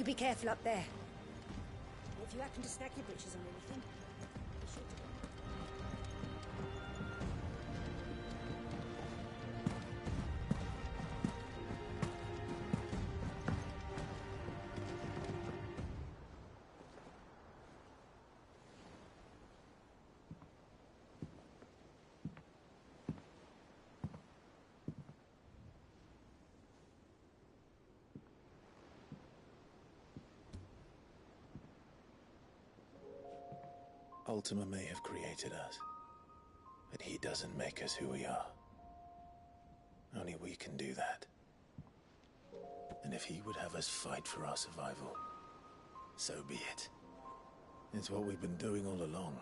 You be careful up there. If you happen to snag your britches on anything, be sure to... Ultima may have created us, but he doesn't make us who we are. Only we can do that. And if he would have us fight for our survival, so be it. It's what we've been doing all along.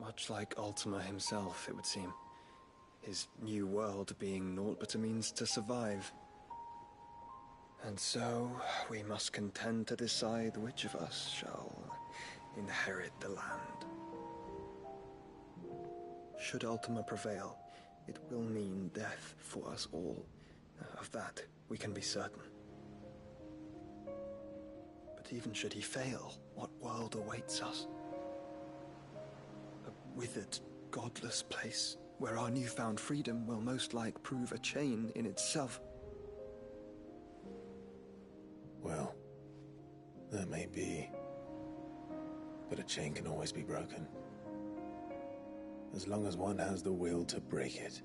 Much like Ultima himself, it would seem. His new world being naught but a means to survive. And so, we must contend to decide which of us shall inherit the land. Should Ultima prevail, it will mean death for us all. Of that, we can be certain. But even should he fail, what world awaits us? A withered, godless place, where our newfound freedom will most like prove a chain in itself. Well, that may be. But a chain can always be broken. As long as one has the will to break it.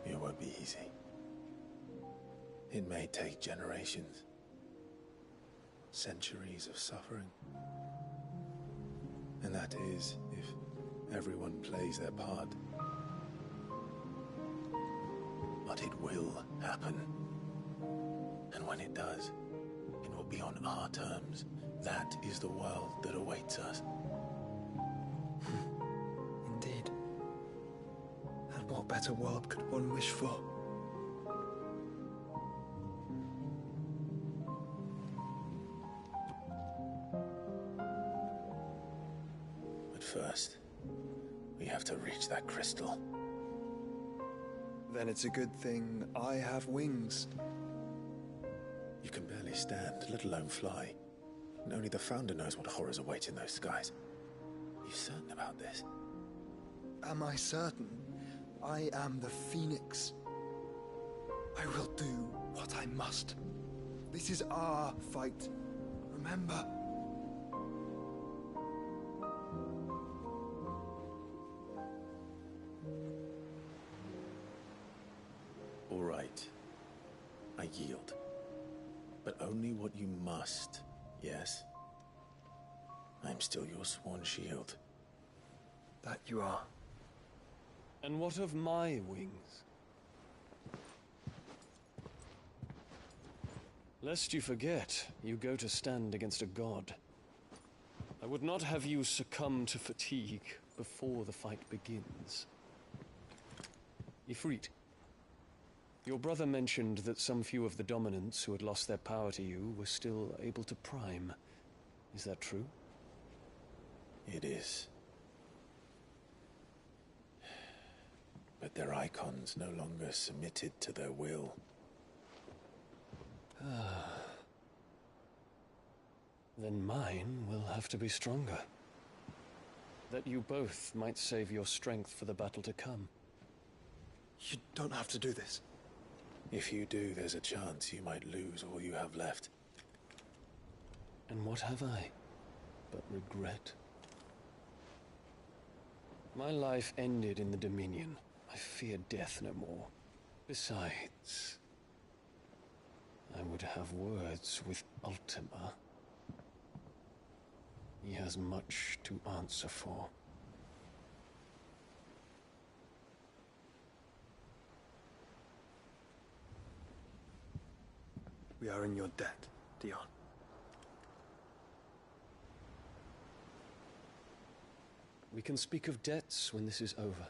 It won't be easy. It may take generations. Centuries of suffering. And that is, if everyone plays their part. But it will happen. And when it does, it will be on our terms. That is the world that awaits us. Indeed. And what better world could one wish for? But first, we have to reach that crystal. Then it's a good thing I have wings. You can barely stand, let alone fly. And only the Founder knows what horrors await in those skies. Are you certain about this? Am I certain? I am the Phoenix. I will do what I must. This is our fight. Remember? All right. I yield. But only what you must, yes? I'm still your sworn shield. That you are. And what of my wings? Lest you forget, you go to stand against a god. I would not have you succumb to fatigue before the fight begins. Ifrit, your brother mentioned that some few of the dominants who had lost their power to you were still able to prime. Is that true? It is. But their icons no longer submitted to their will. Then mine will have to be stronger. That you both might save your strength for the battle to come. You don't have to do this. If you do, there's a chance you might lose all you have left. And what have I but regret? My life ended in the Dominion. I fear death no more. Besides, I would have words with Ultima. He has much to answer for. We are in your debt, Dion. We can speak of debts when this is over.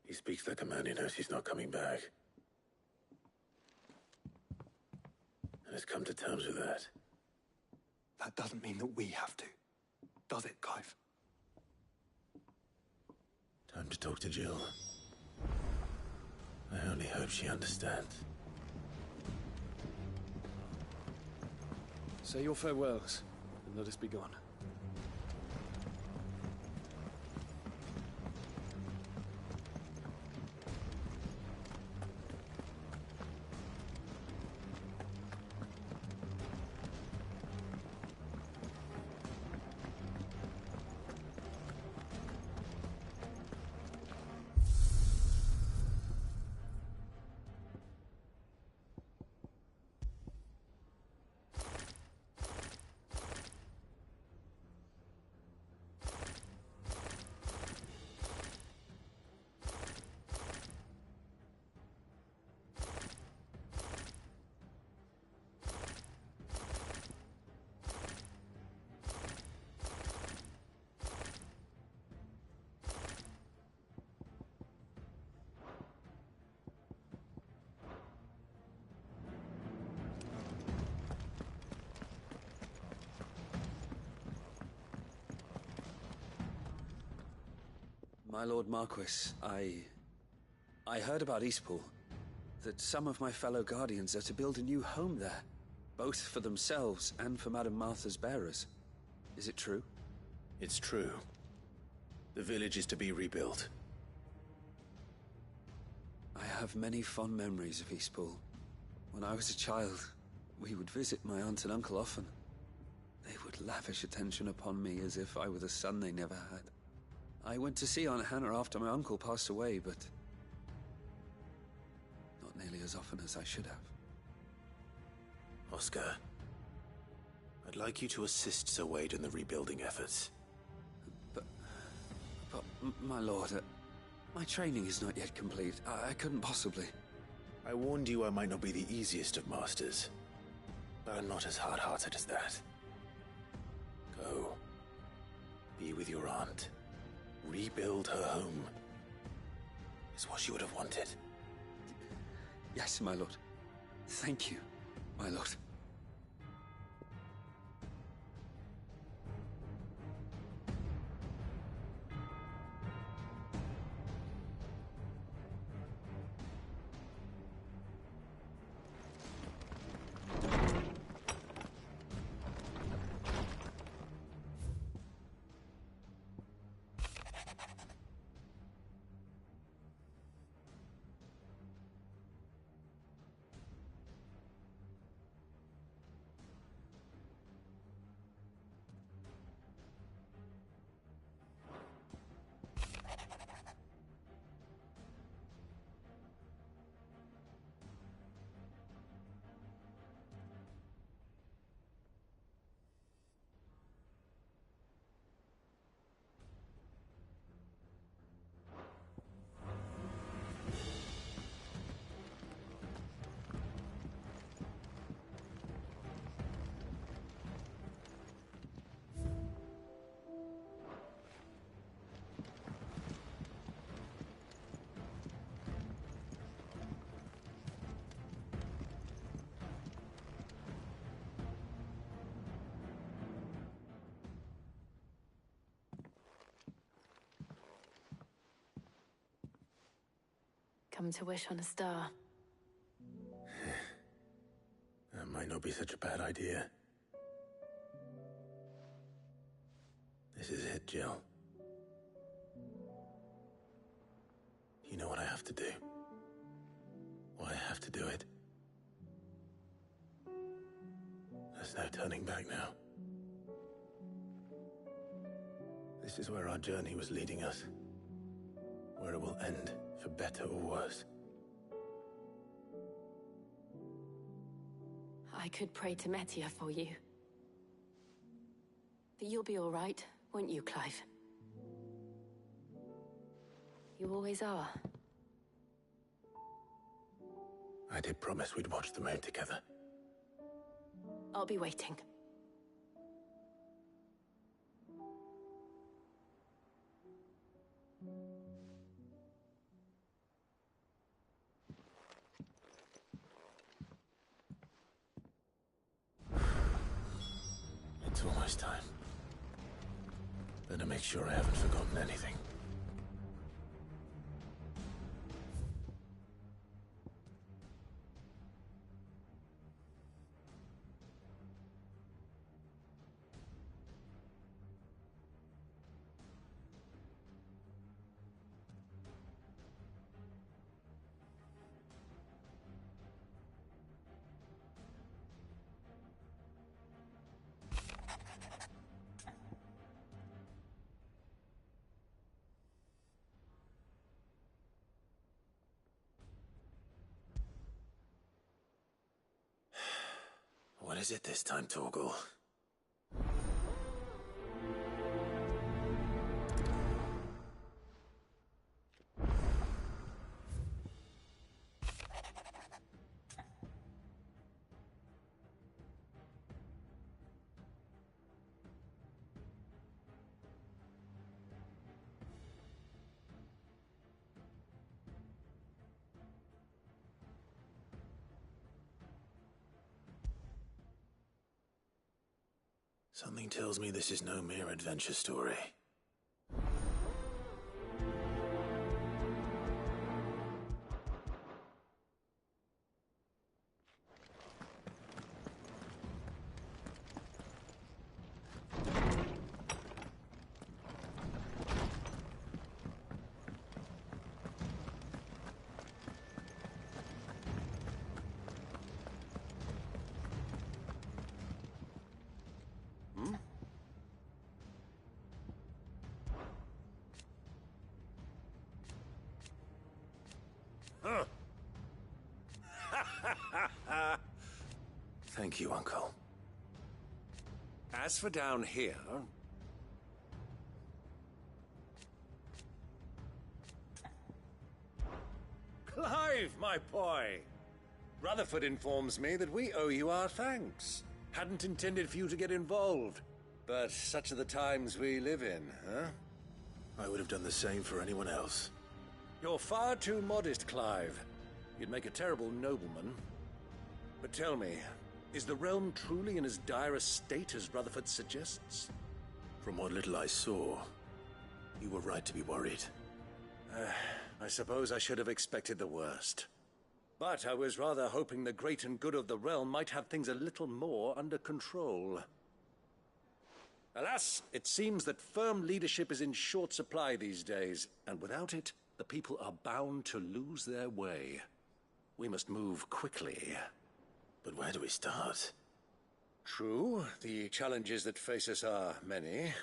He speaks like a man who knows he's not coming back. Let's come to terms with that. That doesn't mean that we have to, does it, Clive? Time to talk to Jill. I only hope she understands. Say your farewells, and let us be gone. My Lord Marquis, I heard about Eastpool. That some of my fellow Guardians are to build a new home there, both for themselves and for Madame Martha's bearers. Is it true? It's true. The village is to be rebuilt. I have many fond memories of Eastpool. When I was a child, we would visit my aunt and uncle often. They would lavish attention upon me as if I were the son they never had. I went to see Aunt Hannah after my uncle passed away, but not nearly as often as I should have. Oscar, I'd like you to assist Sir Wade in the rebuilding efforts. But my lord, my training is not yet complete. I couldn't possibly. I warned you I might not be the easiest of masters, but I'm not as hard-hearted as that. Go. Be with your aunt. Rebuild her home. Is what she would have wanted. Yes, my lord. Thank you, my lord. Come to wish on a star. That might not be such a bad idea. This is it, Jill. You know what I have to do. Why I have to do it. There's no turning back now. This is where our journey was leading us. Where it will end, for better or worse. I could pray to Metia for you. But you'll be all right, won't you, Clive? You always are. I did promise we'd watch the moon together. I'll be waiting. time. Better make sure I haven't forgotten anything. What is it this time, Torgal? Something tells me this is no mere adventure story. Thank you, Uncle. As for down here... Clive, my boy! Rutherford informs me that we owe you our thanks. Hadn't intended for you to get involved, but such are the times we live in, huh? I would have done the same for anyone else. You're far too modest, Clive. You'd make a terrible nobleman. But tell me, is the realm truly in as dire a state as Rutherford suggests? From what little I saw, you were right to be worried. I suppose I should have expected the worst. But I was rather hoping the great and good of the realm might have things a little more under control. Alas, it seems that firm leadership is in short supply these days, and without it, the people are bound to lose their way. We must move quickly. But where do we start? True, the challenges that face us are many.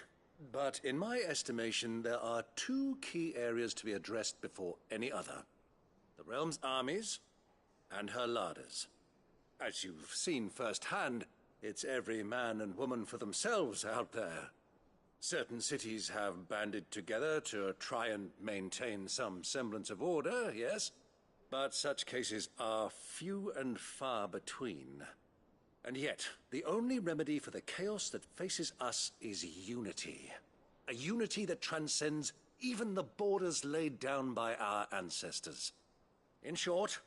But in my estimation, there are two key areas to be addressed before any other. The realm's armies and her larders. As you've seen firsthand, it's every man and woman for themselves out there. Certain cities have banded together to try and maintain some semblance of order, yes? But such cases are few and far between. And yet, the only remedy for the chaos that faces us is unity. A unity that transcends even the borders laid down by our ancestors. In short,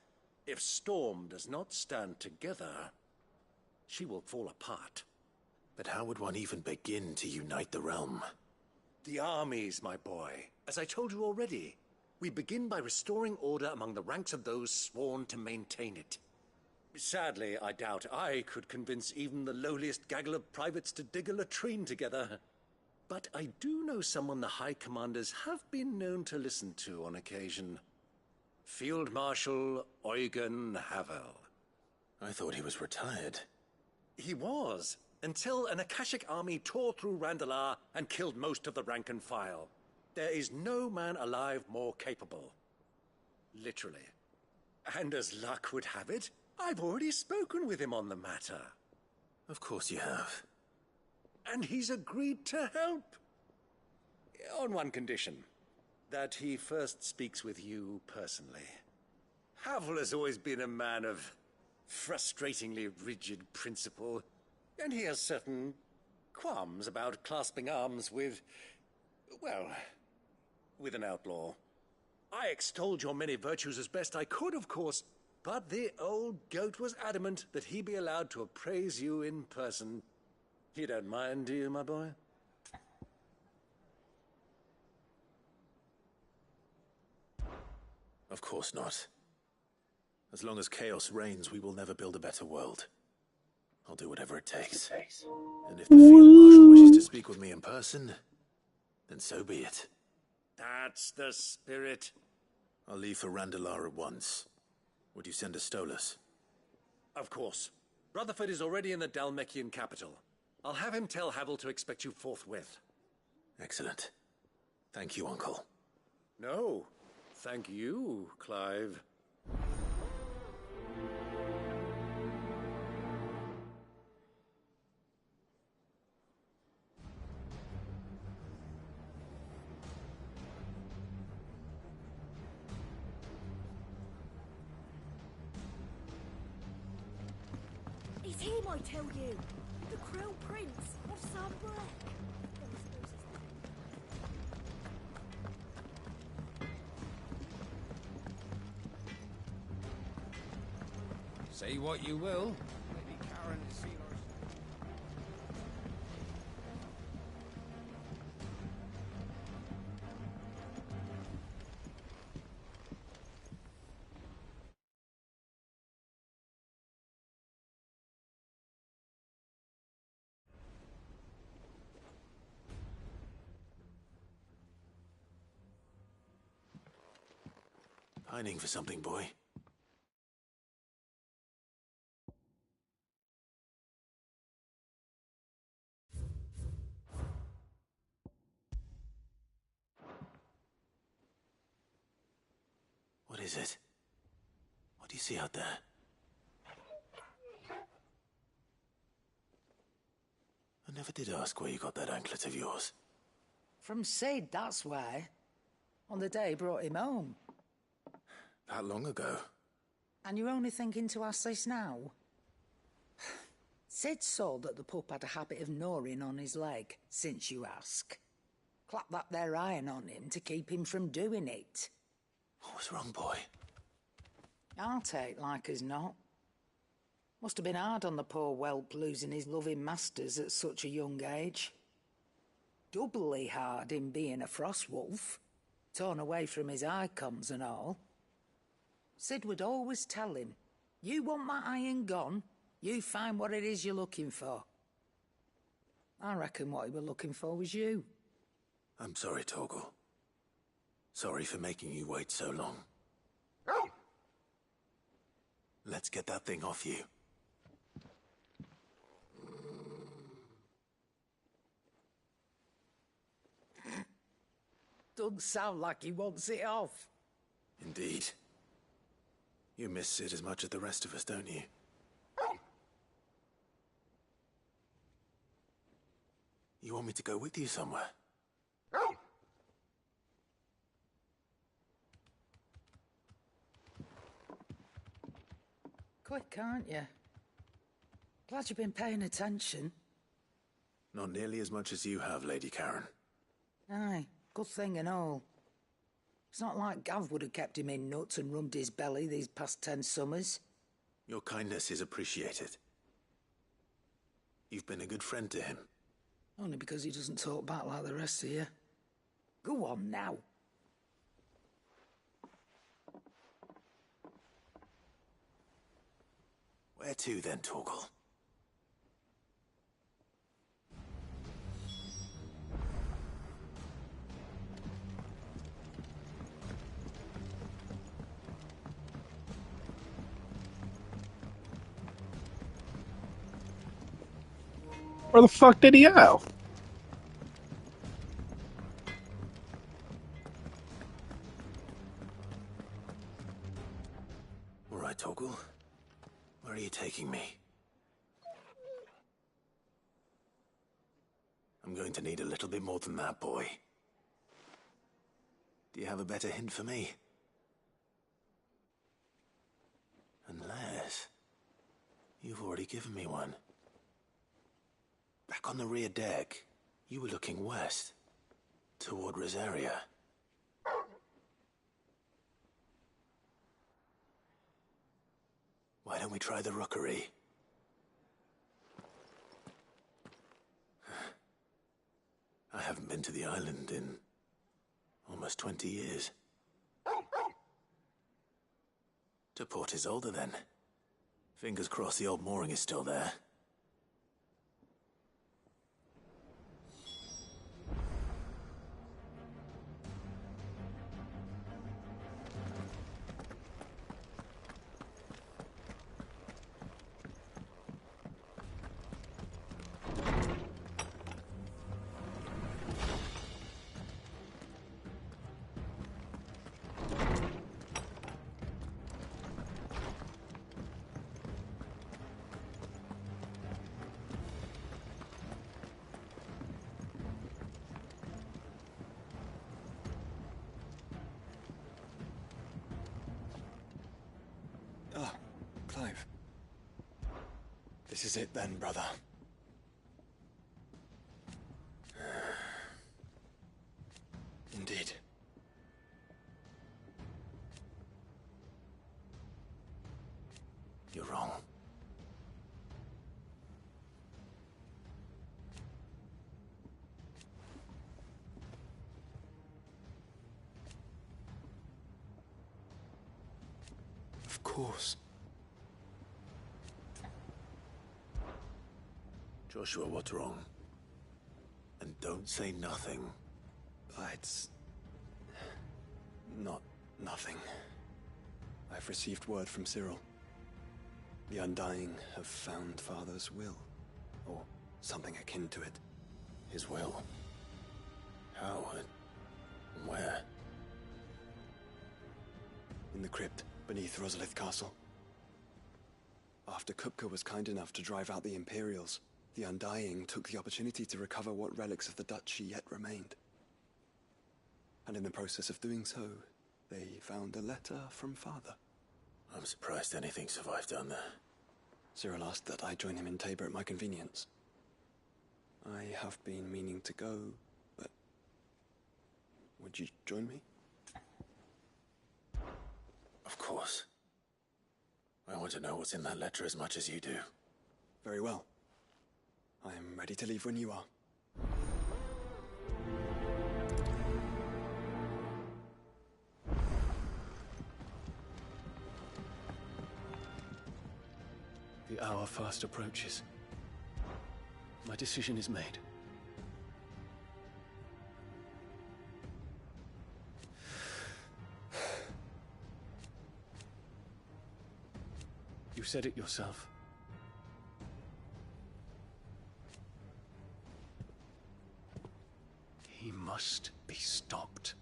if Storm does not stand together, she will fall apart. But how would one even begin to unite the realm? The armies, my boy. As I told you already, we begin by restoring order among the ranks of those sworn to maintain it. Sadly, I doubt I could convince even the lowliest gaggle of privates to dig a latrine together. But I do know someone the High Commanders have been known to listen to on occasion. Field Marshal Eugen Havel. I thought he was retired. He was, until an Akashic army tore through Randalar and killed most of the rank and file. There is no man alive more capable. Literally. And as luck would have it, I've already spoken with him on the matter. Of course you have. And he's agreed to help. On one condition. That he first speaks with you personally. Havel has always been a man of frustratingly rigid principle, and he has certain qualms about clasping arms with, well, with an outlaw. I extolled your many virtues as best I could, of course, but the old goat was adamant that he be allowed to appraise you in person. You don't mind, do you, my boy? Of course not. As long as chaos reigns, we will never build a better world. I'll do whatever it takes. And if the Field Marshal wishes to speak with me in person, then so be it. That's the spirit. I'll leave for Randalar at once. Would you send a Stolas? Of course. Rutherford is already in the Dalmekian capital. I'll have him tell Havel to expect you forthwith. Excellent. Thank you, Uncle. No, thank you, Clive. It's him, I tell you. The Crown Prince of Sunbreak. Say what you will. Lady Karen has seen us. Pining for something, boy. What is it? What do you see out there? I never did ask where you got that anklet of yours. From Sid, that's why. On the day he brought him home. That long ago? And you're only thinking to ask this now? Sid saw that the pup had a habit of gnawing on his leg, since you ask. Clap that there iron on him to keep him from doing it. What was wrong, boy? I'll take like as not. Must have been hard on the poor whelp losing his loving masters at such a young age. Doubly hard in being a frost wolf, torn away from his icons and all. Sid would always tell him, you want that iron gone, you find what it is you're looking for. I reckon what he were looking for was you. I'm sorry, Torgal. Sorry for making you wait so long. Let's get that thing off you. Doesn't sound like he wants it off. Indeed. You miss Sid as much as the rest of us, don't you? You want me to go with you somewhere? Quick, aren't you? Glad you've been paying attention. Not nearly as much as you have, Lady Karen. Aye, good thing and all. It's not like Gav would have kept him in nuts and rubbed his belly these past 10 summers. Your kindness is appreciated. You've been a good friend to him. Only because he doesn't talk back like the rest of you. Go on now. Where to then, Torgal? Where the fuck did he go? All right, Torgal. Where are you taking me? I'm going to need a little bit more than that, boy. Do you have a better hint for me? Unless you've already given me one. Back on the rear deck, you were looking west, toward Rosaria. Why don't we try the rookery? I haven't been to the island in almost 20 years. To Port Isolde, then. Fingers crossed the old mooring is still there. Ah, Clive. This is it then, brother. Indeed. You're wrong. Of course. Joshua, what's wrong? And don't say nothing. It's not nothing. I've received word from Cyril. The Undying have found Father's will, or something akin to it. His will? How and where? In the crypt beneath Rosalith Castle. After Kupka was kind enough to drive out the Imperials, the Undying took the opportunity to recover what relics of the Duchy yet remained. And in the process of doing so, they found a letter from Father. I'm surprised anything survived down there. Cyril asked that I join him in Tabor at my convenience. I have been meaning to go, but... would you join me? Of course. I want to know what's in that letter as much as you do. Very well. I am ready to leave when you are. The hour fast approaches. My decision is made. You said it yourself. He must be stopped.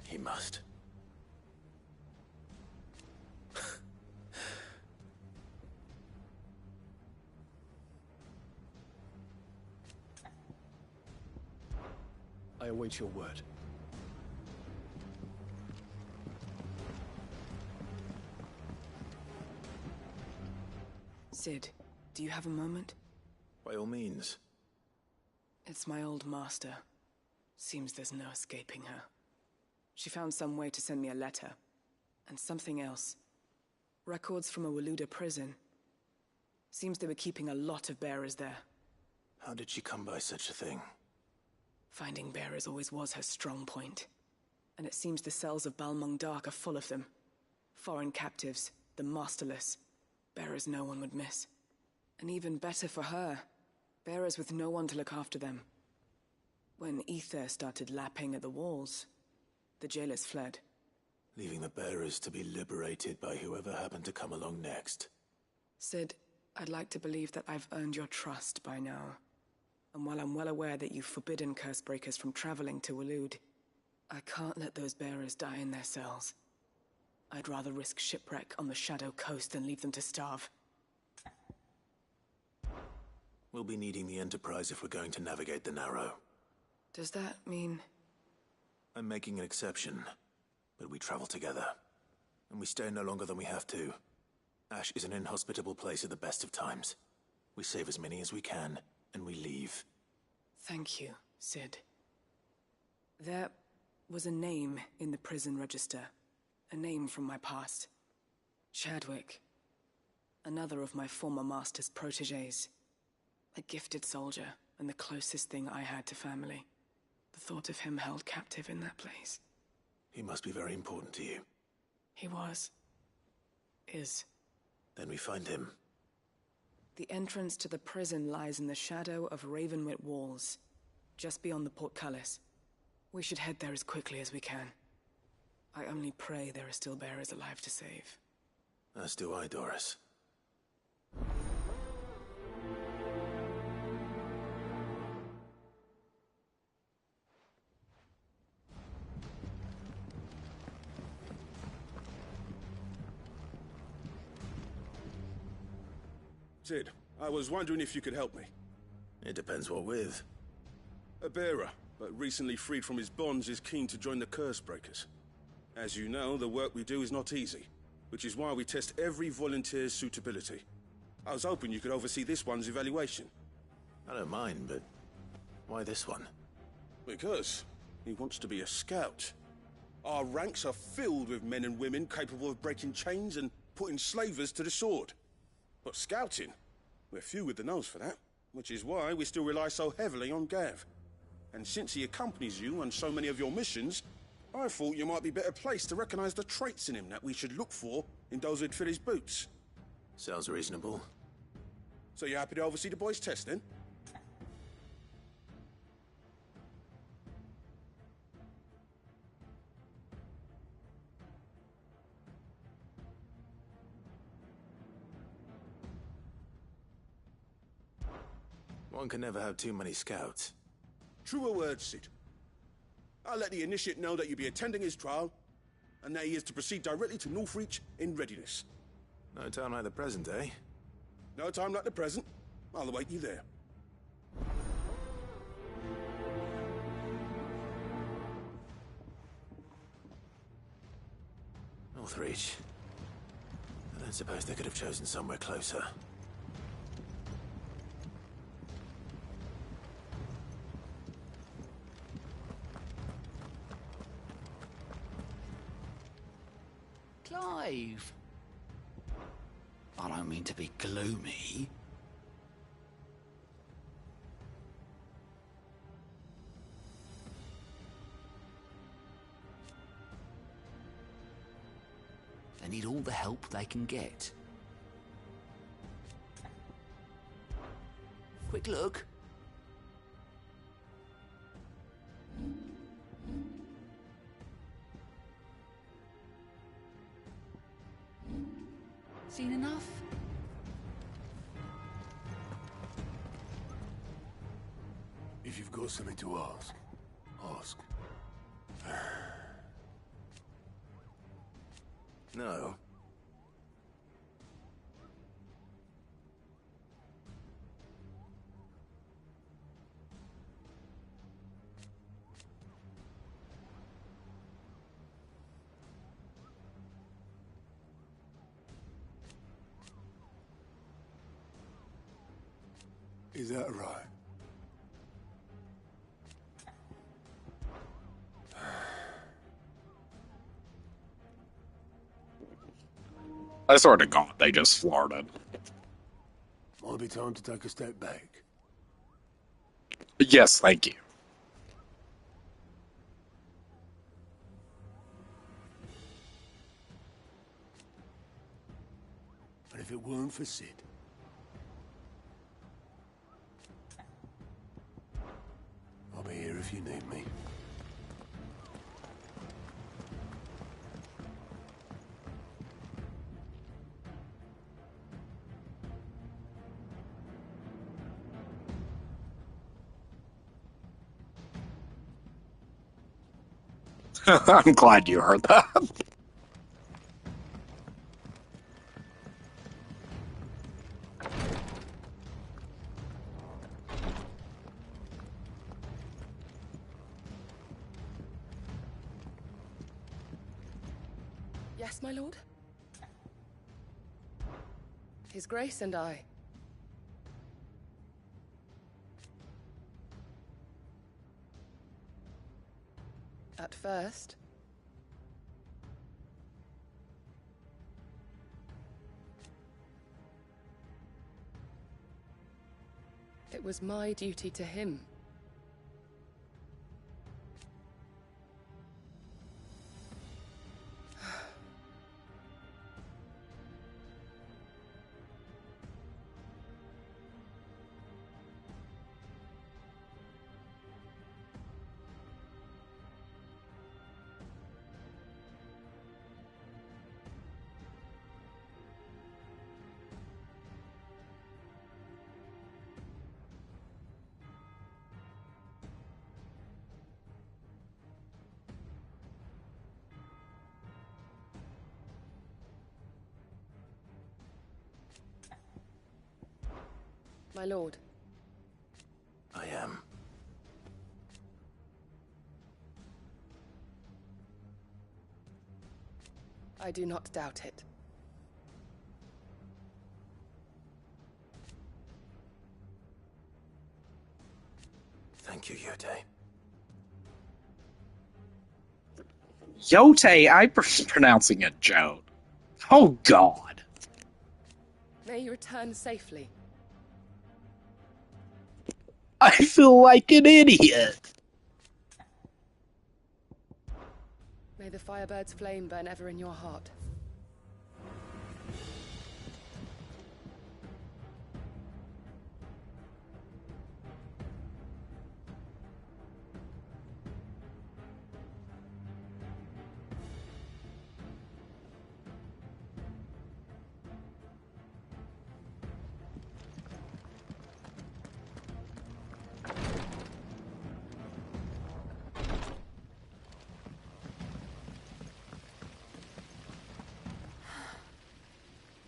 He must. I await your word. Sid, do you have a moment? By all means. It's my old master. Seems there's no escaping her. She found some way to send me a letter. And something else. Records from a Waluda prison. Seems they were keeping a lot of bearers there. How did she come by such a thing? Finding bearers always was her strong point. And it seems the cells of Balmung Dark are full of them. Foreign captives, the masterless. Bearers no one would miss. And even better for her, bearers with no one to look after them. When ether started lapping at the walls, the jailers fled. Leaving the bearers to be liberated by whoever happened to come along next. Sid, I'd like to believe that I've earned your trust by now. And while I'm well aware that you've forbidden Cursebreakers from traveling to Waloed, I can't let those bearers die in their cells. I'd rather risk shipwreck on the Shadow Coast than leave them to starve. We'll be needing the Enterprise if we're going to navigate the Narrow. Does that mean... I'm making an exception, but we travel together. And we stay no longer than we have to. Ash is an inhospitable place at the best of times. We save as many as we can, and we leave. Thank you, Sid. There was a name in the prison register. A name from my past. Chadwick. Another of my former master's protégés. A gifted soldier, and the closest thing I had to family. The thought of him held captive in that place. He must be very important to you. He was. Is. Then we find him. The entrance to the prison lies in the shadow of Ravenwit walls, just beyond the portcullis. We should head there as quickly as we can. I only pray there are still bearers alive to save. As do I, Doris. Sid, I was wondering if you could help me. It depends what with. A bearer, but recently freed from his bonds, is keen to join the Curse Breakers. As you know, the work we do is not easy, which is why we test every volunteer's suitability. I was hoping you could oversee this one's evaluation. I don't mind, but why this one? Because he wants to be a scout. Our ranks are filled with men and women capable of breaking chains and putting slavers to the sword. But scouting, we're few with the nose for that, which is why we still rely so heavily on Gav. And since he accompanies you on so many of your missions, I thought you might be better placed to recognize the traits in him that we should look for in those who'd fill his boots. Sounds reasonable. So you're happy to oversee the boys' test, then? One can never have too many scouts. Truer words, Sid. I'll let the initiate know that you'll be attending his trial, and that he is to proceed directly to Northreach in readiness. No time like the present, eh? No time like the present. I'll await you there. Northreach. I don't suppose they could have chosen somewhere closer. Clive. I don't mean to be gloomy. They need all the help they can get. Quick look. Seen enough? If you've got something to ask, ask. No. Is that right? I swear to God, they just farted. Might be time to take a step back. Yes, thank you. But if it weren't for Sid, I'll be here if you need me. I'm glad you heard that. Yes, my lord? His Grace and I. At first, It was my duty to him. My lord. I am. I do not doubt it. Thank you, Yote. Yote, I'm pronouncing it Joan. Oh god. May you return safely. I feel like an idiot. May the Firebird's flame burn ever in your heart.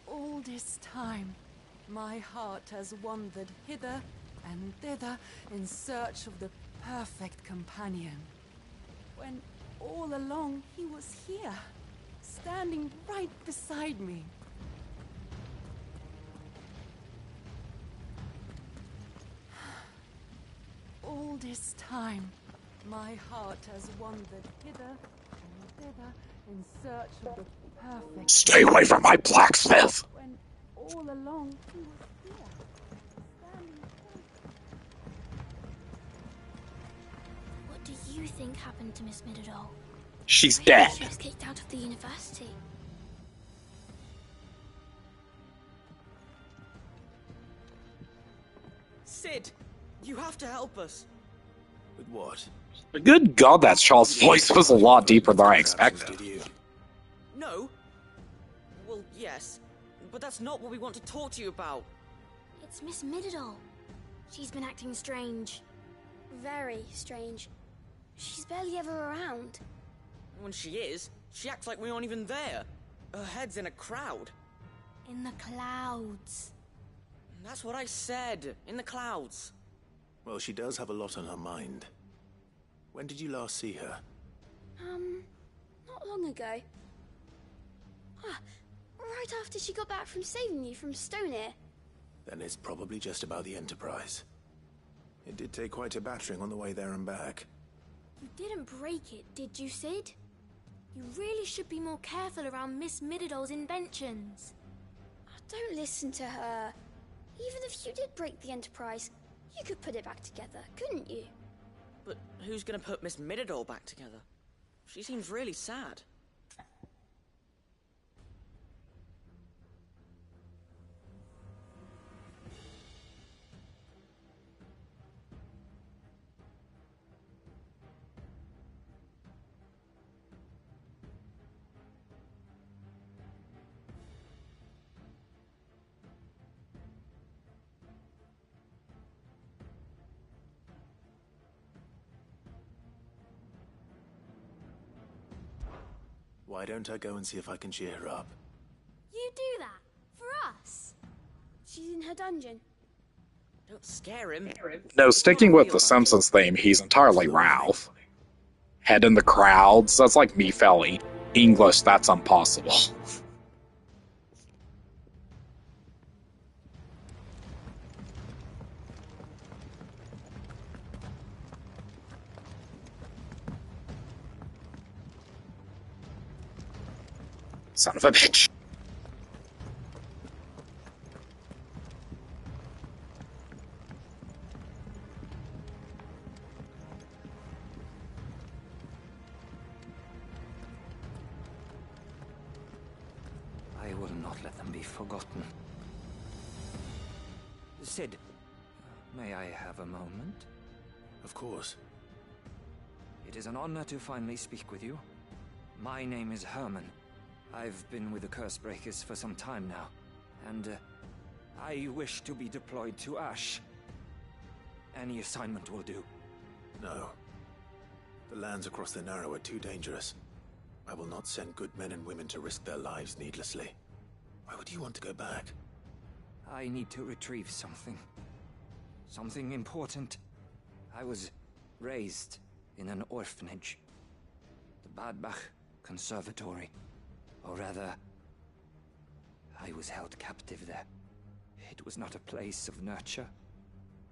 All this time, my heart has wandered hither and thither in search of the perfect companion. When all along he was here, standing right beside me. All this time, my heart has wandered hither and thither in search of the perfect... Stay away from my blacksmith! When all along he was here, standing right... What do you think happened to Miss Middledore? She's I dead. heard she was kicked out of the university. Sid, you have to help us. With what? Good god, that Charles' voice was a lot deeper than I expected. No. Well, yes. But that's not what we want to talk to you about. It's Miss Middledore. She's been acting strange. Very strange. She's barely ever around. When she is, she acts like we aren't even there. Her head's in a crowd. In the clouds. That's what I said. In the clouds. Well, she does have a lot on her mind. When did you last see her? Not long ago. Right after she got back from saving you from Stoneir. Then it's probably just about the Enterprise. It did take quite a battering on the way there and back. You didn't break it, did you, Sid? You really should be more careful around Miss Middledore's inventions. Don't listen to her. Even if you did break the Enterprise, you could put it back together, couldn't you? But who's gonna put Miss Middledore back together? She seems really sad. Why don't I go and see if I can cheer her up? You do that? For us? She's in her dungeon. Don't scare him. No, sticking with the Simpsons theme, he's entirely Ralph. Head in the crowds, that's like me, Felly. English, that's impossible. Son of a bitch. will not let them be forgotten. Sid, may I have a moment? Of course. It is an honor to finally speak with you. My name is Herman. I've been with the Cursebreakers for some time now, and I wish to be deployed to Ash. Any assignment will do. No. The lands across the Narrow are too dangerous. I will not send good men and women to risk their lives needlessly. Why would you want to go back? I need to retrieve something. Something important. I was raised in an orphanage. The Badbach Conservatory. Or rather, I was held captive there. It was not a place of nurture.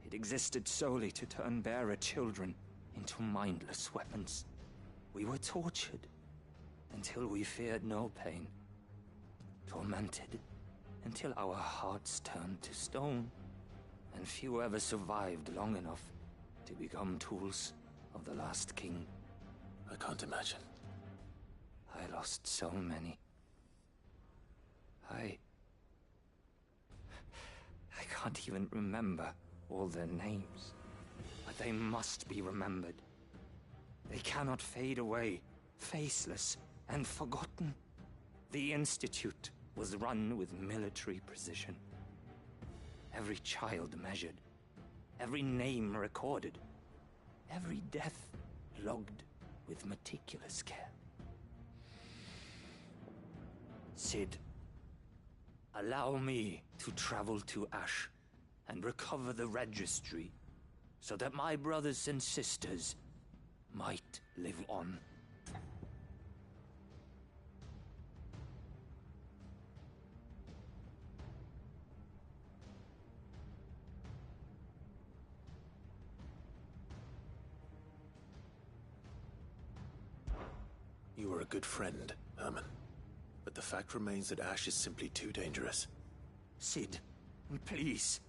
It existed solely to turn bearer children into mindless weapons. We were tortured until we feared no pain. Tormented until our hearts turned to stone. And few ever survived long enough to become tools of the last king. I can't imagine. I lost so many. I can't even remember all their names. But they must be remembered. They cannot fade away, faceless and forgotten. The Institute was run with military precision. Every child measured, every name recorded, every death logged with meticulous care. Sid, allow me to travel to Ash and recover the registry so that my brothers and sisters might live on. You are a good friend, Herman. But the fact remains that Ash is simply too dangerous. Sid, please.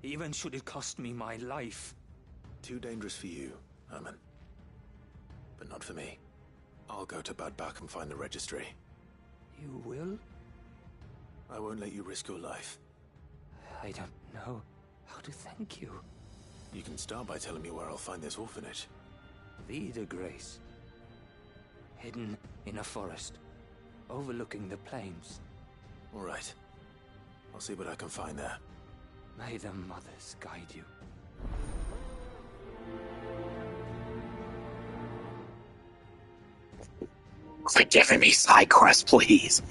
Even should it cost me my life. Too dangerous for you, Herman. But not for me. I'll go to Badbach and find the registry. You will? I won't let you risk your life. I don't know how to thank you. You can start by telling me where I'll find this orphanage. Vida Grace. Hidden in a forest, overlooking the plains. All right. I'll see what I can find there. May the mothers guide you. Quit giving me side quests, please.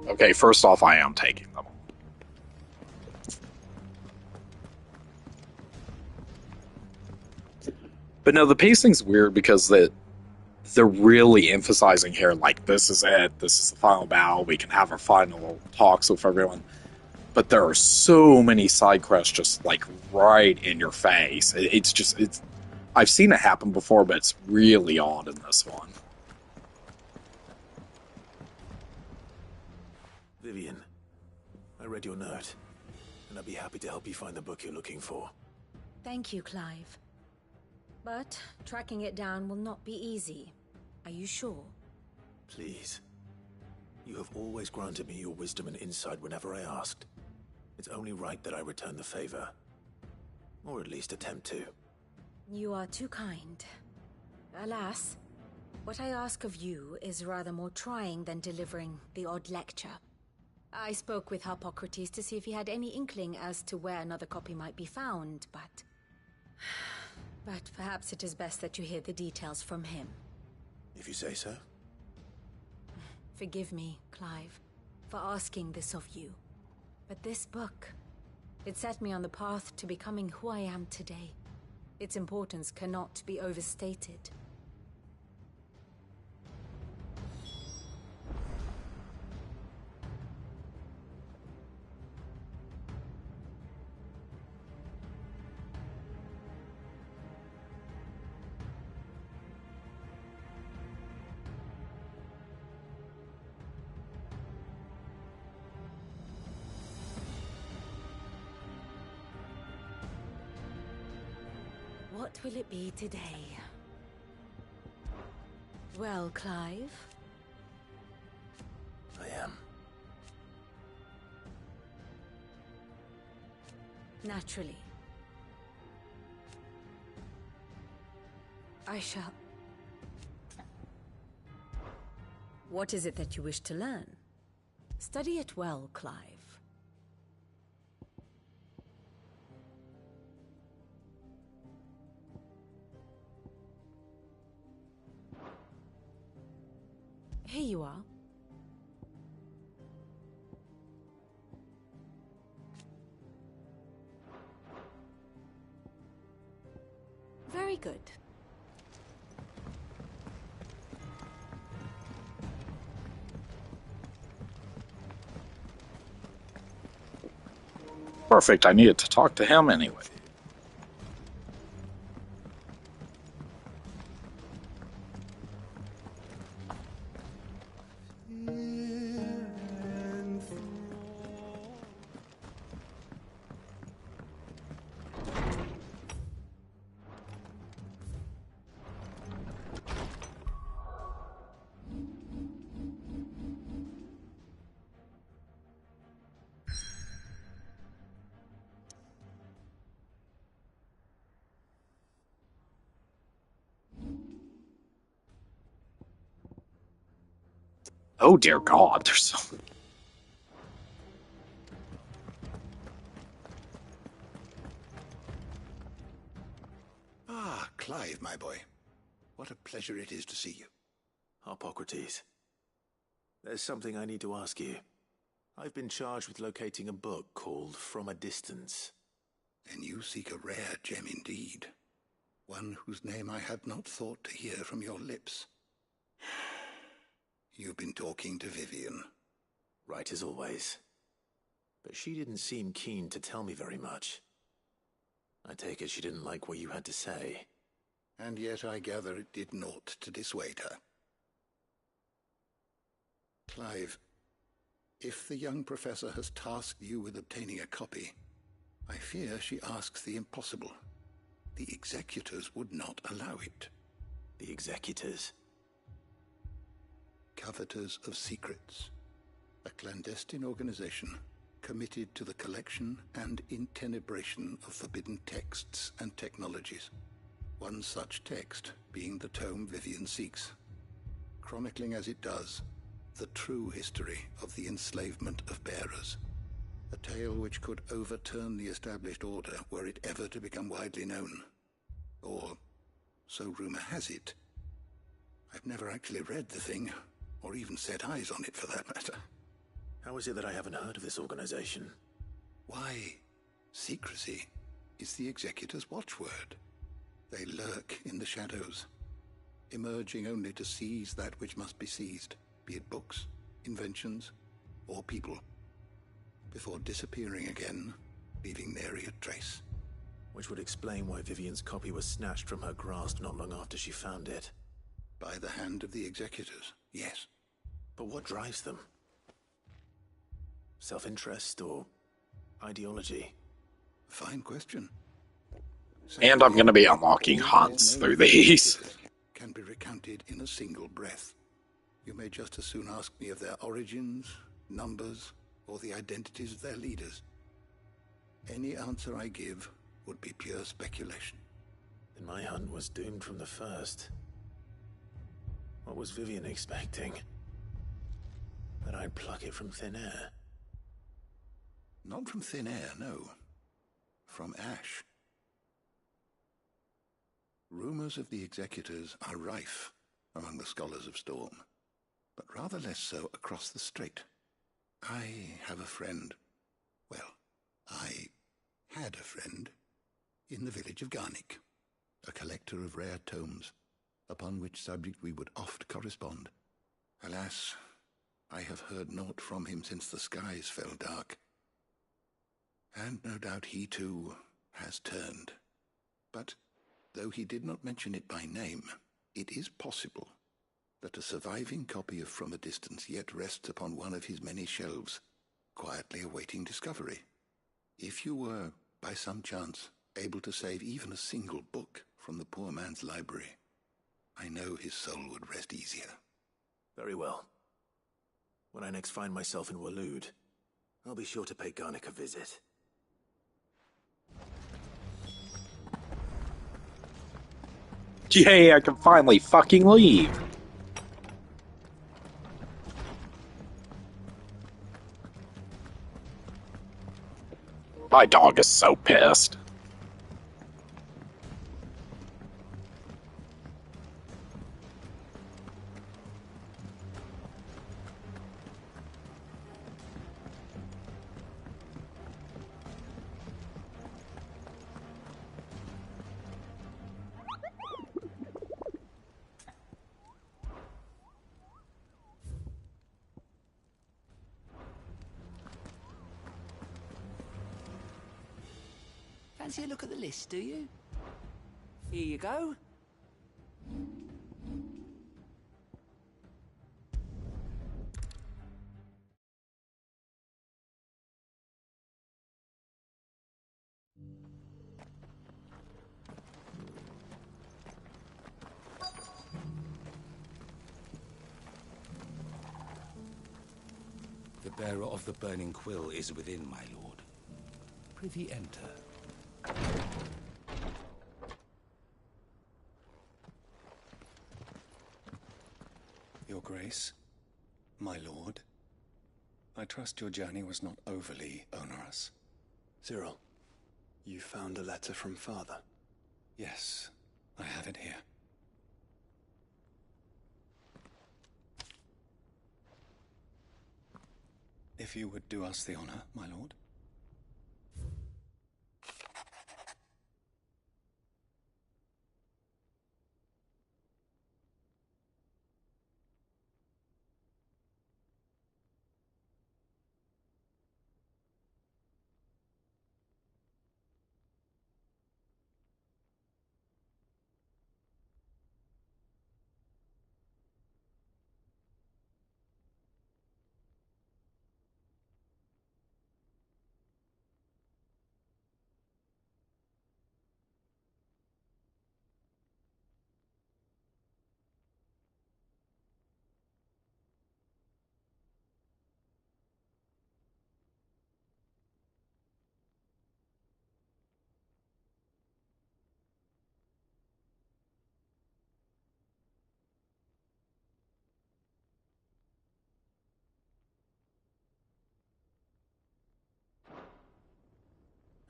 Okay, first off, I am taking them. But no, the pacing's weird because they're really emphasizing here, like, this is it, this is the final battle, we can have our final talks with everyone. But there are so many side quests just, like, right in your face. It's I've seen it happen before, but it's really odd in this one. Vivian, I read your note, and I'd be happy to help you find the book you're looking for. Thank you, Clive. But tracking it down will not be easy. Are you sure? Please. You have always granted me your wisdom and insight whenever I asked. It's only right that I return the favor. Or at least attempt to. You are too kind. Alas, what I ask of you is rather more trying than delivering the odd lecture. I spoke with Harpocrates to see if he had any inkling as to where another copy might be found, but perhaps it is best that you hear the details from him. If you say so. Forgive me, Clive, for asking this of you. But this book, it set me on the path to becoming who I am today. Its importance cannot be overstated. What will it be today? Well, Clive? I am. Naturally. I shall... What is it that you wish to learn? Study it well, Clive. Here you are. Very good. Perfect, I needed to talk to him anyway. Oh dear God, there's so... Ah, Clive, my boy. What a pleasure it is to see you. Hippocrates. There's something I need to ask you. I've been charged with locating a book called From a Distance. Then you seek a rare gem indeed. One whose name I had not thought to hear from your lips. You've been talking to Vivian. Right as always. But she didn't seem keen to tell me very much. I take it she didn't like what you had to say. And yet I gather it did naught to dissuade her. Clive, if the young professor has tasked you with obtaining a copy, I fear she asks the impossible. The executors would not allow it. The executors? Coveters of Secrets, a clandestine organization committed to the collection and intenebration of forbidden texts and technologies. One such text being the tome Vivian seeks, chronicling as it does the true history of the enslavement of bearers, a tale which could overturn the established order were it ever to become widely known. Or, so rumor has it. I've never actually read the thing, or even set eyes on it for that matter. How is it that I haven't heard of this organization? Why, secrecy is the executor's watchword. They lurk in the shadows, emerging only to seize that which must be seized, be it books, inventions, or people, before disappearing again, leaving nary a trace. Which would explain why Vivian's copy was snatched from her grasp not long after she found it. By the hand of the executors, yes. But what drives them? Self-interest or ideology? Fine question. And I'm going to be unlocking hunts through these. Can be recounted in a single breath. You may just as soon ask me of their origins, numbers, or the identities of their leaders. Any answer I give would be pure speculation. Then my hunt was doomed from the first. What was Vivian expecting? That I'd pluck it from thin air? Not from thin air, no. From ash. Rumors of the executors are rife among the scholars of Storm, but rather less so across the strait. I have a friend. Well, I had a friend in the village of Garnick, a collector of rare tomes, upon which subject we would oft correspond. Alas, I have heard naught from him since the skies fell dark. And no doubt he too has turned. But though he did not mention it by name, it is possible that a surviving copy of From a Distance yet rests upon one of his many shelves, quietly awaiting discovery. If you were, by some chance, able to save even a single book from the poor man's library. I know his soul would rest easier. Very well. When I next find myself in Waloed, I'll be sure to pay Garnick a visit. Yay, I can finally fucking leave! My dog is so pissed. Fancy a look at the list, do you? Here you go. The bearer of the burning quill is within, my lord. Prithee enter. Your Grace, my lord, I trust your journey was not overly onerous. Cyril, you found a letter from Father? Yes, I have it here. If you would do us the honor, my lord.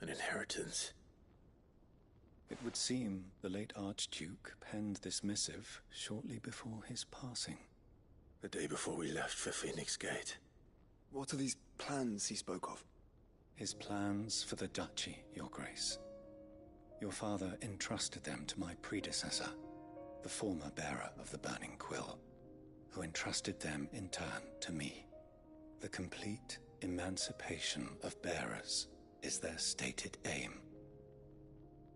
An inheritance. It would seem the late Archduke penned this missive shortly before his passing. The day before we left for Phoenix Gate. What are these plans he spoke of? His plans for the duchy, Your Grace. Your father entrusted them to my predecessor, the former bearer of the Burning Quill, who entrusted them in turn to me. The complete emancipation of bearers is their stated aim.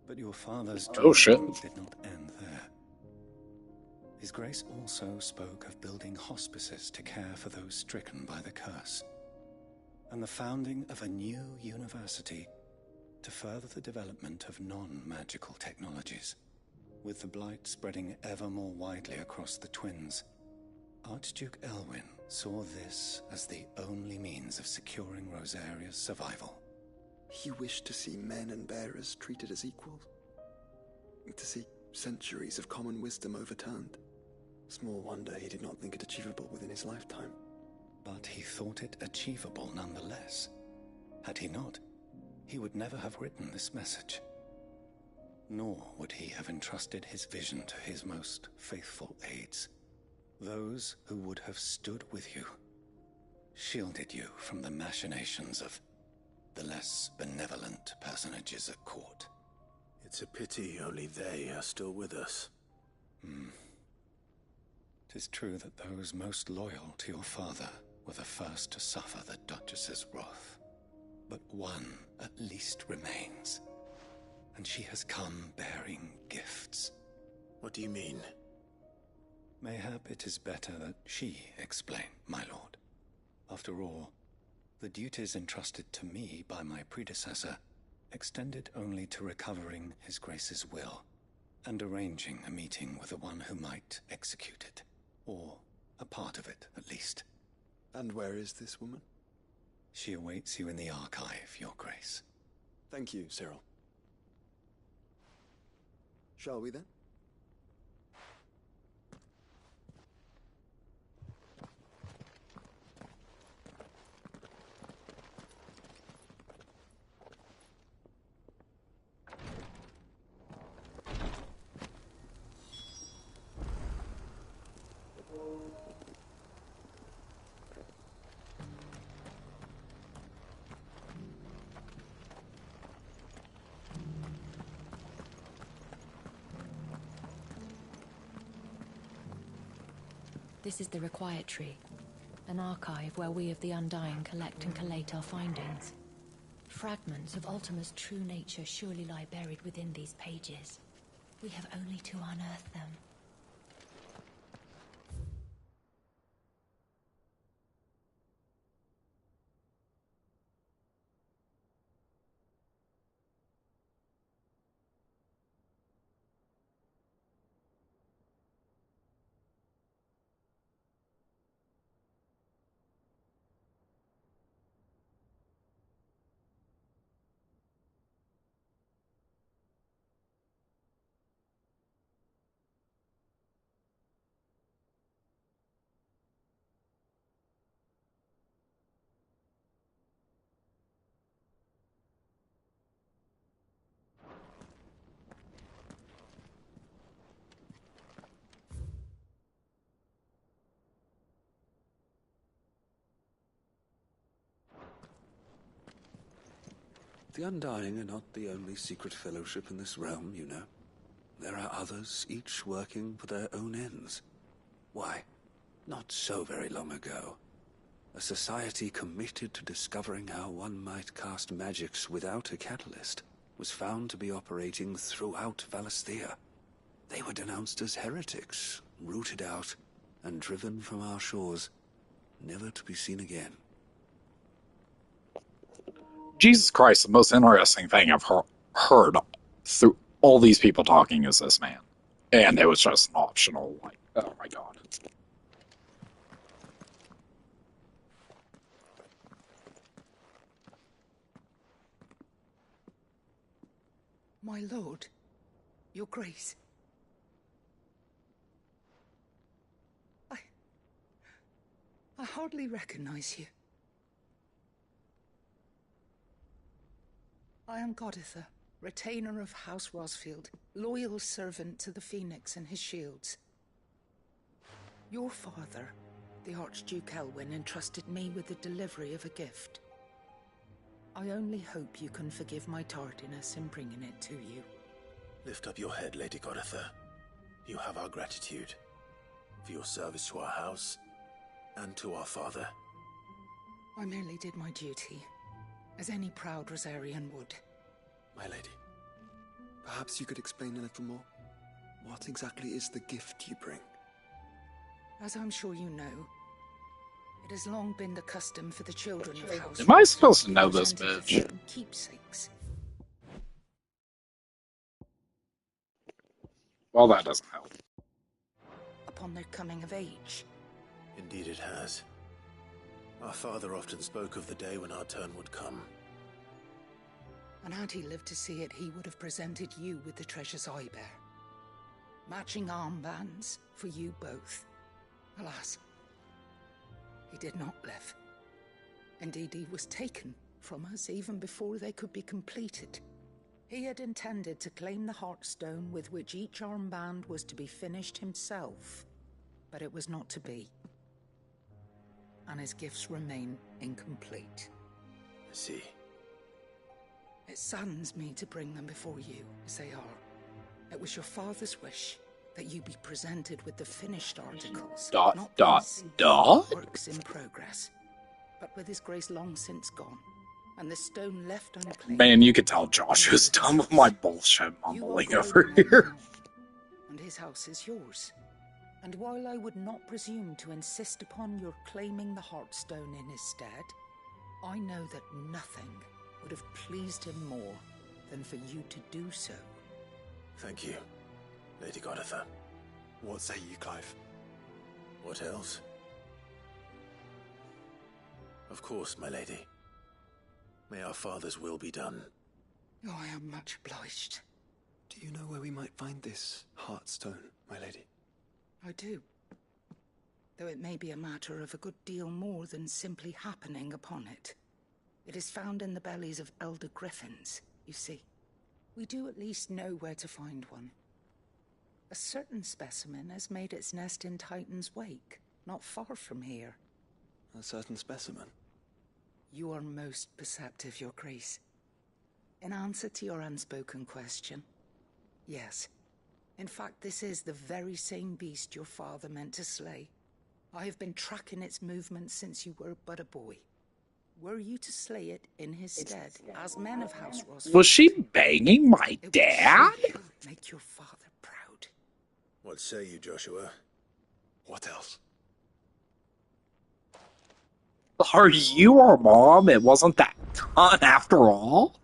But your father's dream did not end there. His Grace also spoke of building hospices to care for those stricken by the curse, and the founding of a new university to further the development of non-magical technologies. With the blight spreading ever more widely across the twins, Archduke Elwyn saw this as the only means of securing Rosaria's survival. He wished to see men and bearers treated as equals. To see centuries of common wisdom overturned. Small wonder he did not think it achievable within his lifetime. But he thought it achievable nonetheless. Had he not, he would never have written this message. Nor would he have entrusted his vision to his most faithful aides, those who would have stood with you, shielded you from the machinations of the less benevolent personages at court. It's a pity only they are still with us. 'Tis true that those most loyal to your father were the first to suffer the Duchess's wrath. But one at least remains, and she has come bearing gifts. What do you mean? Mayhap it is better that she explain, my lord. After all, the duties entrusted to me by my predecessor extended only to recovering his Grace's will, and arranging a meeting with the one who might execute it. Or a part of it, at least. And where is this woman? She awaits you in the archive, Your Grace. Thank you, Cyril. Shall we then? This is the Required Tree, an archive where we of the Undying collect and collate our findings. Fragments of Ultima's true nature surely lie buried within these pages. We have only to unearth them. The Undying are not the only secret fellowship in this realm, you know. There are others, each working for their own ends. Why, not so very long ago, a society committed to discovering how one might cast magics without a catalyst was found to be operating throughout Valisthea. They were denounced as heretics, rooted out, and driven from our shores, never to be seen again. Jesus Christ, the most interesting thing I've heard through all these people talking is this man. And it was just an optional, like, oh my god. My lord, your grace. I hardly recognize you. I am Goditha, retainer of House Rosfield, loyal servant to the Phoenix and his shields. Your father, the Archduke Elwyn, entrusted me with the delivery of a gift. I only hope you can forgive my tardiness in bringing it to you. Lift up your head, Lady Goditha. You have our gratitude for your service to our house and to our father. I merely did my duty, as any proud Rosarian would. My lady, perhaps you could explain a little more? What exactly is the gift you bring? As I'm sure you know, it has long been the custom for the children of House Am I supposed to know this presented bitch? with keepsakes. Well, that doesn't help. Upon their coming of age. Indeed it has. Our father often spoke of the day when our turn would come. And had he lived to see it, he would have presented you with the treasures I bear. Matching armbands for you both. Alas, he did not live. Indeed, he was taken from us even before they could be completed. He had intended to claim the Heartstone with which each armband was to be finished himself, but it was not to be. And his gifts remain incomplete. I see. It saddens me to bring them before you, as they are. It was your father's wish that you be presented with the finished articles. Not these works in progress, but with his grace long since gone, and the stone left unclaimed. Man, you could tell Josh was done with my bullshit mumbling over here. And his house is yours. And while I would not presume to insist upon your claiming the Heartstone in his stead, I know that nothing would have pleased him more than for you to do so. Thank you. Lady Goditha. What say you, Clive? What else? Of course, my lady. May our father's will be done. Oh, I am much obliged. Do you know where we might find this Heartstone, my lady? I do. Though it may be a matter of a good deal more than simply happening upon it. It is found in the bellies of elder griffins, you see. We do at least know where to find one. A certain specimen has made its nest in Titan's Wake, not far from here. A certain specimen? You are most perceptive, Your Grace. In answer to your unspoken question, yes. In fact, this is the very same beast your father meant to slay. I have been tracking its movements since you were but a boy. Were you to slay it in his stead, as men of House Ross... Was she banging my dad? Make your father proud. What say you, Joshua? What else? Are you our mom? It wasn't that ton after all?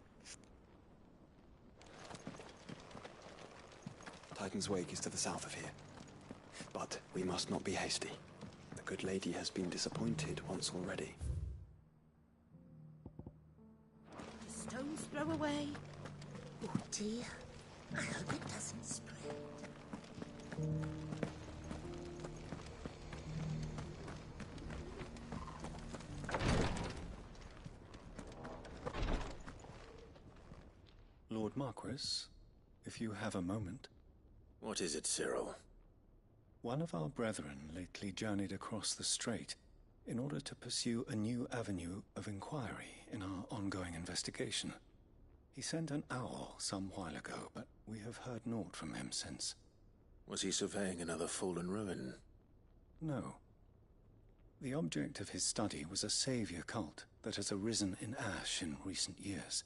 Titan's Wake is to the south of here. But we must not be hasty. The good lady has been disappointed once already. The stones throw away. Oh dear. I hope it doesn't spread. Lord Marquis, if you have a moment. What is it, Cyril? One of our brethren lately journeyed across the strait in order to pursue a new avenue of inquiry in our ongoing investigation. He sent an owl some while ago, but we have heard naught from him since. Was he surveying another fallen ruin? No. The object of his study was a savior cult that has arisen in Ash in recent years.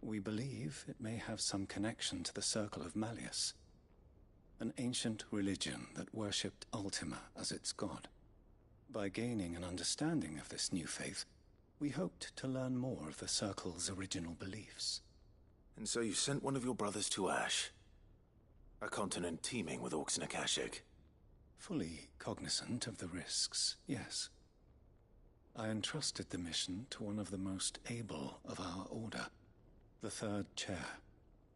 We believe it may have some connection to the Circle of Malleus, an ancient religion that worshipped Ultima as its god. By gaining an understanding of this new faith, we hoped to learn more of the Circle's original beliefs. And so you sent one of your brothers to Ash, a continent teeming with orcs and Akashic. Fully cognizant of the risks, yes. I entrusted the mission to one of the most able of our order, the Third Chair,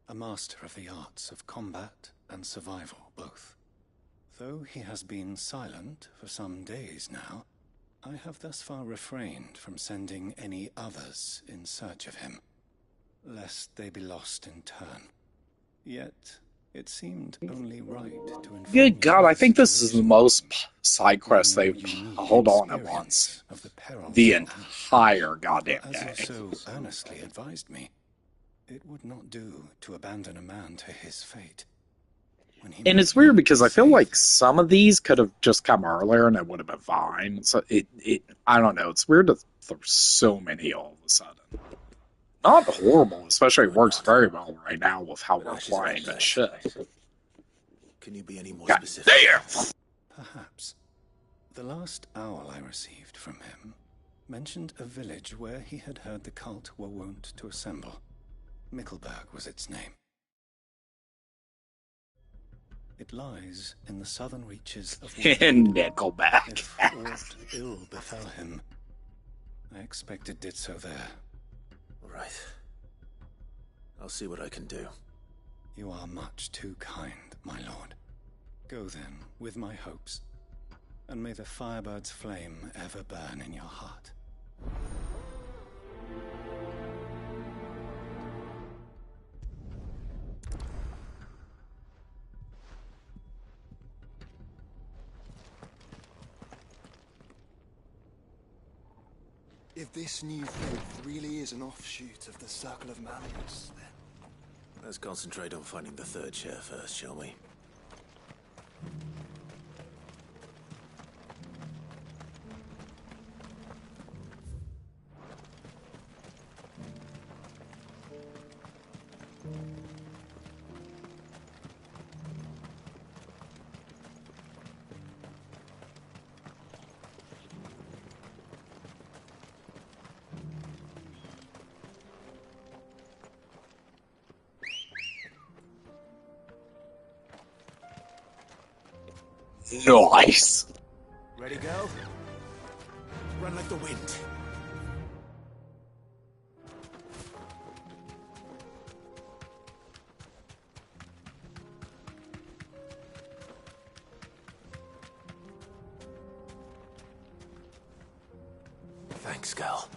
a master of the arts of combat and survival both. Though he has been silent for some days now, I have thus far refrained from sending any others in search of him, lest they be lost in turn. Yet, it seemed only right to inform Good God, I think this is the most side quest they've unique hold on at once. of the perils The of Ash. entire goddamn As day. you so earnestly advised me, it would not do to abandon a man to his fate. And it's weird because I feel like some of these could have just come earlier and it would have been fine. So I don't know. It's weird that there's so many all of a sudden. Not horrible, especially it works very well right now with how we're playing this shit. Can you be any more God specific? damn! Perhaps. The last owl I received from him mentioned a village where he had heard the cult were wont to assemble. Mickleburg was its name. It lies in the southern reaches of In Nickelback. If aught ill befell him, I expect it did so there. All right. I'll see what I can do. You are much too kind, my lord. Go then, with my hopes, and may the Firebird's flame ever burn in your heart. If this new faith really is an offshoot of the Circle of Malleus, then... Let's concentrate on finding the third chair first, shall we? Nice. Ready, go? Run like the wind. Thanks, girl.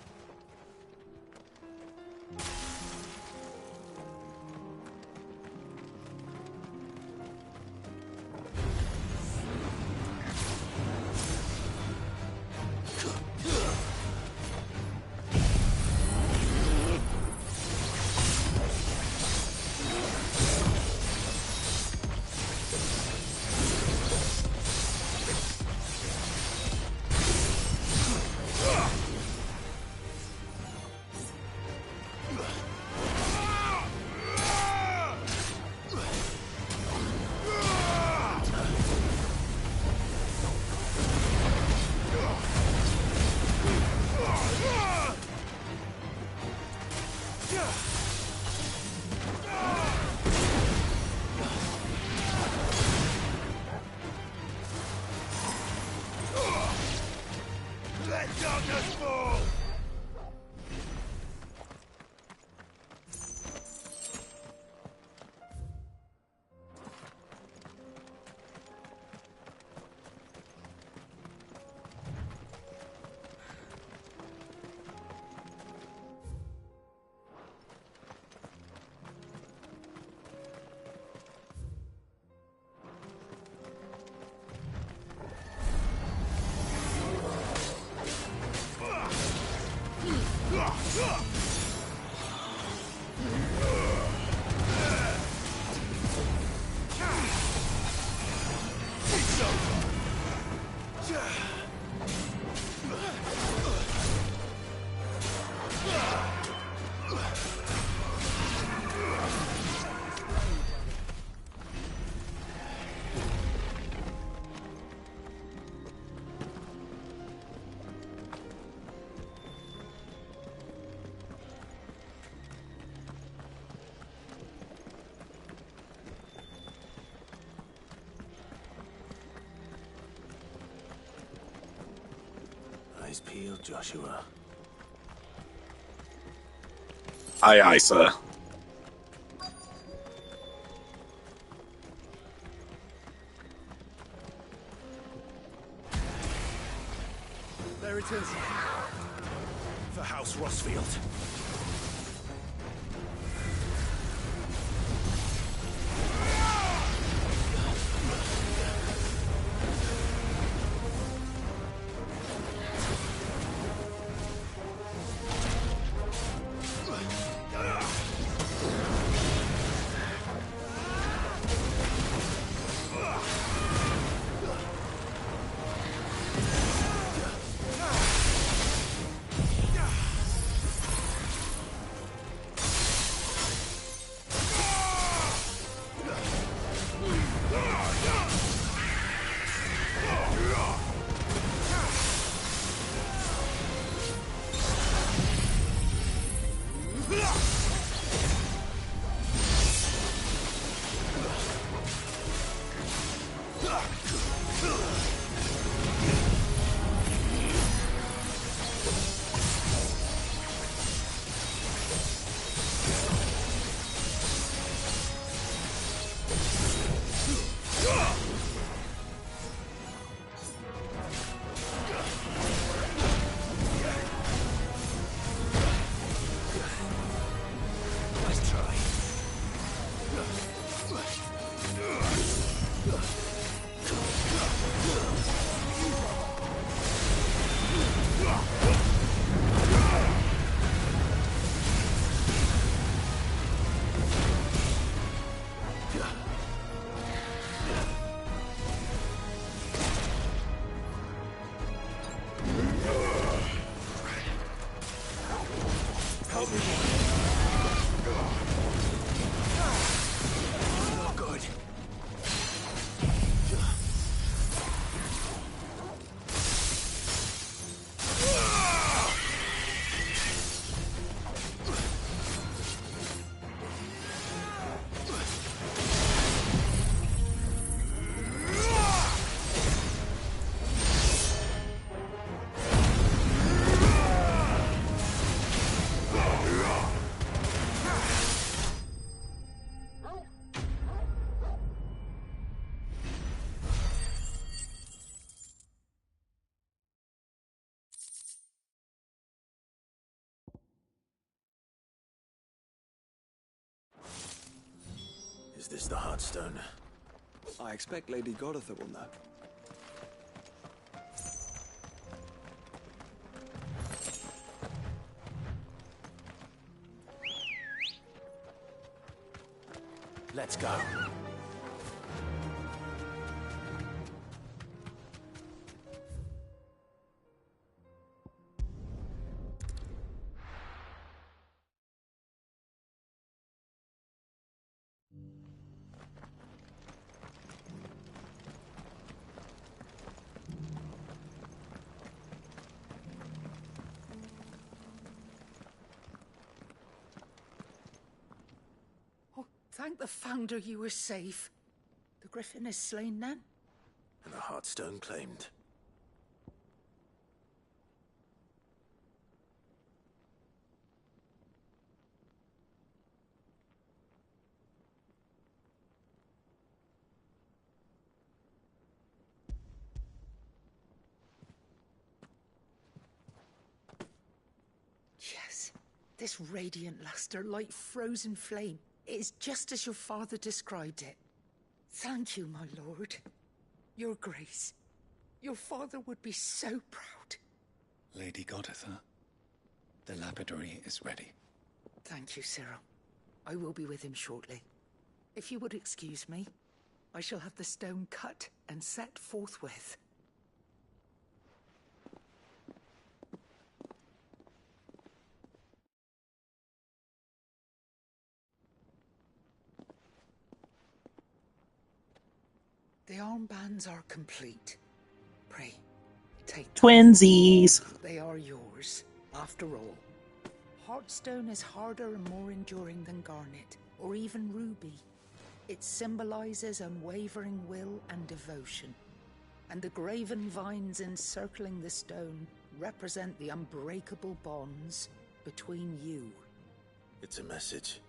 Eyes peeled, Joshua. Aye, aye, sir. There it is. For House Rossfield. this the Heartstone? I expect Lady Goditha will know. Let's go. Thank the Founder you were safe. The Griffin is slain then? And the Heartstone claimed. Yes. This radiant luster, like frozen flame. It is just as your father described it. Thank you, my lord. Your grace. Your father would be so proud. Lady Goditha, the lapidary is ready. Thank you, Cyril. I will be with him shortly. If you would excuse me, I shall have the stone cut and set forthwith. The armbands are complete. Pray, take them. Twinsies! They are yours, after all. Heartstone is harder and more enduring than garnet, or even ruby. It symbolizes unwavering will and devotion. And the graven vines encircling the stone represent the unbreakable bonds between you. It's a message.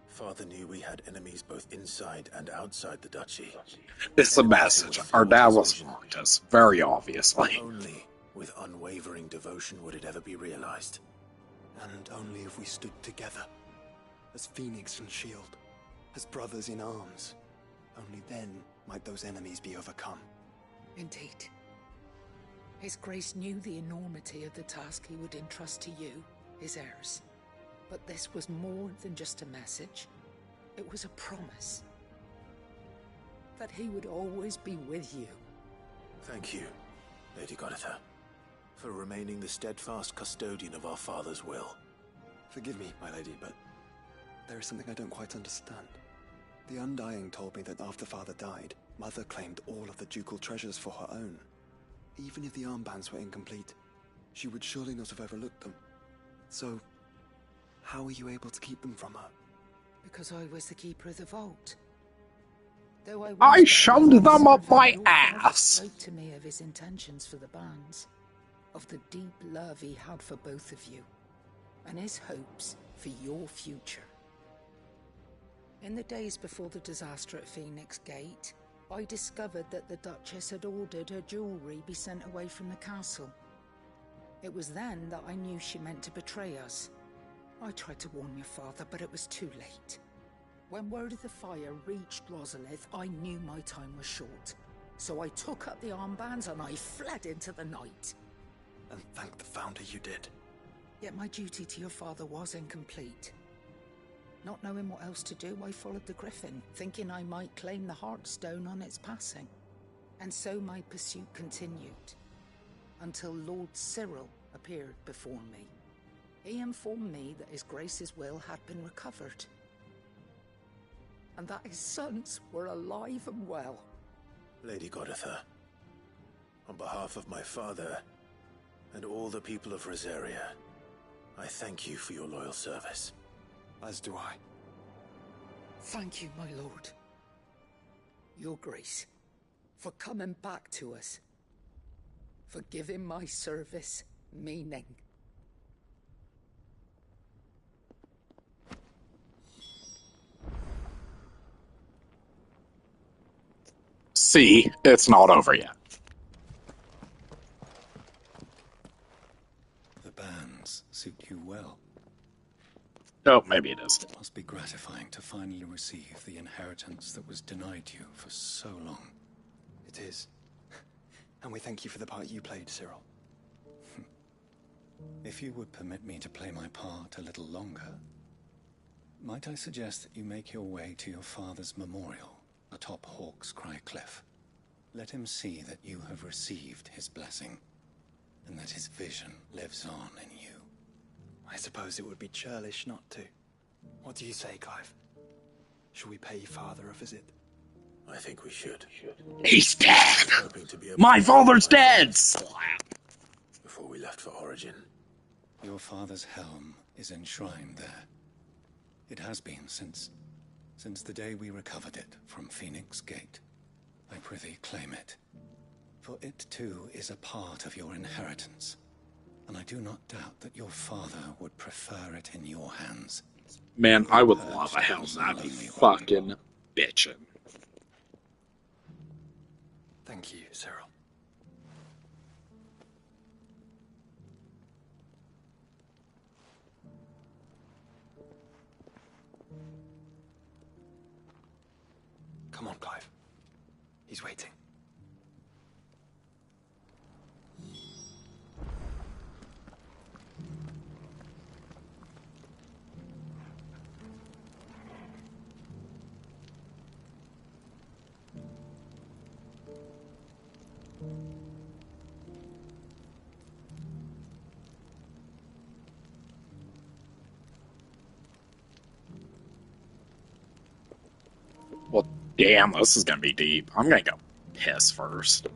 Father knew we had enemies both inside and outside the duchy. It's a message. Our dad was marked us, very obviously. Only with unwavering devotion would it ever be realized. And only if we stood together, as Phoenix and Shield, as brothers in arms. Only then might those enemies be overcome. Indeed. His Grace knew the enormity of the task he would entrust to you, his heirs. But this was more than just a message. It was a promise. That he would always be with you. Thank you, Lady Goditha, for remaining the steadfast custodian of our father's will. Forgive me, my lady, but there is something I don't quite understand. The Undying told me that after Father died, Mother claimed all of the ducal treasures for her own. Even if the armbands were incomplete, she would surely not have overlooked them. So, how were you able to keep them from her? Because I was the keeper of the vault. Though I shoved them up my ass! Spoke to me of his intentions for the bands, of the deep love he had for both of you, and his hopes for your future. In the days before the disaster at Phoenix Gate, I discovered that the Duchess had ordered her jewelry be sent away from the castle. It was then that I knew she meant to betray us. I tried to warn your father, but it was too late. When word of the fire reached Rosalith, I knew my time was short. So I took up the armbands and I fled into the night. And thank the Founder you did. Yet my duty to your father was incomplete. Not knowing what else to do, I followed the Griffin, thinking I might claim the Heartstone on its passing. And so my pursuit continued, until Lord Cyril appeared before me. He informed me that His Grace's will had been recovered, and that his sons were alive and well. Lady Goditha, on behalf of my father and all the people of Rosaria, I thank you for your loyal service. As do I. Thank you, my lord. Your Grace, for coming back to us, for giving my service meaning. See, it's not over yet. The bands suit you well. Oh, maybe Maybe it is. It must be gratifying to finally receive the inheritance that was denied you for so long. It is. And we thank you for the part you played, Cyril. If you would permit me to play my part a little longer, might I suggest that you make your way to your father's memorial atop Hawk's Cry Cliff? Let him see that you have received his blessing, and that his vision lives on in you. I suppose it would be churlish not to. What do you say, Clive? Should we pay Father a visit? I think we should. He's dead! My father's dead! Slap. Before we left for Origin. Your father's helm is enshrined there. It has been since the day we recovered it from Phoenix Gate. I prithee claim it, for it too is a part of your inheritance, and I do not doubt that your father would prefer it in your hands. Man, I would love a house. I'd be fucking bitchin'. Thank you, Cyril. Come on, Clive. He's waiting. Well, damn, this is gonna be deep. I'm gonna go piss first.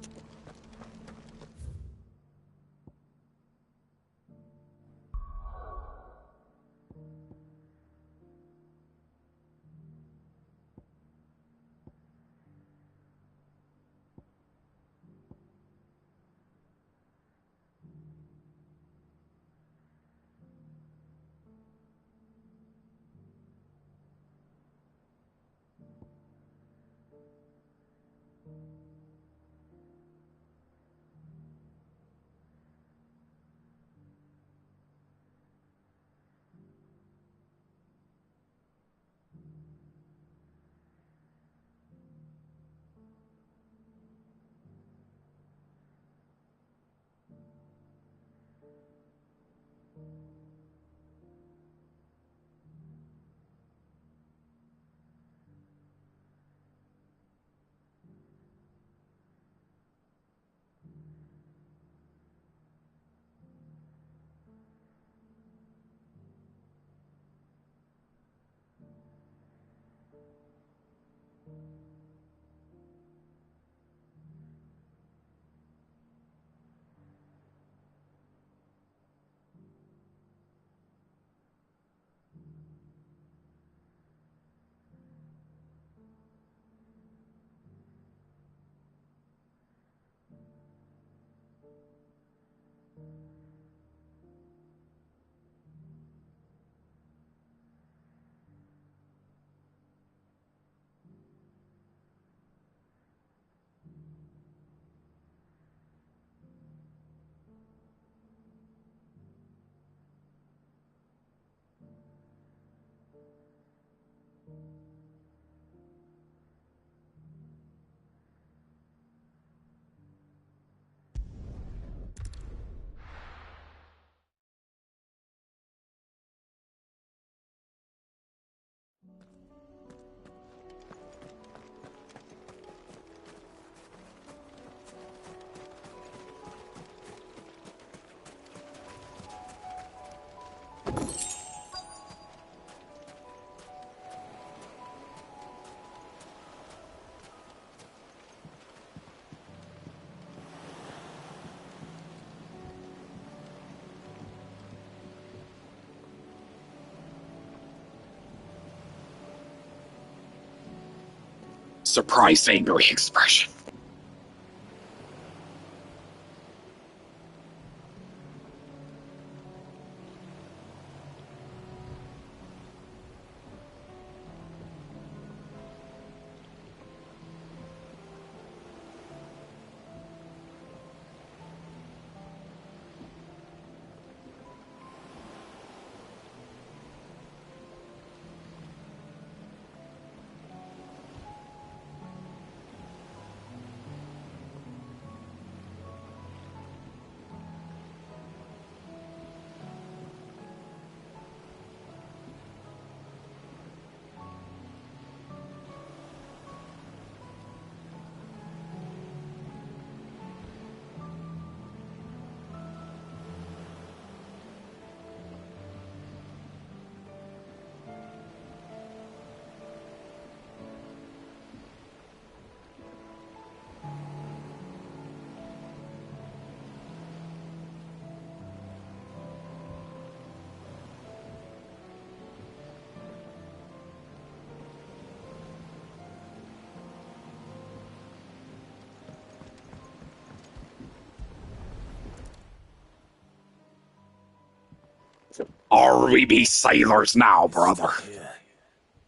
Surprised angry expression. Arr, we be sailors now, brother.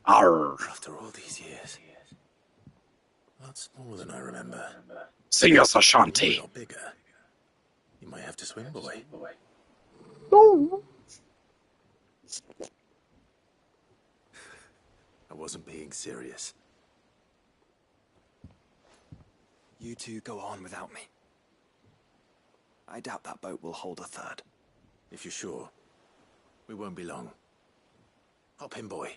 Arr. After all these years. Lots more than I remember. Sing us a shanty. Or bigger. You might have to swim, boy. I wasn't being serious. You two go on without me. I doubt that boat will hold a third. If you're sure, we won't be long. Hop in, boy.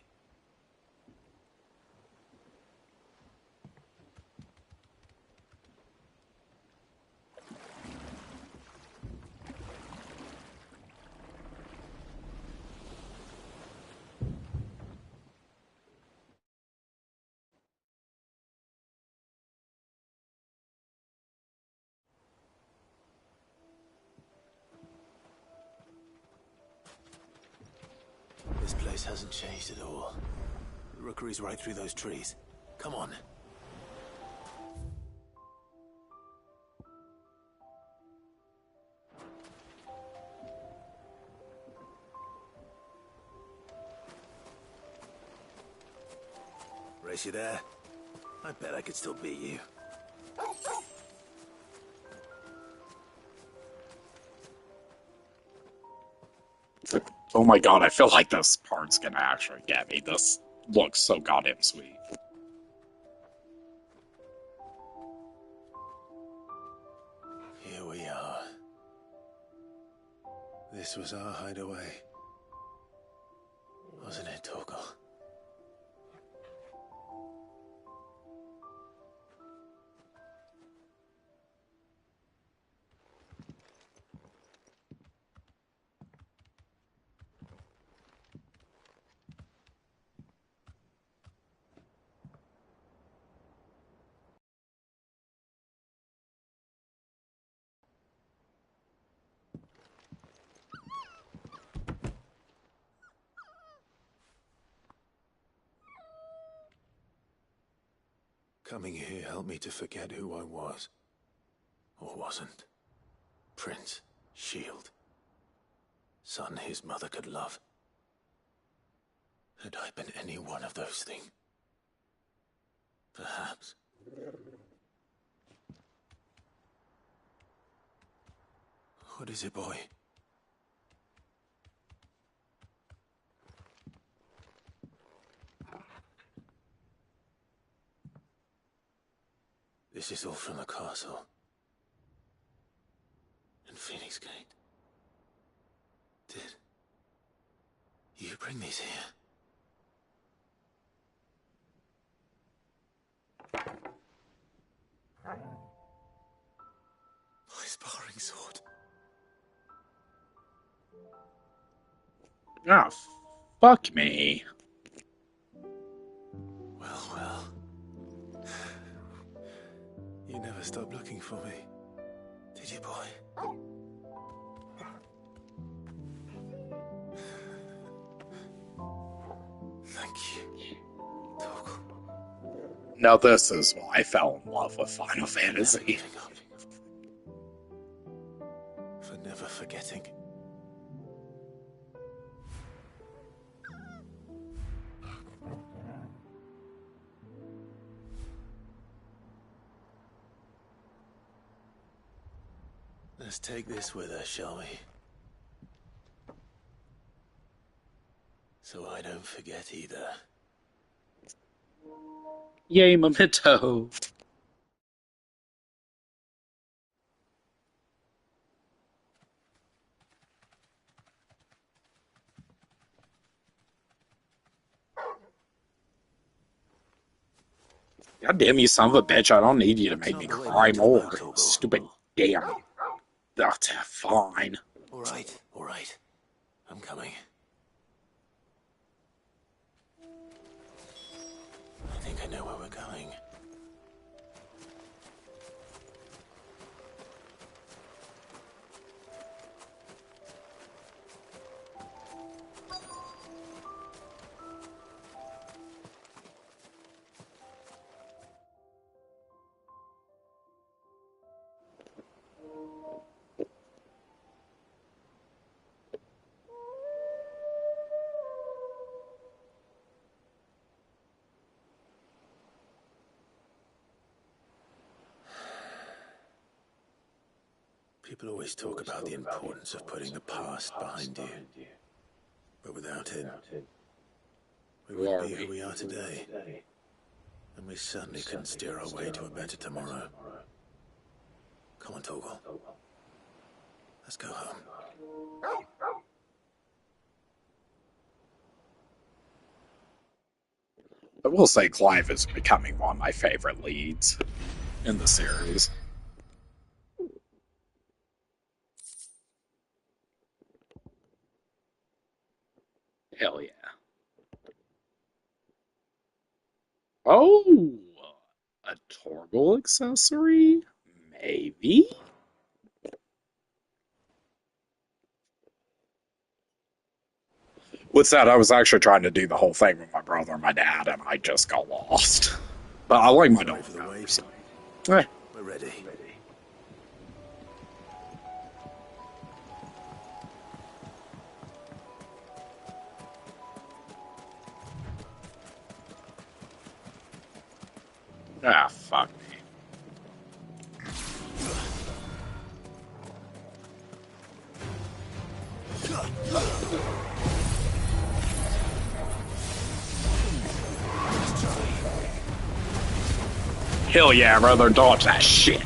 This place hasn't changed at all. The rookery's right through those trees. Come on. Race you there? I bet I could still beat you. Oh my god, I feel like this part's gonna actually get me. This looks so goddamn sweet. Here we are. This was our hideaway. Wasn't it, Torgal? Coming here helped me to forget who I was. Or wasn't. Prince, shield. Son his mother could love. Had I been any one of those things? Perhaps. What is it, boy? This is all from the castle. In Phoenix Gate. Did you bring these here? My sparring sword. Ah, fuck me. Well. You never stopped looking for me, did you, boy? Thank you, Torgal. Now this is why I fell in love with Final Fantasy. For never forgetting. Let's take this with us, shall we? So I don't forget either. Yay, memento. God damn you, son of a bitch. I don't need you to make me cry more. Stupid damn. That's fine. All right. I'm coming. I think I know where we're going. People always talk about the importance of putting the past behind you. But without him, we wouldn't be who we are today. And we certainly couldn't steer our way to a better tomorrow. Come on, Torgal. Let's go home. I will say Clive is becoming one of my favorite leads in the series. Hell yeah. Oh, a Torgal accessory? Maybe? With that, I was actually trying to do the whole thing with my brother and my dad, and I just got lost. But I like my dog. So. We're ready. Ah, fuck me. Hell yeah, I'd rather dodge that shit.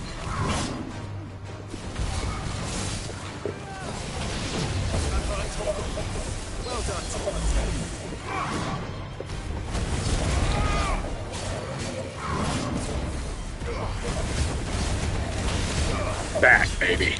Back, baby.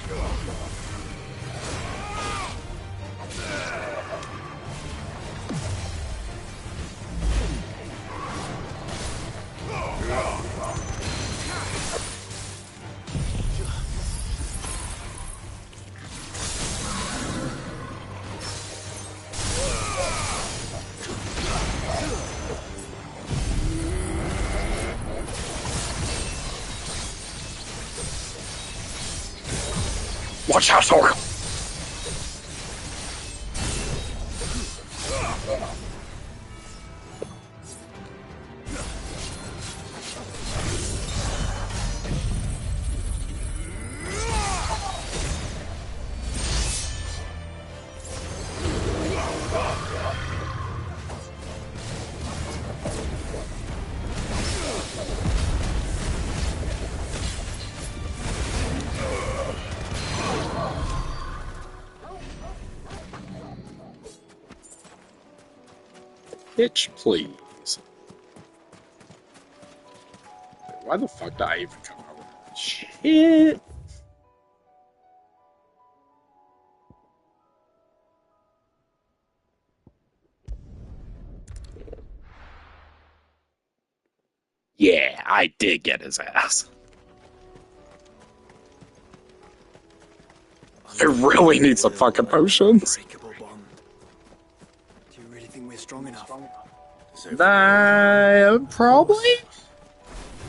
Watch out, Torgal! Bitch, please. Why the fuck did I even come over? Shit! Yeah, I did get his ass. I really need some fucking potions. Do you really think we're strong enough? Probably?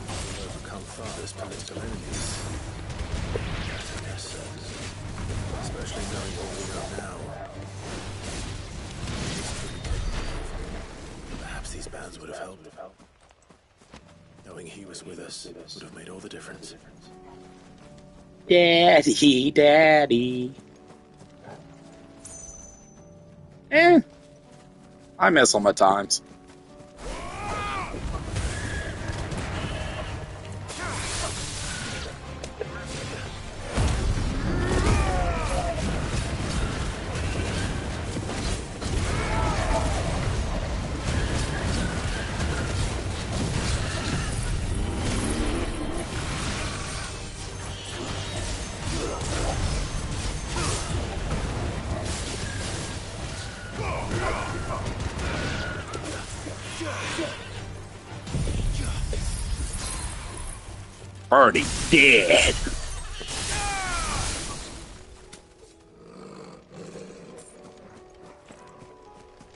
Overcome father's political enemies. Especially knowing what we know now. Perhaps these bands would have helped. Knowing he was with us would have made all the difference. Daddy, daddy. I miss him at times. Already dead.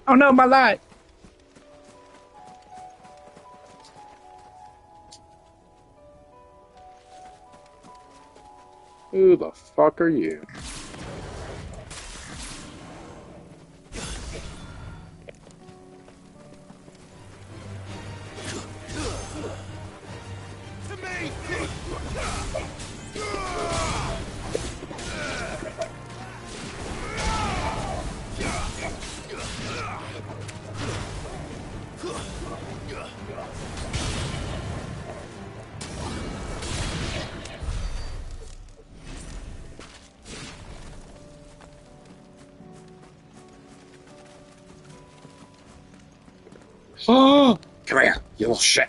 Oh no, my light. Who the fuck are you? Oh, come here, you little shit.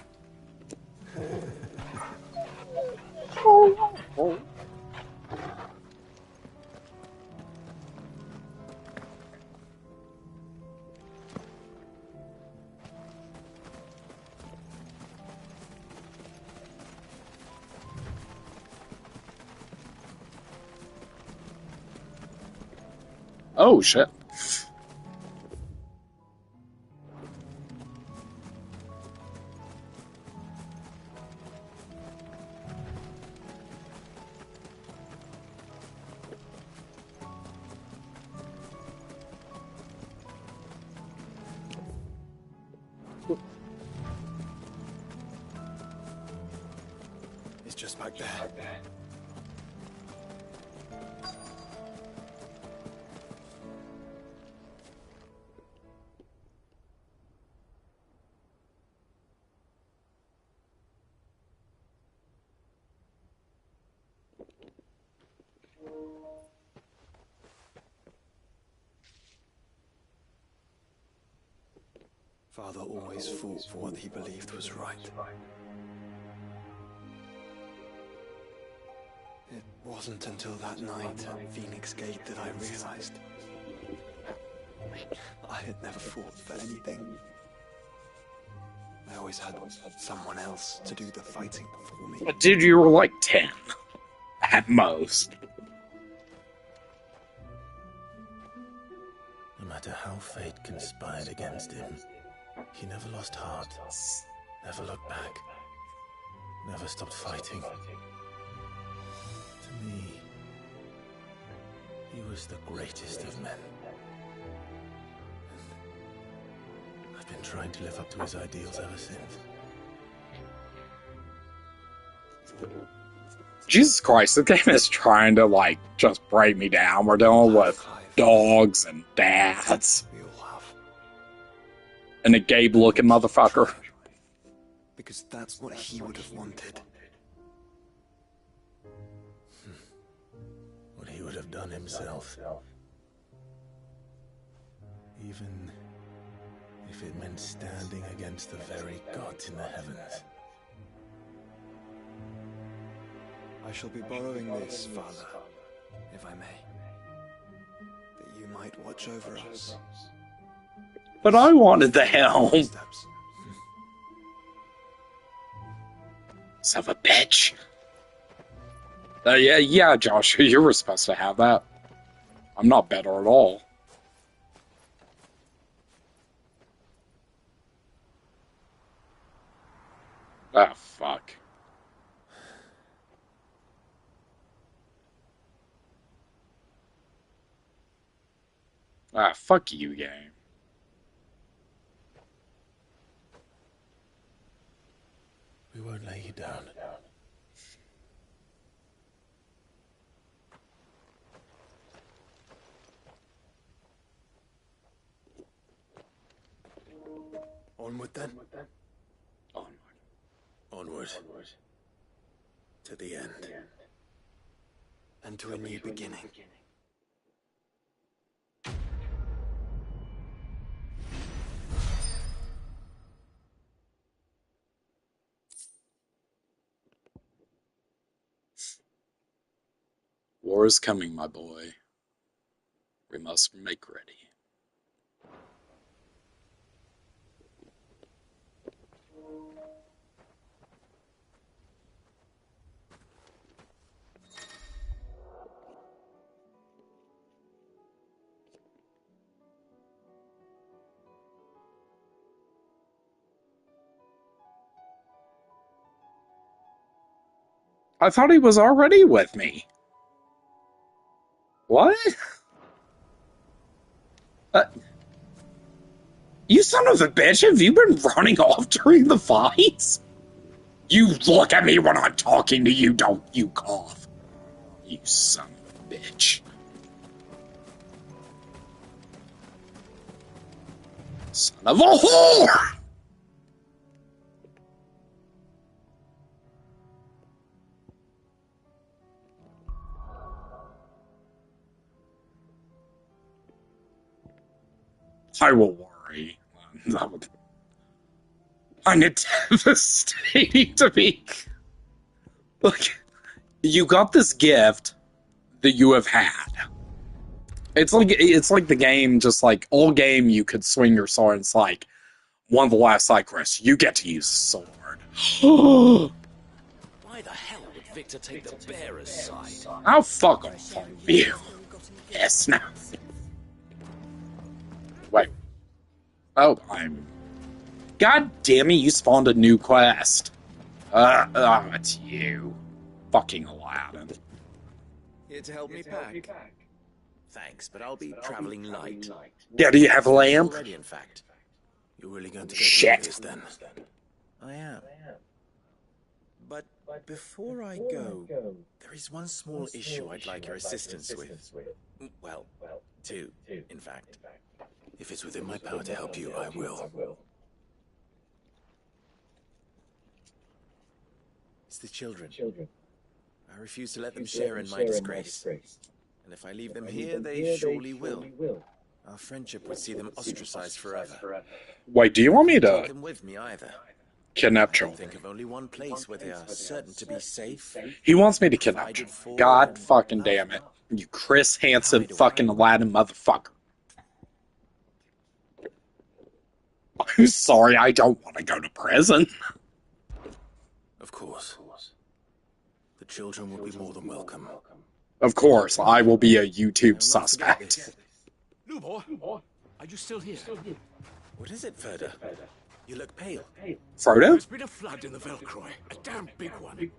Oh, shit. It's just back there. Father always fought for what he believed was right. It wasn't until that night at Phoenix Gate that I realized I had never fought for anything. I always had someone else to do the fighting for me. Dude, you were like 10. At most. No matter how fate conspired against him, he never lost heart, never looked back, never stopped fighting. To me, he was the greatest of men. I've been trying to live up to his ideals ever since. Jesus Christ, the game is trying to, like, just break me down. We're dealing with dogs and dads. And a Gabe-looking motherfucker. Because that's what he would have wanted. What he would have done himself. Even if it meant standing against the very gods in the heavens. I shall be borrowing this, Father, if I may. That you might watch over us. But I wanted the helm. Son of a bitch. Yeah, Josh, you were supposed to have that. I'm not better at all. Ah, fuck. Ah, fuck you, game. We won't lay you down. Onward then. Onward. To the end. And to a new beginning. War is coming, my boy. We must make ready. I thought he was already with me. What? You son of a bitch, have you been running off during the fights? You look at me when I'm talking to you, don't you cough. You son of a bitch. Son of a whore! I will worry. I'm devastating to me. Look, you got this gift that you have had. It's like the game, just like all game you could swing your sword, and it's like one of the last side quests, you get to use a sword. Why the hell would Victor take the bearer's side? I'll fuck off on you. Yes, now. Wait. Oh, God damn it, you spawned a new quest. It's you. Fucking Aladdin. Here to help me pack. Thanks, but I'll be traveling light. Yeah, do you have a lamp? Already, in fact. You're really going to go Shit. through this then? I am. But before I go, there is one small issue I'd like your assistance with. Well, two, in fact. If it's within my power to help you, I will. It's the children. I refuse to let them share in my disgrace. And if I leave them here, they surely will. Our friendship would see them ostracized forever. Wait, do you want me Take to them with me either. kidnap I children? think of only one place where they are certain to be safe. He wants me to kidnap children. God fucking damn it. You Chris Hansen fucking Aladdin motherfucker. I'm sorry, I don't want to go to prison. Of course. The children will be more than welcome. Of course, I will be a YouTube suspect. Lubor, are you still here? What is it, Ferda? You look pale. Frodo? There's been a flood in the Velcroy, a damn big one.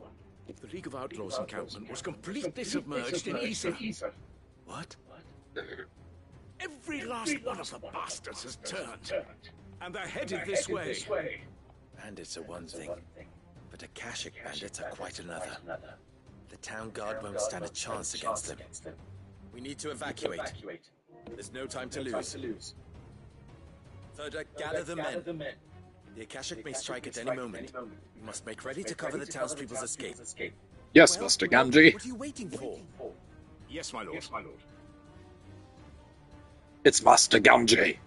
The League of Outlaws encampment was completely submerged in ether. What? Every last one of the bastards has turned, and they're headed this way. Bandits are one thing, but Akashic bandits are quite another. The town guard won't stand a chance against them. We need to evacuate. There's no time to lose. Ferda, gather the men. The Akashic may strike at any moment. We must make ready to cover the townspeople's escape. Yes, Mr. Ganji. What are you waiting for? Yes, my lord. It's Master Ganji.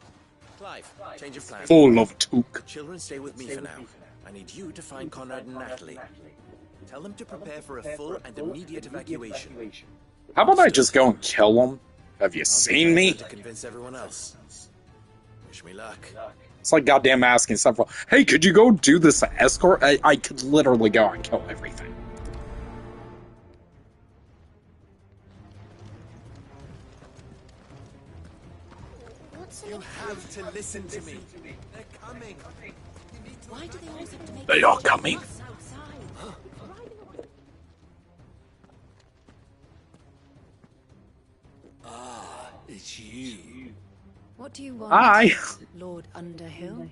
Clive, change of plans. Full of took. The children stay with me for now. I need you to find Conrad and Natalie. Tell them to prepare for a full and immediate evacuation. How about I just go and kill them? Have you seen me? To convince everyone else. Wish me luck. It's like goddamn asking several, hey, could you go do this escort? I could literally go and kill everything. You have to listen to me. They're coming. Why do they always have to make They are coming. Ah, it's you. What do you want, Hi. Lord Underhill?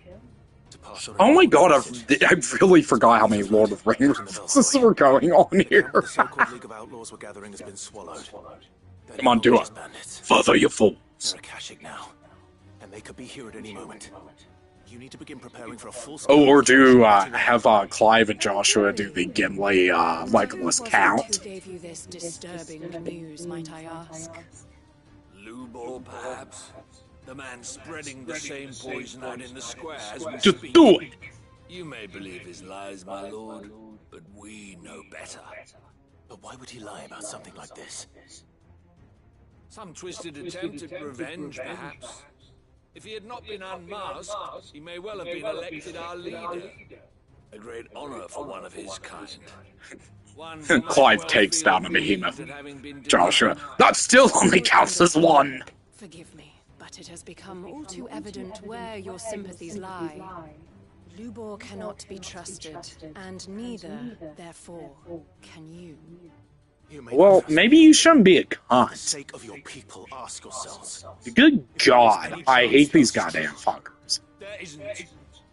Oh my god, I really forgot how many Lord of the Rings references were going on here. The so-called League of Outlaws were gathering has been swallowed. Come on, do it. Father, you fool. They're Akashic now, and they could be here at any moment. You need to begin preparing for a full. Oh, or do have Clive and Joshua do the Gimli Legolas count? Who gave you this disturbing news, might I ask? Lubor, perhaps? The man spreading the same poison out in the square as we Just speak. do it! You may believe his lies, my lord, but we know better. But why would he lie about something like this? Some twisted attempt at revenge, perhaps. If he had not been unmasked, he may well have been elected our leader. A great honor for one of his kind. One who might Clive well takes feel down a grieved behemoth. at having been Joshua, denied. that still only counts as one. Forgive me, but it has become all too evident where your sympathies lie. Lubor cannot be trusted, and neither, therefore, can you. Well, maybe you shouldn't be a For the cunt. sake of your people, ask yourselves. Good God, I hate these goddamn fuckers. There isn't.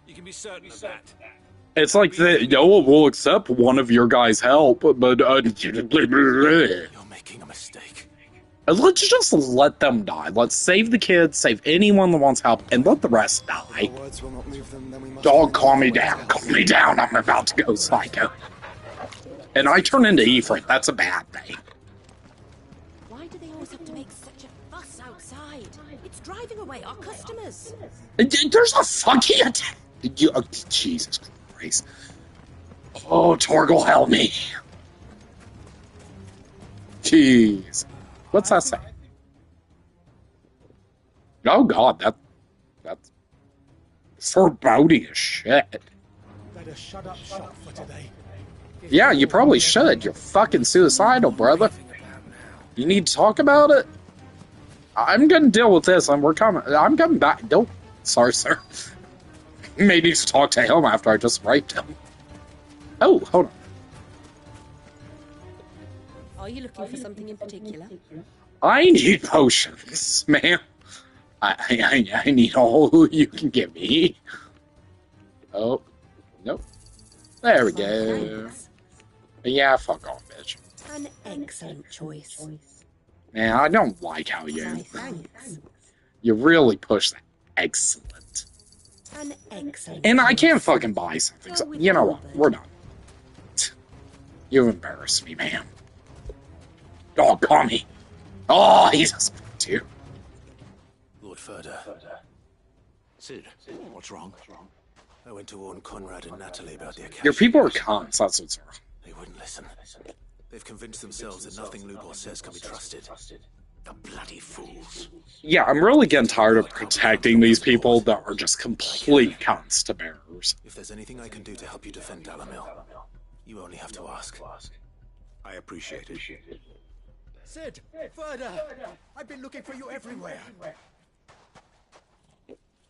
You can be certain of that. It's like we'll accept one of your guys' help, but You're making a mistake. let's just let them die. Let's save the kids, save anyone that wants help, and let the rest die. Dog, calm me down. Calm me down. I'm about to go psycho. And I turn into Ifrit. That's a bad thing. Why do they always have to make such a fuss outside? It's driving away our customers. There's a fucking attack. Oh, Jesus Christ. Oh, Torgal, help me. Jeez. What's that say? Oh god, that's foreboding as shit. Better shut up shop for today. Yeah, you probably should. You're fucking suicidal, brother. You need to talk about it? I'm gonna deal with this, and I'm coming back. Don't. Sorry, sir. May need to talk to him after I just raped him. Oh, hold on. Are you looking for something in particular? I need potions, ma'am. I need all you can give me. Oh, nope. There we go. Yeah, fuck off, bitch. An excellent choice. Man, I don't like how you really push that. Excellent. An excellent And I can't fucking buy something. So, you know what? We're done. You embarrassed me, man. Oh, call me. Oh, he's a sport too. Lord Furder. Sid, what's wrong? I went to warn Conrad and Natalie about the Akashic. Your people are cons, that's what's wrong. They wouldn't listen. They've convinced themselves that nothing Lubor says can be trusted. The bloody fools. Yeah, I'm really getting tired of protecting these people that are just complete cons to bearers. If there's anything I can do to help you defend Dalamil, you only have to ask. I appreciate it. Sid, Further, I've been looking for you everywhere.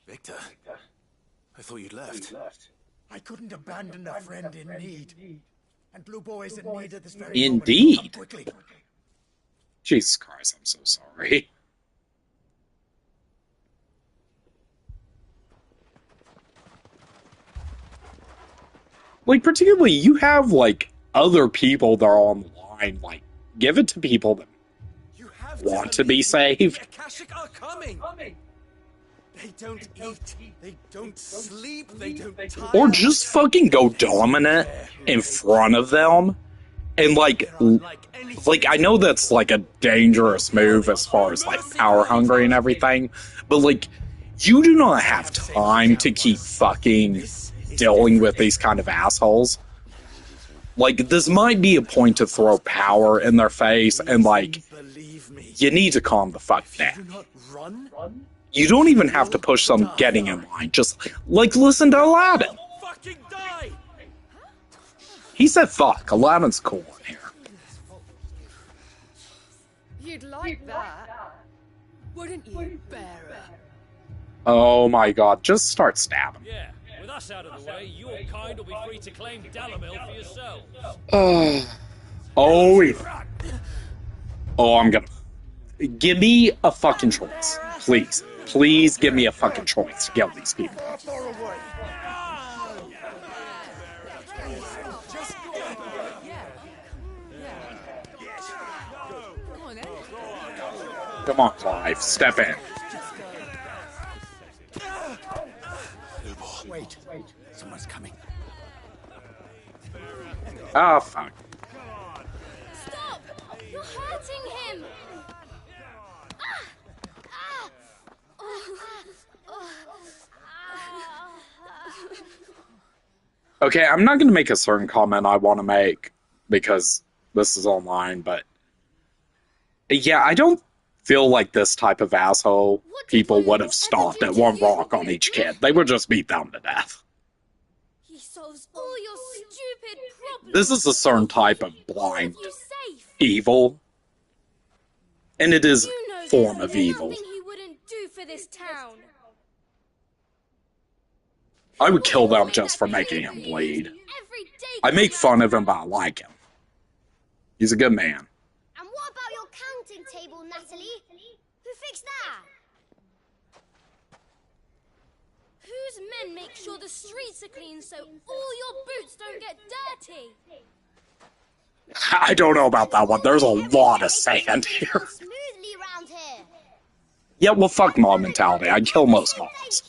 Victor, I thought you'd left. I couldn't abandon a friend in need. And Lubor is in need at this very moment. Indeed. Come quickly. Jesus Christ, I'm so sorry. Like, particularly, you have, like, other people that are on the line. Like, give it to people that want to be saved. The Akashic are coming! They don't eat, they don't sleep, they don't tire. Or just fucking go dominant in front of them. And, like, I know that's, like, a dangerous move as far as, like, power hungry and everything. But, like, you do not have time to keep fucking dealing with these kind of assholes. Like, this might be a point to throw power in their face, and, like, you need to calm the fuck down. You don't even have to push them getting in line. Just, like, listen to Aladdin. He said fuck. Aladdin's cool in here. You'd like that, wouldn't you, Bearer? Oh my god, just start stabbing. Yeah, with us out of the way, your kind will be free to claim Dalamil for yourselves. Oh, yeah. Oh, I'm gonna... Give me a fucking choice. Please. Please give me a fucking choice to kill these people. Come on, Clive. Step in. Wait. Someone's coming. Oh, fuck. Stop! You're hurting him! Okay, I'm not going to make a certain comment I want to make because this is online, but yeah, I don't feel like this type of asshole people would have stopped at one rock on each kid. They would just beat them to death. He solves all your stupid problems. This is a certain type of blind evil, and it is a form of evil. Nothing he wouldn't do for this town. I would kill them just for making him bleed. I make fun of him, but I like him. He's a good man. And what about your counting table, Natalie? Who fixed that? Whose men make sure the streets are clean so all your boots don't get dirty? I don't know about that one. There's a lot of sand here. Smoothly round here. Yeah, well, fuck mob mentality. I'd kill most mobs.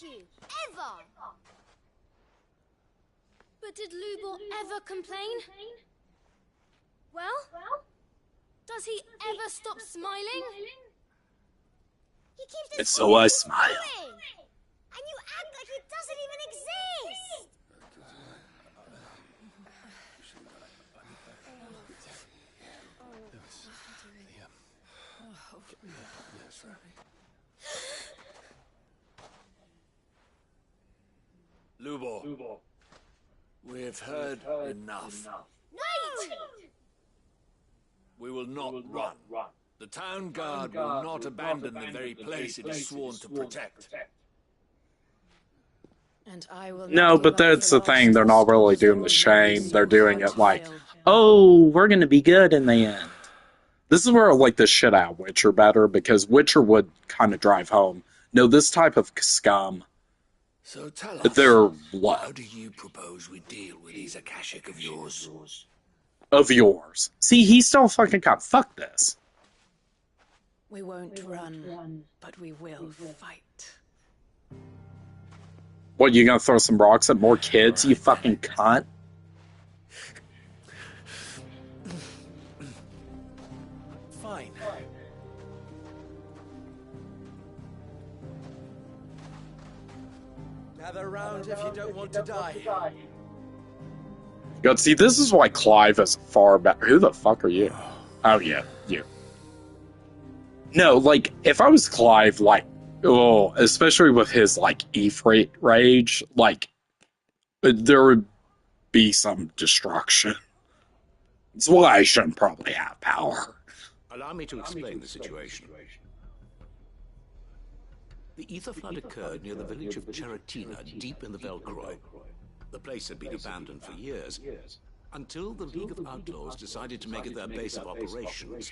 But did Lubor ever complain? Well, does he ever stop smiling? keeps And so I smile. and you act like it doesn't even exist. Lubor, we've heard enough. Wait! We will not run. The town guard will not abandon the very place it is sworn to protect. And I will No, but that's the thing. They're not really doing the shame. They're doing it like, oh, we're going to be good in the end. This is where I like the shit out of Witcher better, because Witcher would kind of drive home. No, this type of scum, So tell us, they're how what? do you propose we deal with these Akashic of yours? Of yours. See, he still fucking got fuck this. We won't run, but we will fight. What, you gonna throw some rocks at more kids, you fucking cunt? Fine. Gather round if you don't want to die. God, see, this is why Clive is far better. Who the fuck are you? Oh, yeah, you. No, like, if I was Clive, like, oh, especially with his, like, Ifrit rage, like, there would be some destruction. That's why I shouldn't probably have power. Allow me to explain the situation. The ether flood occurred near the village of Cheratina, deep in the Velcroy. The place had been abandoned for years, until the League of Outlaws decided to make it their base of operations.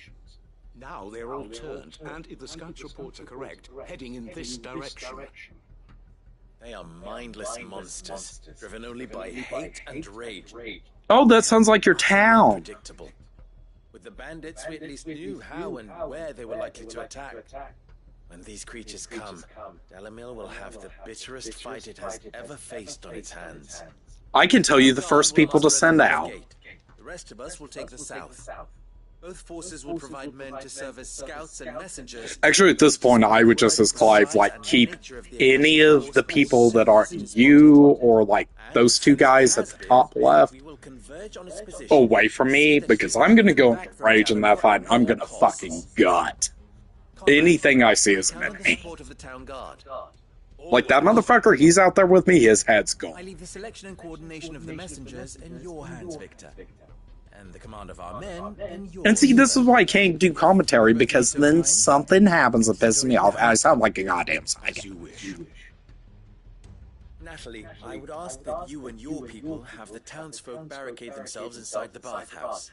Now they're all turned, and if the scouts' reports are correct, heading in this direction. They are mindless monsters, driven only by hate and rage. Oh, that sounds like your town. Predictable. With the bandits, we at least knew how and where they were likely to attack. When these creatures come, Dalamil will have the bitterest fight it has ever faced on its hands. I can tell you the first people to send out. The rest of us will take the south. Both forces will provide men to serve as scouts and messengers. Actually, at this point, I would just, as Clive, like, keep any of the people that aren't you or, like, those two guys at the top left away from me, because I'm gonna go into rage in that fight and I'm gonna fucking gut anything I see as an enemy. Like, that motherfucker, he's out there with me, his head's I gone. leave the selection and coordination of the messengers in your hands, Victor. And the command of our men in yours. And see, this is why I can't do commentary, because then something happens that pisses me off, and I sound like a goddamn psycho. Natalie, I would ask that you and your people have the townsfolk barricade themselves inside the bathhouse.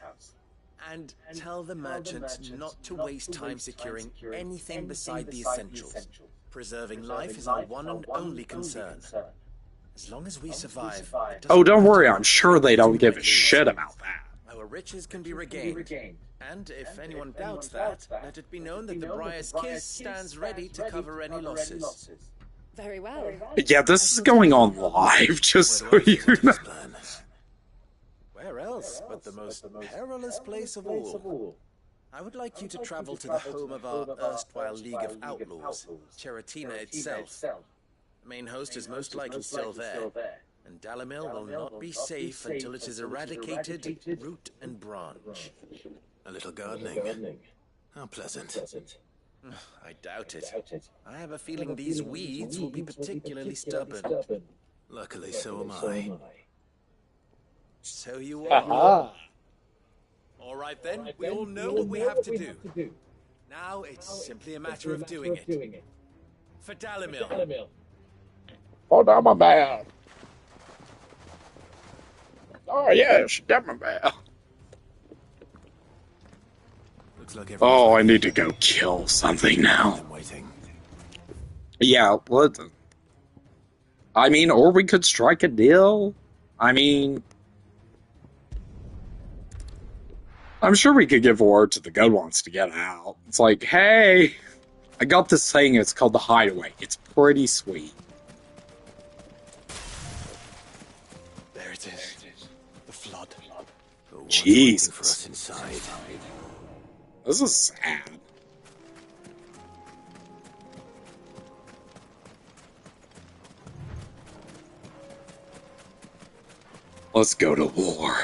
And tell the merchant not to waste time securing anything beside the essentials. Preserving life is our one and only concern. As long as we survive... Oh, don't worry, I'm sure they don't give a shit about that. Our riches can be regained. And if anyone doubts that, let it be known that the Briar's Kiss stands ready to cover any losses. Very well. Yeah, this is going on live, just so you know. Where else but the most perilous place of all? I would like you to travel to the home of our erstwhile League of Outlaws, Cheratina itself. The main host is most likely still there, and Dalamil will not be safe until it is eradicated, root and branch. A little gardening. How pleasant. I doubt it. I have a feeling these weeds will be particularly stubborn. Luckily, so am I. So you are. All right then, we all know what we have to do. Now it's simply a matter of doing it. For Dalamil. Hold on, my bad. Oh, yes, get my bad. Looks like Oh, I need to go kill something now. Yeah, what? I mean, or we could strike a deal. I mean, I'm sure we could give word to the good ones to get out. It's like, hey, I got this thing, it's called the Hideaway. It's pretty sweet. There it is. The flood. Jesus. For us inside. This is sad. Let's go to war.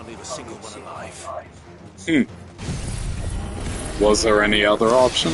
Leave a single one alive. Was there any other option?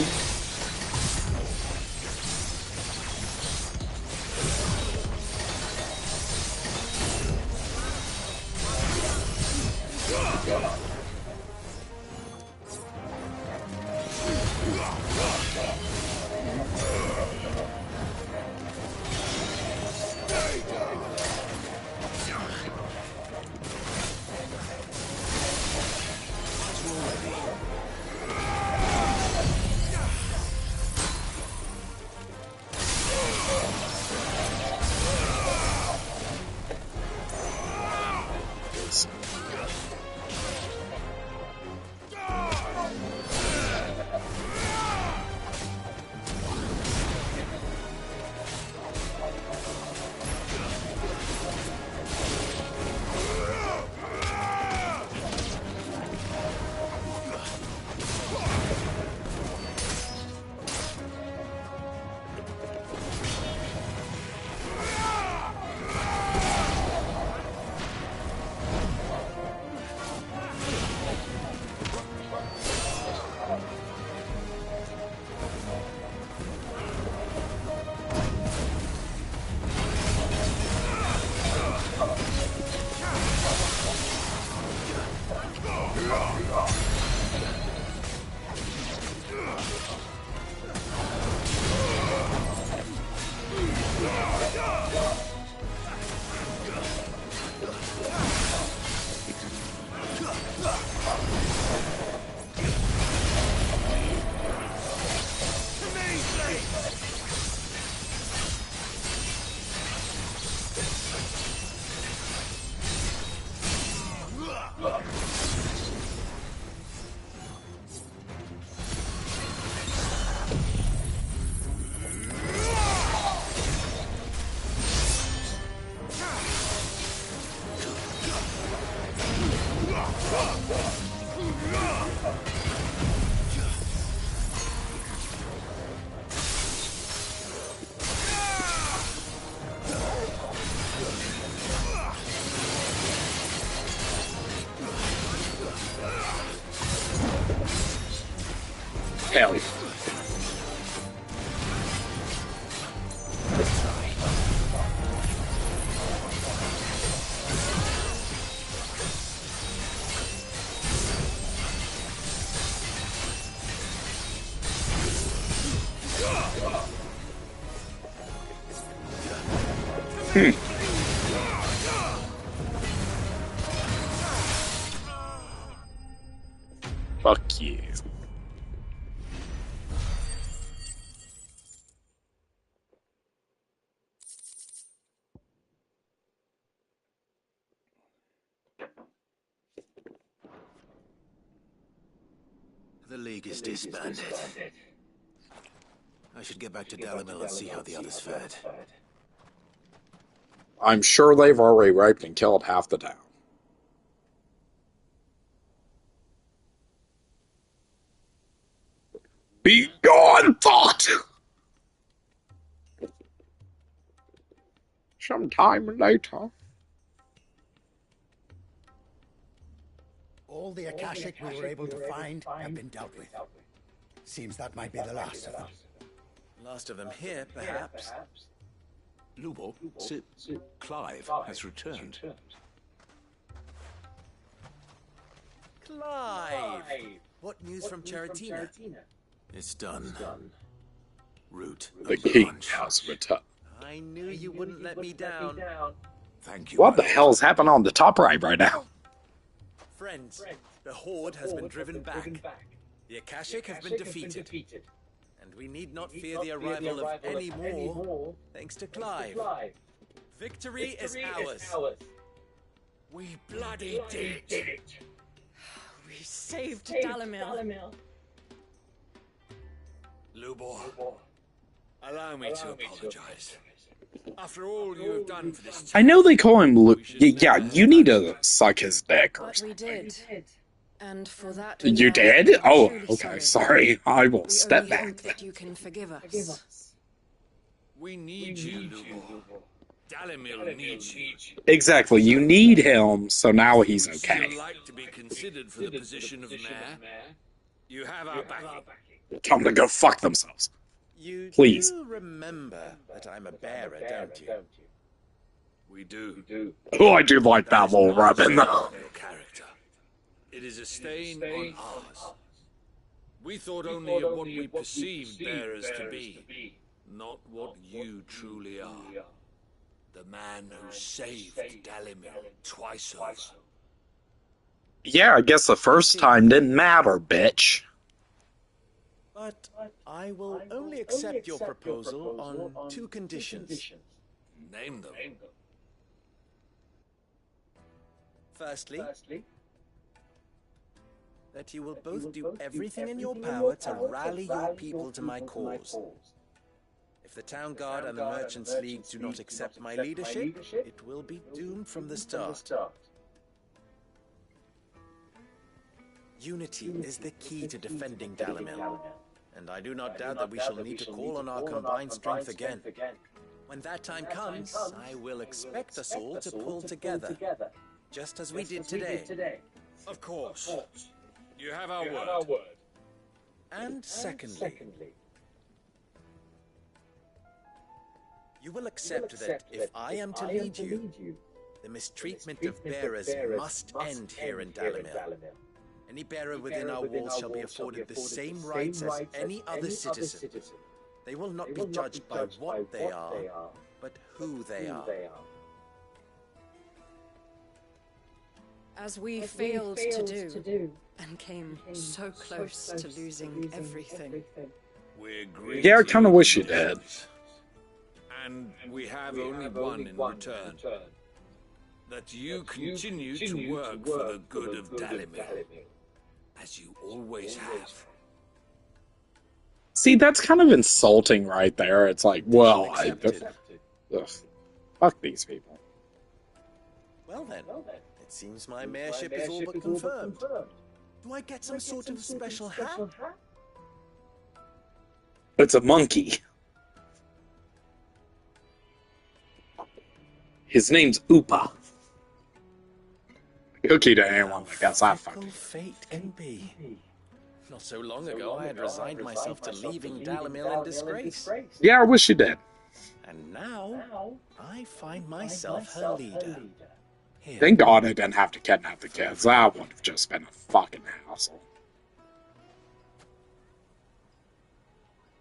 Hell yeah. Fuck you. The League is disbanded. I should get back to Dalimil and see how the others fared. I'm sure they've already raped and killed half the town. Be gone, thought! Sometime later. All the Akashic we were able to find have been dealt with. Seems that might be the last of them. Last of them here, perhaps. Lubo, Clive has returned. Clive! What news from Charatina? It's done. Root The of the king bunch. has returned. I knew you wouldn't let me down. Thank you. What the hell's happening on the top right now? Friends, the Horde has been driven back. The Akashic have been defeated. And we need not fear the arrival of any more, thanks to Clive. Victory is ours. We bloody did it. We saved Dalimil. Lubor, allow me to apologize. After all you have done for this I know they call him yeah, you need to suck his dick or But we something. did. And for that You did? Oh, okay, sorry. I will step only back. hope that you can forgive us. We need you, Lubor. Dalimil needs you. Exactly, you need him, so now he's Would okay. still like to be considered for the position of mayor? You have our backing. Tell them to go fuck themselves. You Please. do remember that I'm a bearer, don't you? We do. Oh, I do like that little rubbing, though. Your character. It is a stain on ours. We thought only of what we perceived bearers to be, not what you truly are. The man who saved Dalimil twice over. Yeah, I guess the first time didn't matter, bitch. But I will only accept your proposal on two conditions. Name them. Firstly, that you will both do everything in your power to rally your people to my cause. If the Town Guard and the Merchants League do not accept my leadership, it will be doomed from the start. Unity is the key to defending Dalimil, and I do not doubt that we shall need to call on our combined strength again. When that time comes, I will expect us all to pull together, just as we did today. Of course. You have our word. And secondly, you will accept that if I am to lead you, the mistreatment of bearers must end here in Dalimil. Any bearer within our walls shall be afforded the same rights as any other citizen. They will not be judged by what they are, but who they are. As we failed to do, and came so close to losing everything. We agree. Yeah, I kind of wish you did. And we have only one in return. That you continue to work for the good of Dalimil, as you always have. See, that's kind of insulting right there. It's like, well, fuck these people. Well then, it seems my mayorship is all but confirmed. Do I get some sort of special hat? It's a monkey. His name's Upa. Cookie to anyone that gets that fucking. Fate can be. Not so long ago, I had resigned myself to leaving Dalimil in disgrace. Yeah, I wish you did. And now, I find myself her leader. Here. Thank God I didn't have to kidnap the kids. That would have just been a fucking hassle.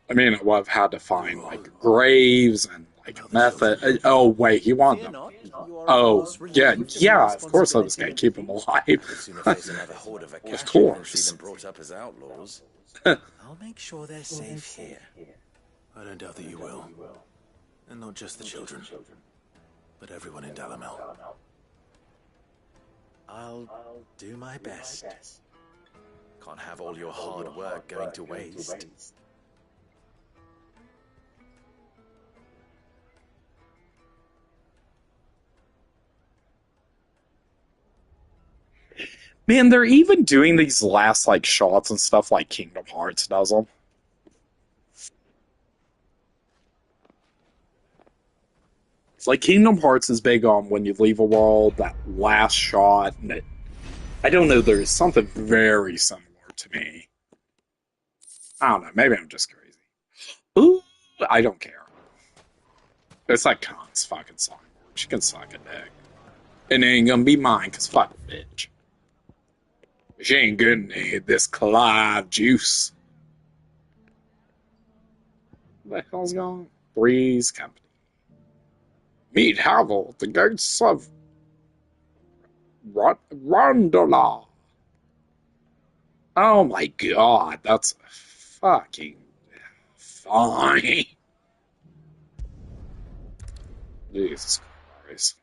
I mean, I would have had to find, like, graves and, like, method. Oh, wait, he wanted them. Oh, yeah, of course I was going to keep them alive. Of course. Brought up as outlaws. I'll make sure they're safe here. I don't doubt that you will. And not just the children, but everyone in Dalimil. I'll do my best. Can't have all your hard work going to waste. Man, they're even doing these last, like, shots and stuff like Kingdom Hearts does them. It's like Kingdom Hearts is big on when you leave a world, that last shot, and it, I don't know, there's something very similar to me. I don't know, maybe I'm just crazy. Ooh, I don't care. It's like Khan's fucking song. She can suck a dick. And it ain't gonna be mine, cause fuck a bitch. She ain't gonna need this Clive juice. What the hell's going on? Breeze Company. Meet Havel, the gates of Rondola. Oh my god, that's fucking fine. Jesus Christ.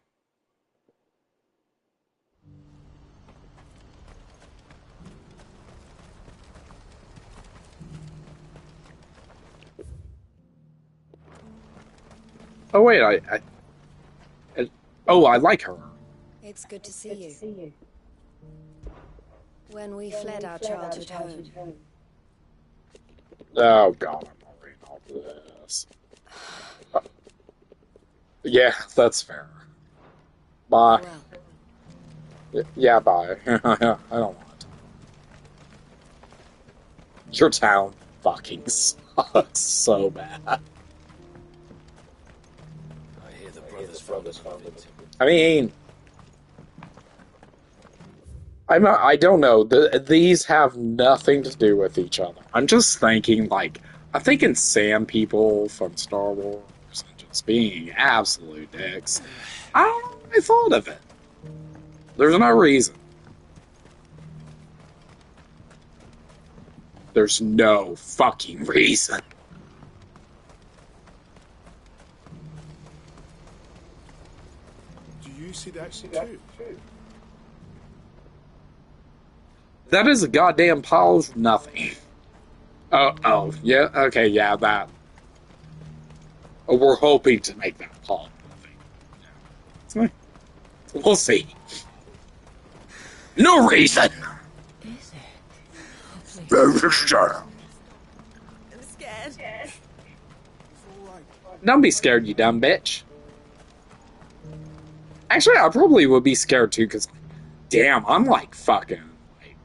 Oh wait, I like her. It's good to see you. When we fled our childhood home. Oh god, I'm not reading all this. Yeah, that's fair. Bye. Yeah, bye. I don't want. Your town fucking sucks so bad. I hear the brothers found a victim. I mean, I don't know. These have nothing to do with each other. I'm just thinking, like, I'm thinking Sand People from Star Wars and just being absolute dicks. I thought of it. There's no reason. There's no fucking reason. Do you see that too? That is a goddamn pile of nothing. Oh, yeah, okay, yeah, that. Oh, we're hoping to make that pile of nothing. We'll see. No reason! Is it? I'm scared. Don't be scared, you dumb bitch. Actually, I probably would be scared too, because, damn, I'm like fucking like,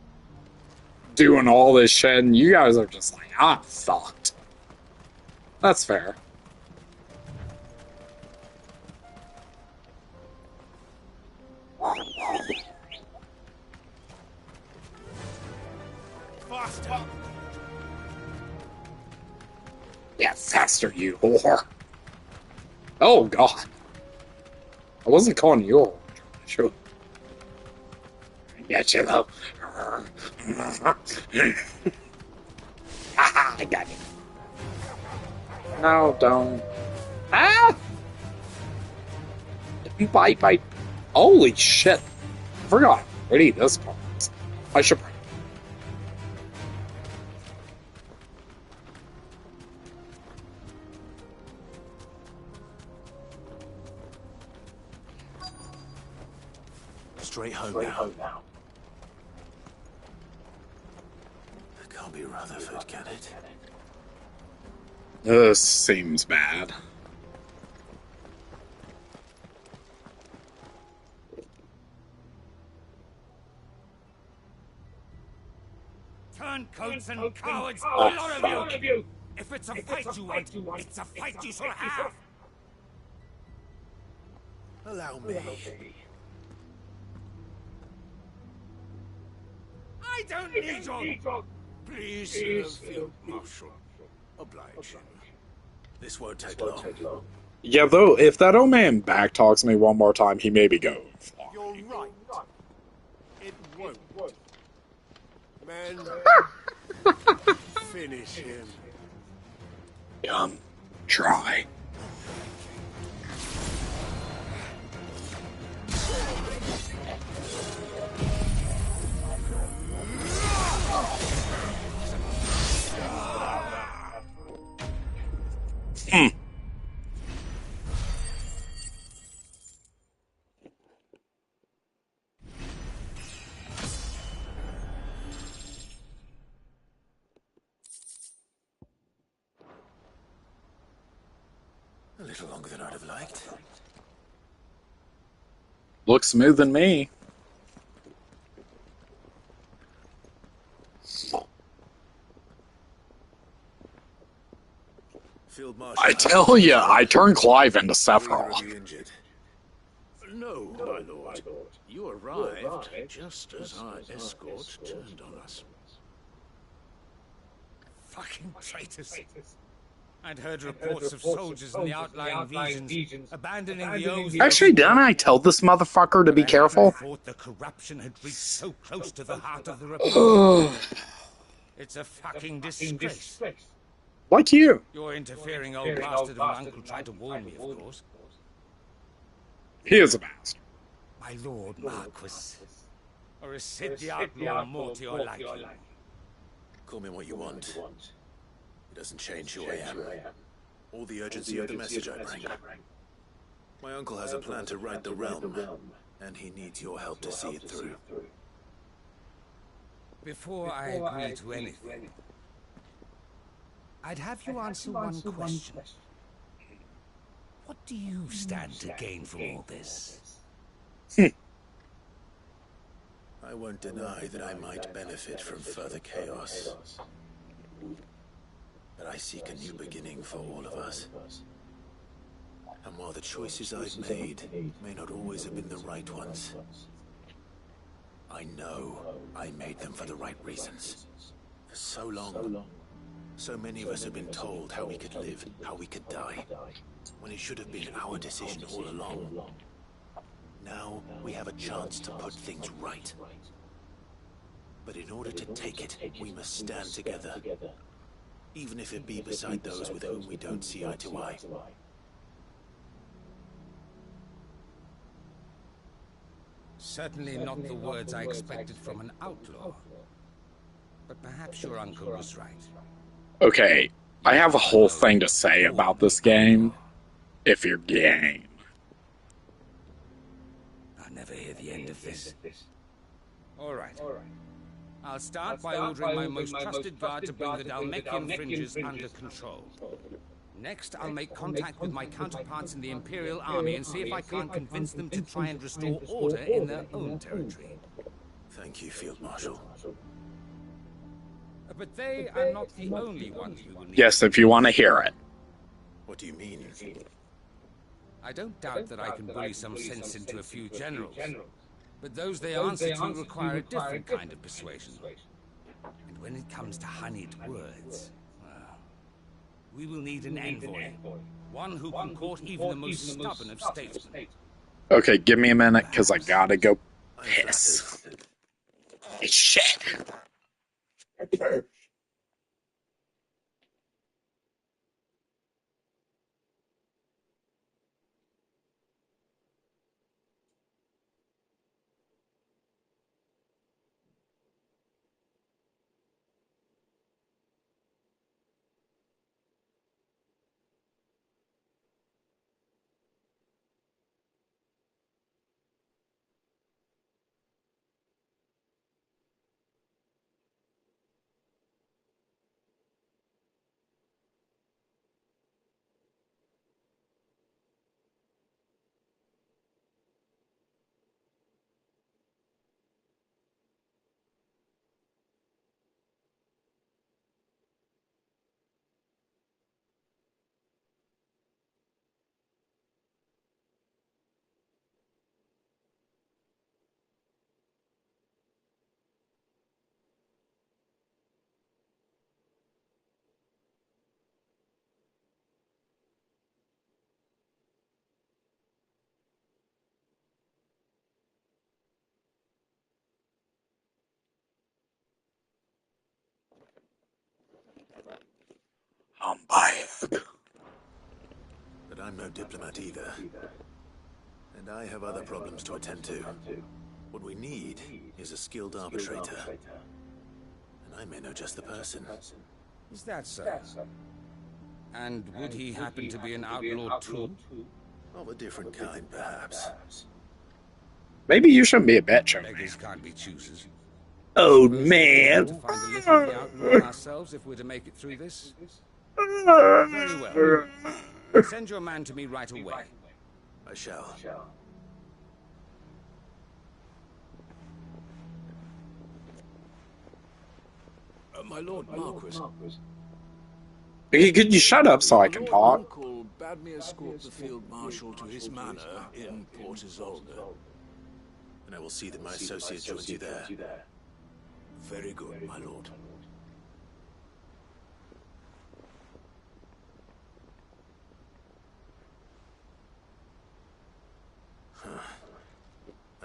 doing all this shit, and you guys are just like, I'm fucked. That's fair. Faster! Yeah, faster, you whore. Oh, God. I wasn't calling you a whore. Sure. Yeah, chill out. I got you. No, don't. Ah! Bite. Holy shit. I forgot. Ready, this part. I should. Straight home now. It can't be Rutherford, can it? This seems bad. Turncoats and cowards, a lot of you! If it's a fight you want, it's a fight you shall have! Allow me. I don't need your... Please, Field Marshal. Oblige him. This won't take long. Yeah, though, if that old man backtalks me one more time, he may be going far. You're right. It won't. Men, finish him. Try. A little longer than I'd have liked. Looks smooth than me. Field Marshal. I tell ya, I turned Clive into Sephiroth. No, my lord. You arrived just as our escort turned on us. Fucking traitors. I'd heard reports of soldiers in the outlying regions abandoning the oaths. Actually, didn't I tell this motherfucker to be careful? I thought the corruption had reached so close to the heart of the Republic. It's a fucking disgrace. Like you. Your interfering old bastard of an uncle tried to warn me, of course. He is a bastard. My lord Marquis. Or is Sid the outlaw more to your liking? Call me what you want. It doesn't change who I am, or the urgency of the message I bring. My uncle has a plan to right the realm, and he needs your help to see it through. Before I agree to anything, I'd have you answer one question. What do you stand to gain from all this? I won't deny that I might benefit from further chaos. But I seek a new beginning for all of us. And while the choices I've made may not always have been the right ones, I know I made them for the right reasons. For so long, so many of us have been told how we could live, how we could die, when it should have been our decision all along. Now we have a chance to put things right. But in order to take it, we must stand together. Even if it be beside those with whom we don't see eye to eye. Certainly not the words I expected from an outlaw. But perhaps your uncle was right. Okay, I have a whole thing to say about this game, if you're game. I'll never hear the end of this. All right. I'll start by ordering my most trusted guard to bring the Dalmekian fringes under control. Next, I'll make contact with my counterparts in the Imperial Army and see if I can't convince them to try and restore order in their own territory. Thank you, Field Marshal. But they are not the only ones we will need. Yes, if you want to hear it. What do you mean? I don't doubt that I can bully some sense into a few generals. But those they answer to require a different kind of persuasion. And when it comes to honeyed words, well, we will need an envoy. One who can court even the most stubborn of statesmen. Okay, give me a minute, because I gotta go piss. Shit. I'm back. But I'm no diplomat either. And I have other problems to attend to. What we need is a skilled arbitrator. And I may know just the person. Is that so? And would he happen to be an outlaw too? Of a different kind, perhaps. Maybe you shouldn't be a bitch. Beggars can't be choosers. Oh, man. To find a list of the outlaw ourselves if we're to make it through this. Very well. Send your man to me right away. I shall. My Lord Marquis. Could you shut up so I can talk? Uncle bade me escort the Field Marshal to his manor in Port Isolde. And I will see that my associate joins you there. Very good, my lord.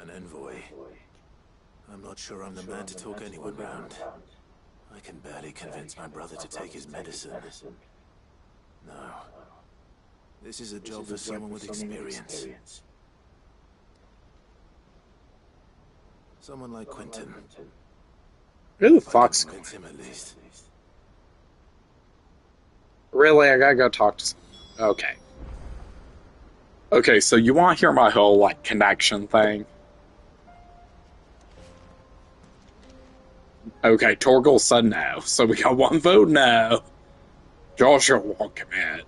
an envoy. I'm not sure I'm the man to talk anyone round. I can barely convince my brother to take his medicine. No. This is a job for someone with experience. Someone like Quentin. Who the fuck's convince him at least. Really? I gotta go talk to someone. Okay. Okay, so you want to hear my whole, like, connection thing? Okay, Torgal said no, so we got one vote no. Joshua won't commit.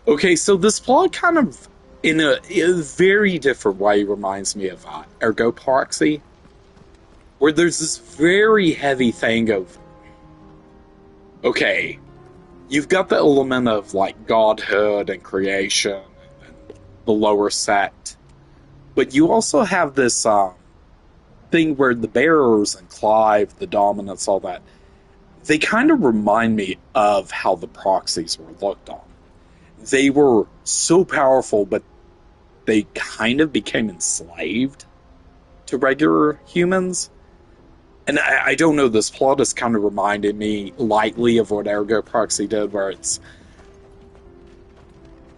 Okay, so this plot kind of, in a very different way, reminds me of Ergo Proxy, where there's this very heavy thing of, okay, you've got the element of, like, godhood and creation and the lower sect, but you also have this thing where the bearers and Clive, the dominants, all that, they kind of remind me of how the proxies were looked on. They were so powerful, but they kind of became enslaved to regular humans. And I don't know, this plot has kind of reminded me lightly of what Ergo Proxy did, where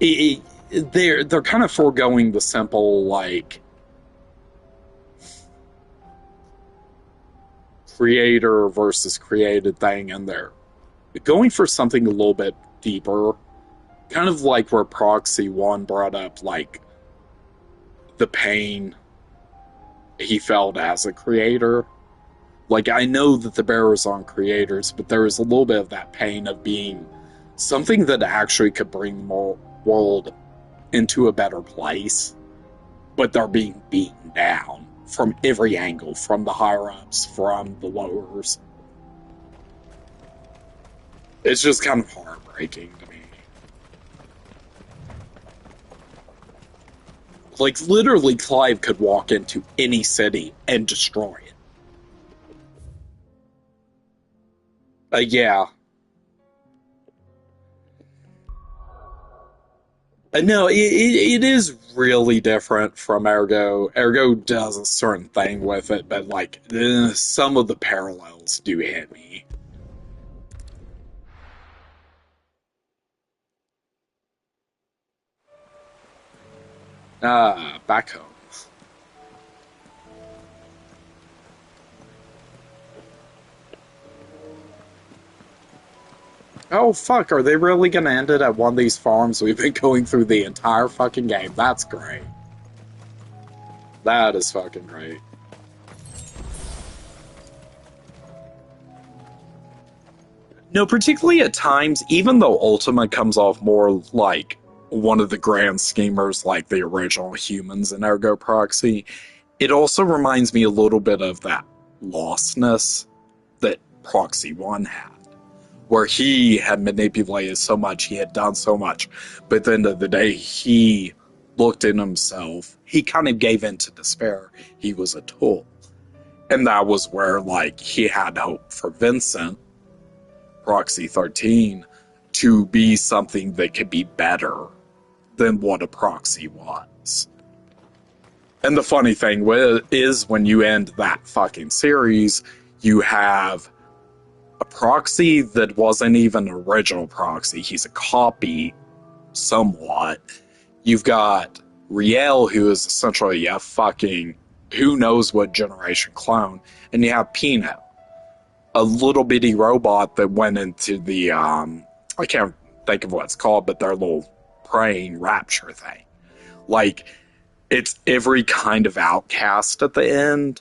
they're kind of foregoing the simple, like, creator versus created thing, and they're going for something a little bit deeper. Kind of like where Proxy 1 brought up, like, the pain he felt as a creator. Like, I know that the bearers aren't creators, but there is a little bit of that pain of being something that actually could bring the world into a better place, but they're being beaten down from every angle, from the higher-ups, from the lowers. It's just kind of heartbreaking to me. Like, literally, Clive could walk into any city and destroy it. Yeah. No, it is really different from Ergo. Ergo does a certain thing with it, but, like, some of the parallels do hit me. Back home. Oh, fuck, are they really gonna end it at one of these farms we've been going through the entire fucking game? That's great. That is fucking great. No, particularly at times, even though Ultima comes off more like one of the grand schemers like the original humans in Ergo Proxy, it also reminds me a little bit of that lostness that Proxy 1 had, where he had manipulated so much, he had done so much, but at the end of the day, he looked in himself, he kind of gave in to despair, he was a tool. And that was where, like, he had hope for Vincent, Proxy 13, to be something that could be better than what a proxy was. And the funny thing is, when you end that fucking series, you have a proxy that wasn't even an original proxy. He's a copy, somewhat. You've got Riel, who is essentially a fucking who knows what generation clone. And you have Pino, a little bitty robot that went into the, I can't think of what it's called, but their little praying rapture thing. Like, it's every kind of outcast at the end.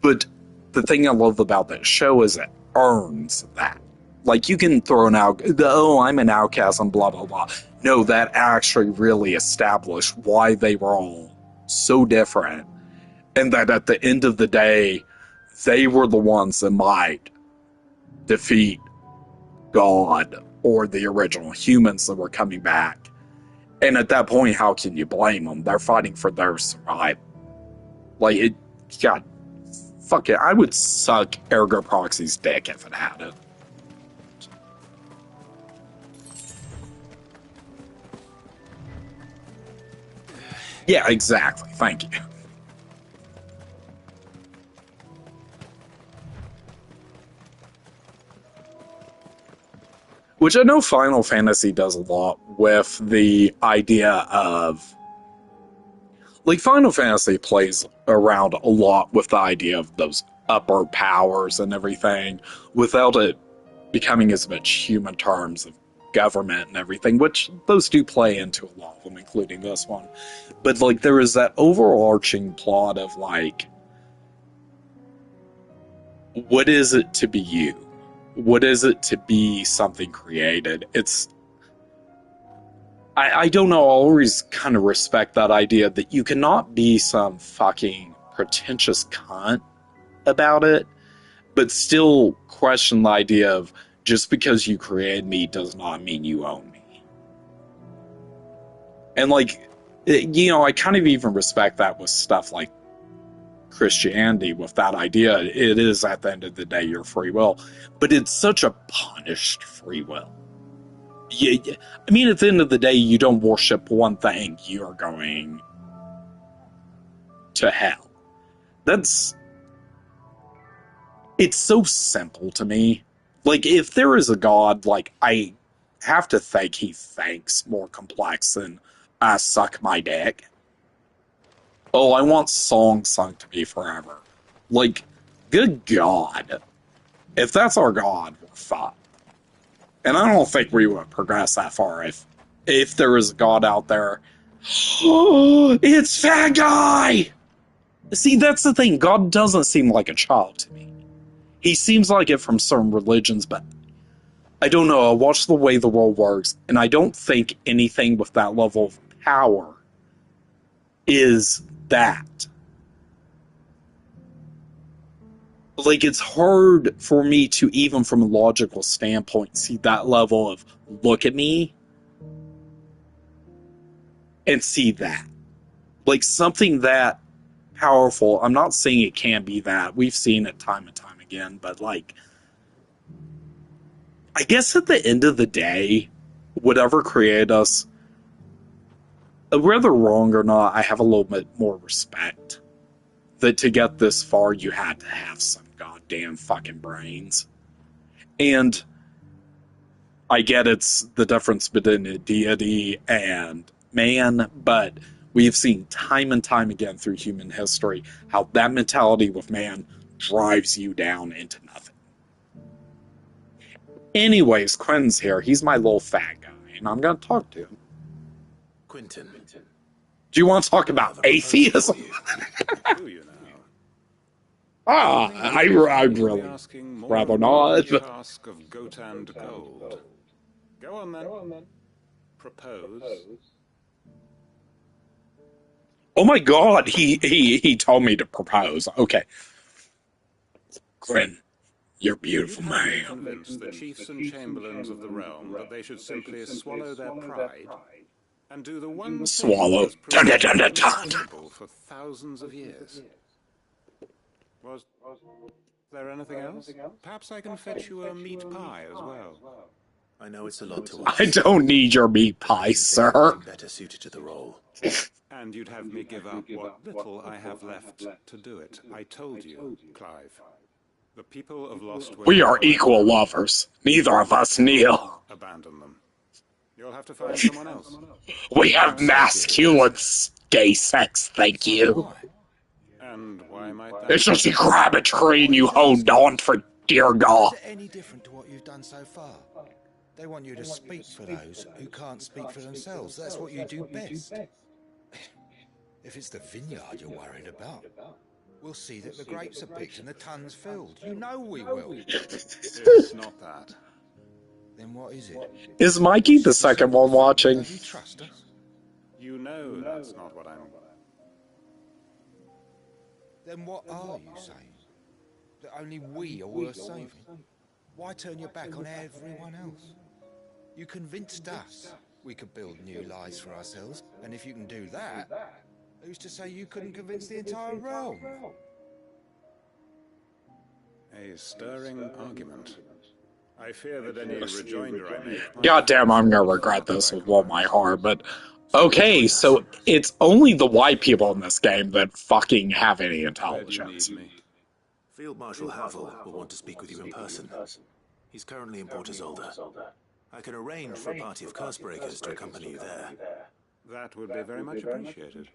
But the thing I love about that show is it earns that. Like, you can throw an I'm an outcast and blah, blah, blah. No, that actually really established why they were all so different. And that at the end of the day, they were the ones that might defeat God or the original humans that were coming back. And at that point, how can you blame them? They're fighting for their survival. Like, God, fuck it. I would suck Ergo Proxy's dick if it had it. Yeah, exactly. Thank you. Which I know Final Fantasy does a lot with the idea of... Like, Final Fantasy plays around a lot with the idea of those upper powers and everything, without it becoming as much human terms of government and everything, which those do play into a lot of them, including this one. But, like, there is that overarching plot of, like, what is it to be you? What is it to be something created? It's... I don't know, I always kind of respect that idea that you cannot be some fucking pretentious cunt about it, but still question the idea of just because you created me does not mean you own me. And, like, you know, I kind of even respect that with stuff like Christianity, with that idea. It is, at the end of the day, your free will, but it's such a punished free will. Yeah, I mean, at the end of the day, you don't worship one thing, you're going to hell. It's so simple to me. Like, if there is a God, like, I have to think he thinks more complex than I suck my dick. Oh, I want songs sung to me forever. Like, good God. If that's our God, we're fucked. And I don't think we would progress that far if there is a God out there. Oh, it's Fat Guy! See, that's the thing. God doesn't seem like a child to me. He seems like it from certain religions, but I don't know. I watch the way the world works, and I don't think anything with that level of power is that. Like, it's hard for me to, even from a logical standpoint, see that level of look at me and see that. Like, something that powerful. I'm not saying it can't be that. We've seen it time and time again, but, like, I guess at the end of the day, whatever created us, whether wrong or not, I have a little bit more respect that to get this far, you had to have some goddamn fucking brains. And I get it's the difference between a deity and man, but we've seen time and time again through human history how that mentality with man drives you down into nothing. Anyways, Quinn's here. He's my little fat guy, and I'm going to talk to him. Quentin. Do you want to talk about atheism? I'd really rather not. Cask of goat and gold. Go on then. Propose. Oh my God, he told me to propose. Okay. Quinn, you're beautiful, man. Convince the chiefs and chamberlains of the realm that they should simply swallow their pride and do the one swallow. thing that's proven impossible for thousands of years. Was there anything else? Perhaps I can fetch you a meat pie as well. I know it's a lot to ask. I don't need your meat pie, sir. Better suited to the role. And you'd have me give up what little I have left to do it. I told you, Clive. The people of Lost We are equal lovers. Neither of us kneel. Abandon them. You'll have to find someone else. We have masculine gay sex, thank you. And why might that? It's just you grab a tree and you hold on for dear God. Is it any different to what you've done so far? They want you to speak for those who can't speak for themselves. That's what you do best. If it's the vineyard you're worried about, we'll see that the grapes are picked and the tons filled. You know we will. It's not that. Then what is it? Is Mikey the second one watching? You trust us? You know that's not what I'm... Then what are you saying? That only we are worth saving? Why turn your back on everyone else? You convinced us we could build new lives for ourselves, and if you can do that, who's to say you couldn't convince the entire realm? A stirring argument. I fear that any rejoinder I make... Goddamn, I'm gonna regret this with all my heart, but Okay, so it's only the white people in this game that fucking have any intelligence. Field Marshal Havel will want to speak with you in person. He's currently in Port Isolde. I can arrange for a party of Cursebreakers to accompany you there. That would be very much appreciated.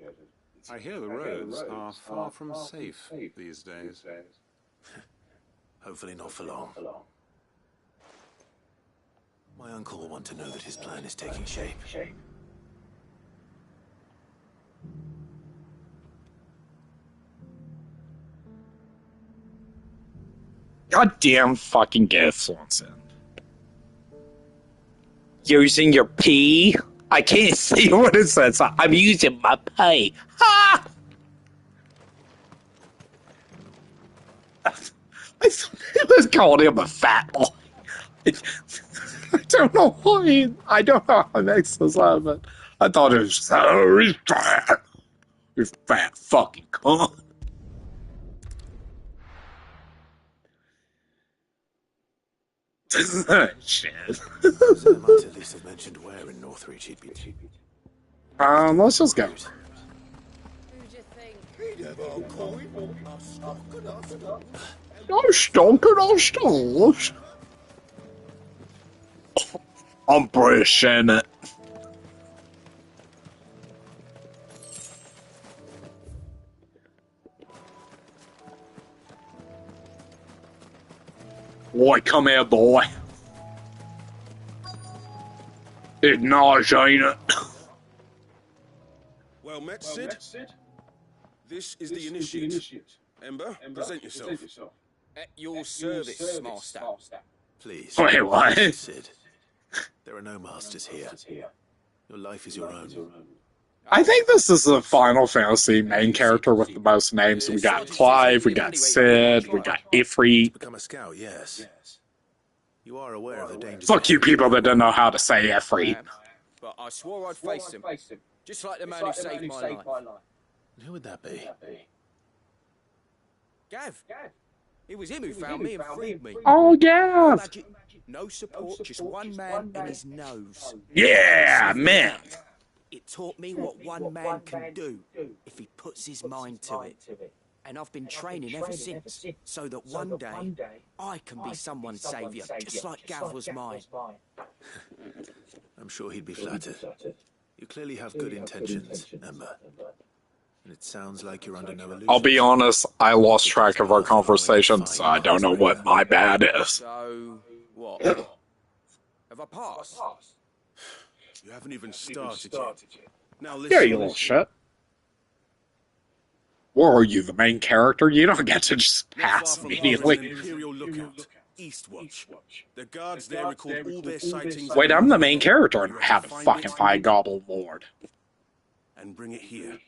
I hear the roads are far from safe these days. Hopefully not for long. My uncle will want to know that his plan is taking shape. Goddamn fucking gifts once in. Using your P? I can't see what it says. I'm using my P. Ha! I thought it was calling him a fat boy. I don't know why. I don't know how it makes this up, but I thought it was so fat. You fat fucking cunt. Shit. Zed might at least have mentioned where in Northreach he'd be. Let's just go. I'm pushing it. Boy, come here, boy. Acknowledge, ain't it? Well met, Sid. This is the initiate. Ember, present yourself. At your service, Master. Please. Wait, what? Sid. There are no masters here. Your life is your own. I think this is the Final Fantasy main character with the most names. We got Clive, we got Sid, we got Ifrit. Become a scout, yes. You are aware of the dangers. Fuck you people that don't know how to say Ifrit. But I swore I'd face him. Just like the man who saved my life. Who would that be? Gav. It was him who found me and freed me. Oh, Gav. No support, just one man and his nose. Yeah, man. It taught me what one man can do if he puts his mind to it. And I've been training ever since, so that one day I can be someone's saviour, just like Gav was mine. I'm sure he'd be flattered. You clearly have good intentions, Ember. And it sounds like you're under no illusion. I'll be honest, I lost track of our conversation, so I don't know what my bad is. So, what? Have I passed? You haven't even started yet. Now listen. Yeah, you little shit. Or are you the main character? You don't get to just pass immediately. Imperial Lookout, Eastwatch. The guards there record all their sightings. Wait, I'm the main character and I haven't fucking fight Goblin Lord. And bring it here.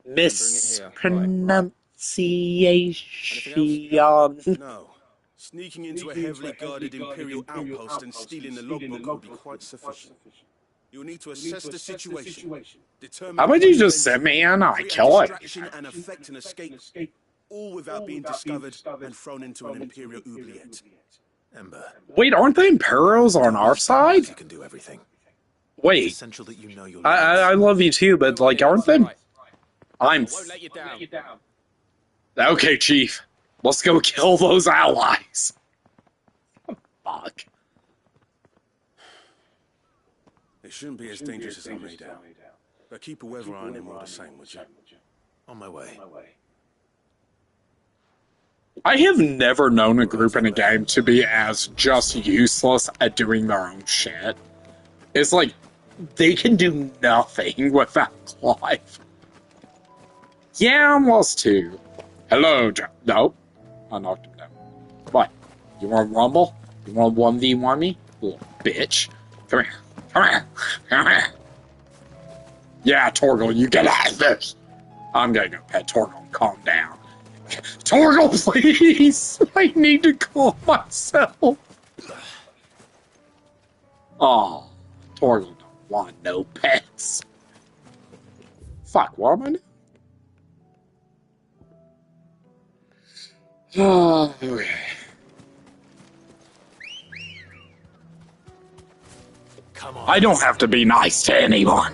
Mispronunciation. No. Sneaking into a heavily guarded Imperial outpost and stealing the logbook will be quite sufficient. You'll need to assess the situation. Determine How about you just send me in? I kill it. Distraction and effect an escape, all without being discovered and thrown into an Imperial oubliette. Ember. Wait, aren't the Imperials on our side? You can do everything. Wait. It's essential that you know your I love you too, but like, aren't they? I'm. Won't let you down. Okay, Chief. Let's go kill those allies. Fuck. It shouldn't be as dangerous as I made out. But keep a weather eye on him all the same, would you? On my way. I have never known a group in a game to be as just useless at doing their own shit. It's like, they can do nothing without Clive. Yeah, I'm lost too. Hello, nope. I knocked him down. What? You want to rumble? You want to 1v1 me? You little bitch. Come here. Come here. Come here. Yeah, Torgal, you get out of this. I'm gonna go pet Torgal and calm down. Torgal, please! I need to calm myself. Oh, Torgal don't want no pets. Fuck, what am I doing? Oh, okay. I don't have to be nice to anyone.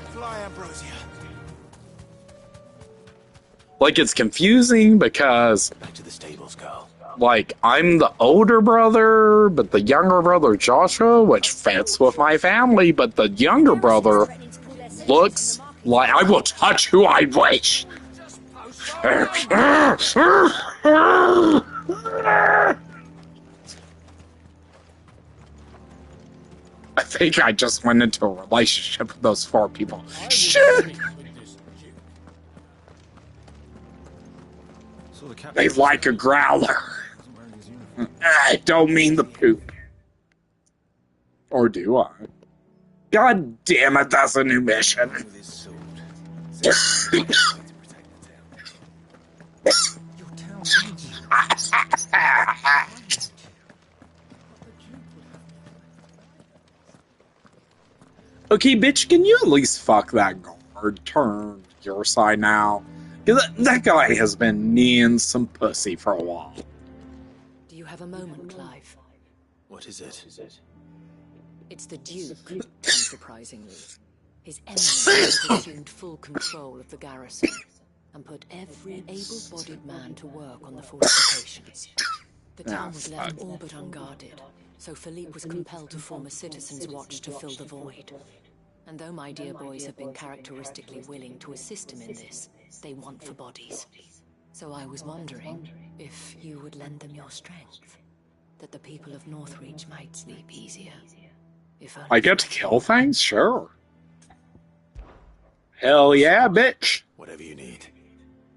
Like, it's confusing because, Back to the stables, girl. like, I'm the older brother, but the younger brother, Joshua, which fits with my family, but the younger brother looks like I will touch who I wish. I think I just went into a relationship with those 4 people. Shit! They like a growler. I don't mean the poop. Or do I? God damn it, that's a new mission. Okay, bitch, can you at least fuck that guard? Turn your side now. Because that guy has been kneeing some pussy for a while. Do you have a moment, Clive? What is it? It's the Duke, unsurprisingly. His Eminence has assumed full control of the garrison and put every able-bodied man to work on the fortifications. The town was left all but unguarded, so Philippe was compelled to form a citizens' watch to fill the void. And though my dear boys have been characteristically willing to assist him in this, they want for bodies. So I was wondering if you would lend them your strength, that the people of Northreach might sleep easier. If I get to kill things? Sure. Hell yeah, bitch. Whatever you need.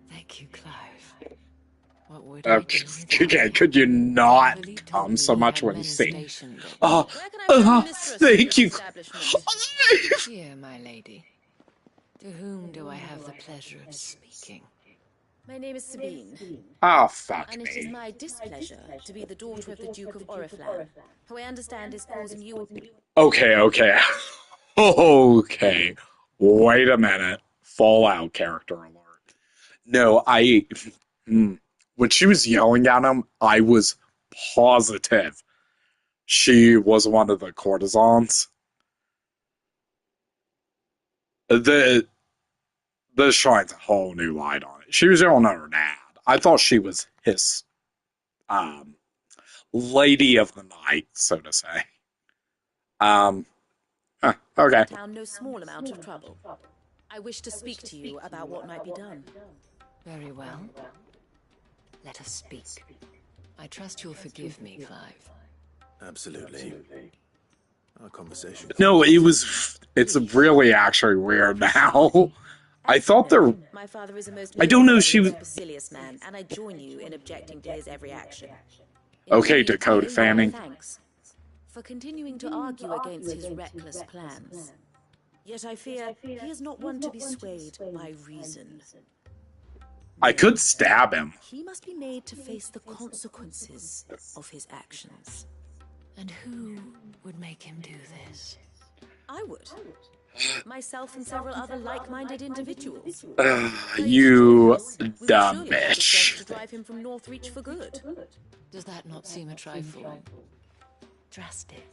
Thank you, Clive. What would I do without Could you not come so much when you sing? Thank you. Here, my lady. To whom do I have the pleasure of speaking? My name is Sabine. Oh, fuck and it is me. my displeasure to be the daughter of the Duke of Oriflamme, who I understand is causing you... Okay. Okay. Wait a minute. Fallout character alert. No, when she was yelling at him, I was positive she was one of the courtesans. This shines a whole new light on it. She was yelling at her dad. I thought she was his lady of the night, so to say. Okay. Town no small amount of trouble. I wish to speak to you about what might be done. Very well. Let us speak. I trust you'll forgive me, Clive. Absolutely. Our conversation. No, it's really actually weird now. I thought there. My father is a most I don't know if she was. supercilious man, and I join you in objecting to his every action. Okay, Dakota Fanning. Thanks for continuing to argue against his reckless plans. Yet I fear he is not one to be swayed by reason. I could stab him. He must be made to face the consequences of his actions. And who would make him do this? I would. Myself and several other like-minded individuals. You dumb bitch. To drive him from Northreach for good. Does that not seem a trifle drastic?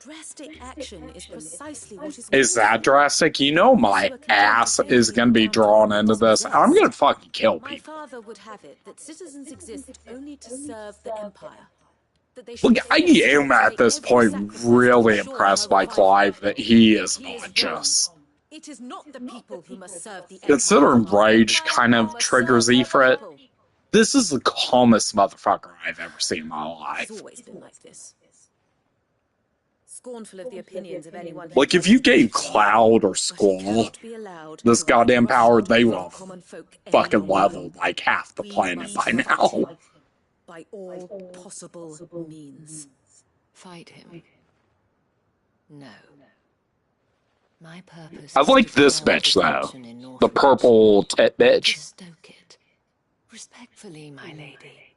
Drastic action is precisely what is... Is that drastic? You know my ass is gonna be drawn into this. I'm gonna fucking kill people. My father would have it that citizens exist only to serve the Empire. Look, I am at this point really impressed by Clive that he is not just. It is not the people who must serve the Considering rage kind of triggers Ifrit, this is the calmest motherfucker I've ever seen in my life. It's always been like this. Scornful of the opinions of anyone. Like, if you gave Cloud or Squall this goddamn power, they will fucking level like half the planet by now. By all possible means. Fight him. No. My purpose. I like this bitch though. The purple tit bitch. Stoke it. Respectfully, my lady.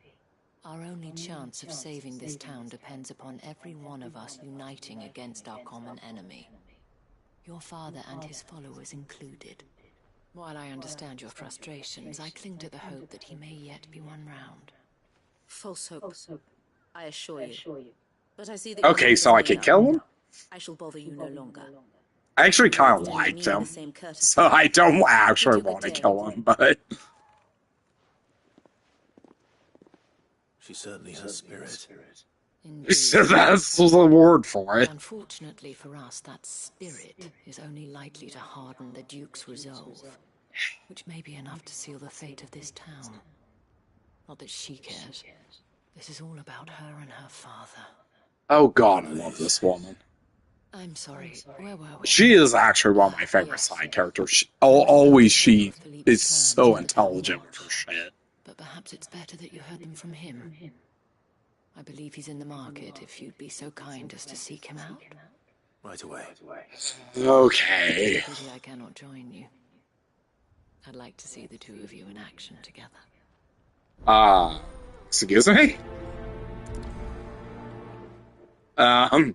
Our only chance of saving this town depends upon every one of us uniting against our common enemy. Your father and his followers included. While I understand your frustrations, I cling to the hope that he may yet be won round. False hope, I assure you. But I see that Okay, so I could kill him? I shall bother you no longer. I actually kind of liked him, so I don't actually want to kill him, but... She certainly has spirit. Indeed. So that's the word for it. Unfortunately for us, that spirit is only likely to harden the Duke's resolve, which may be enough to seal the fate of this town. Not that she cares. This is all about her and her father. Oh god, I love this woman. I'm sorry, where were we? She is actually one of my favorite side characters. She is so intelligent with her shit. But perhaps it's better that you heard them from him. I believe he's in the market, if you'd be so kind as to seek him out. Right away. Okay. It's a pity I cannot join you. I'd like to see the two of you in action together. Excuse me? Your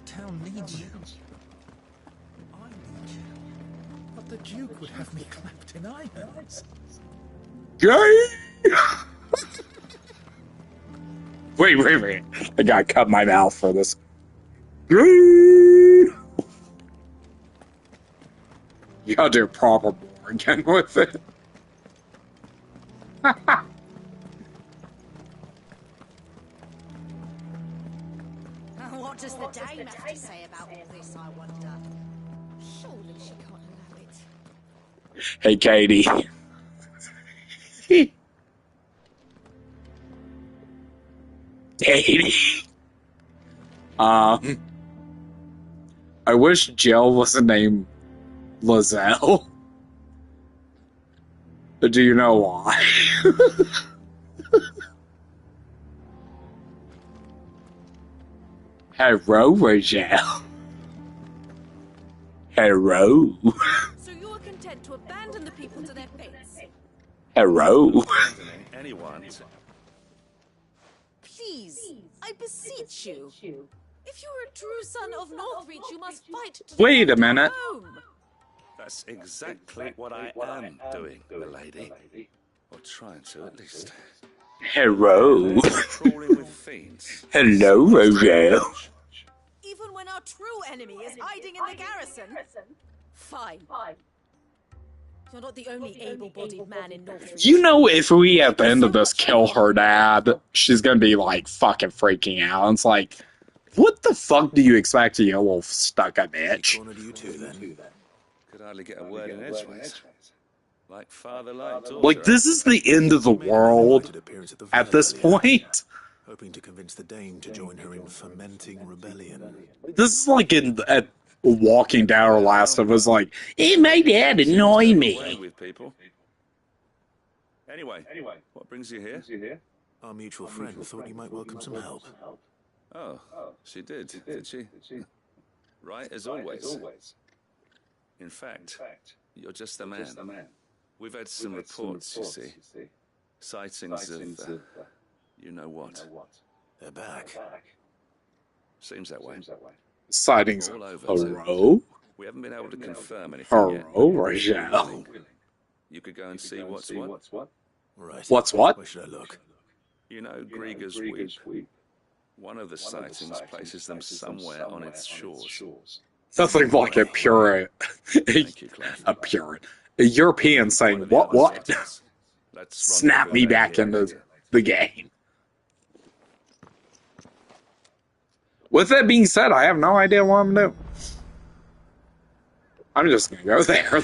town needs you. I need you. But the Duke would have me clapped in irons. Gay! Wait. I gotta cut my mouth for this. Gay! You gotta do a proper bore again with it. What does the dame have to say about all this, I wonder? Surely she can't allow it. Hey, Katie. Katie. I wish Jill was named Lizelle. Do you know why? Hello, Rogel. Hello. So you are content to abandon the people to their fates? Hello. Anyone? Please, I beseech you. If you are a true son of Northreach, you must fight to Wait a minute. home. That's exactly what I am doing, milady. Or trying to, at least. Hello. Crawling with fiends. Hello, Rogel. Even when our true enemy is hiding in the garrison? Fine. You're not the only able-bodied man in Northreach. You know, if we at the end of this kill her dad, she's gonna be like fucking freaking out. It's like, what the fuck do you expect, you little stuck-up bitch? You two, then. Could hardly get a word in edgeways. Like father, like daughter. Like, this is the end of the world at this point. Hoping to convince the Dame to join her in fomenting rebellion. This is like at Walking Down or Last of Us, like, hey, my dad annoy me. With people. Anyway, what brings you here? Our mutual friend thought you might welcome some help. Oh, she did she? Right, as always. In fact, you're just the man. We've had some reports, you see. Sightings of, you know what. They're back. Seems that way. Sightings All of over, Haro? We haven't been able to confirm anything yet. Haro, Rogel. You could go and see what's what. Right. What's what? Where should I look? You know Grieger's Weep? One of the sightings places them somewhere on its shores. Nothing like a Puritan. A European saying, what? Snap me back into the game. With that being said, I have no idea what I'm doing. I'm just gonna go there.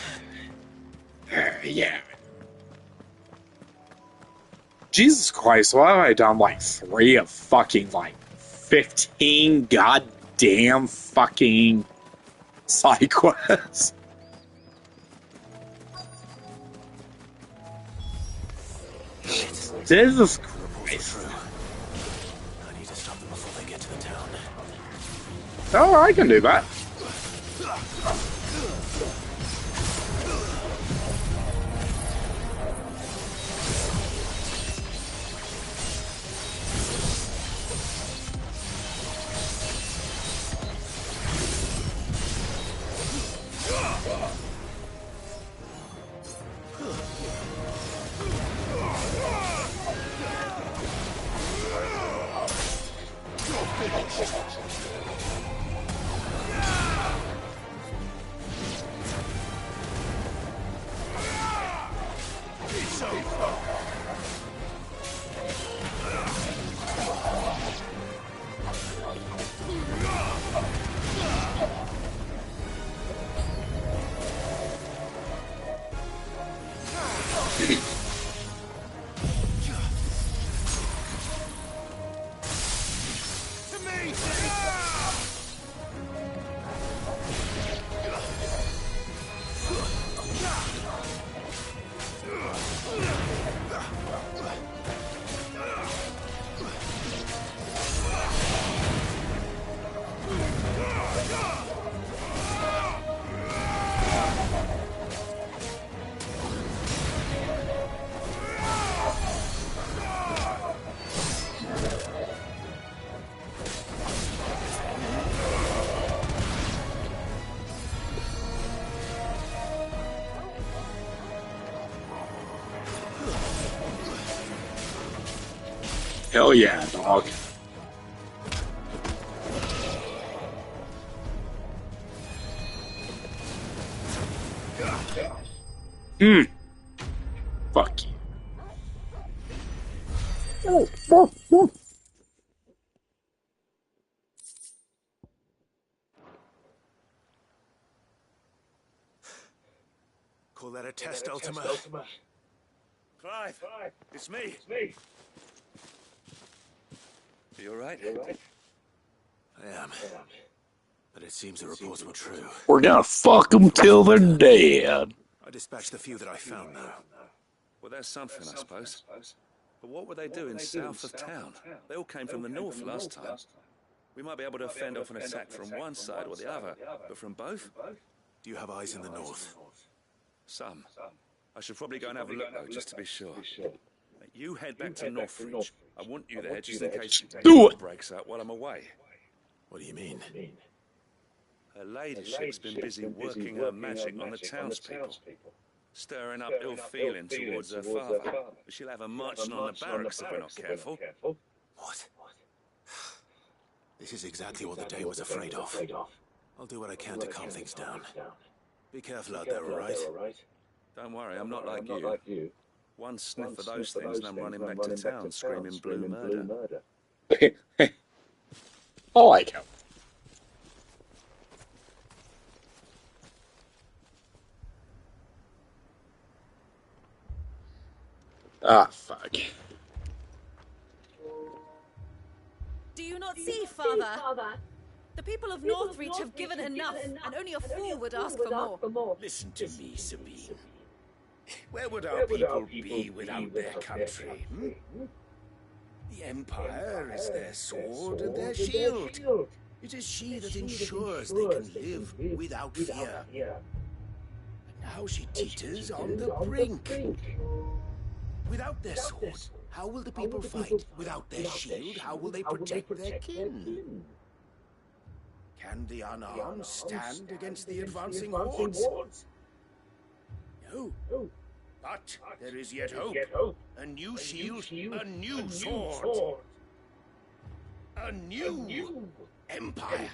Yeah. Jesus Christ, why have I done like 3 of fucking like 15 goddamn fucking side quests? Jesus Christ. I need to stop them before they get to the town. Oh, I can do that. It's over. Hell yeah, dog. Fuck you. Call that a test, Ultima? Clive, it's me. You alright? I am. But it seems the reports were true. We're gonna fuck them till they're dead. I dispatched the few that I found, though. Well, that's something, I suppose. But what were they doing south of town? They all came from the north last time. We might be able to fend off an attack from one side or the other, but from both? Do you have eyes in the north? Some. I should probably go and have a look, though, just to be sure. You head back to Northridge. I want you there just in case it breaks out while I'm away. What do you mean? Her ladyship's been busy working her magic on the townspeople, stirring up ill feeling towards her father. But she'll have a marching on the barracks if we're not careful. What? This is exactly what the Dane was afraid of. I'll do what I can to calm things down. Be careful out there, all right? Don't worry, I'm not like you. One sniff of those things and I'm running back to town screaming blue murder. I like him. Ah, fuck. Do you not see, Father? The people of Northreach have given enough, and only a fool would ask for more. Listen to me, Sabine. Where would our people be without their country? The Empire is their sword and their shield. It is she that ensures they can live without fear. And now she teeters on the brink. Without their sword, how will the people fight? Without their shield, how will they protect their kin? Can the unarmed stand against the advancing hordes? No. But there is yet hope. A new shield, a new sword. A new empire.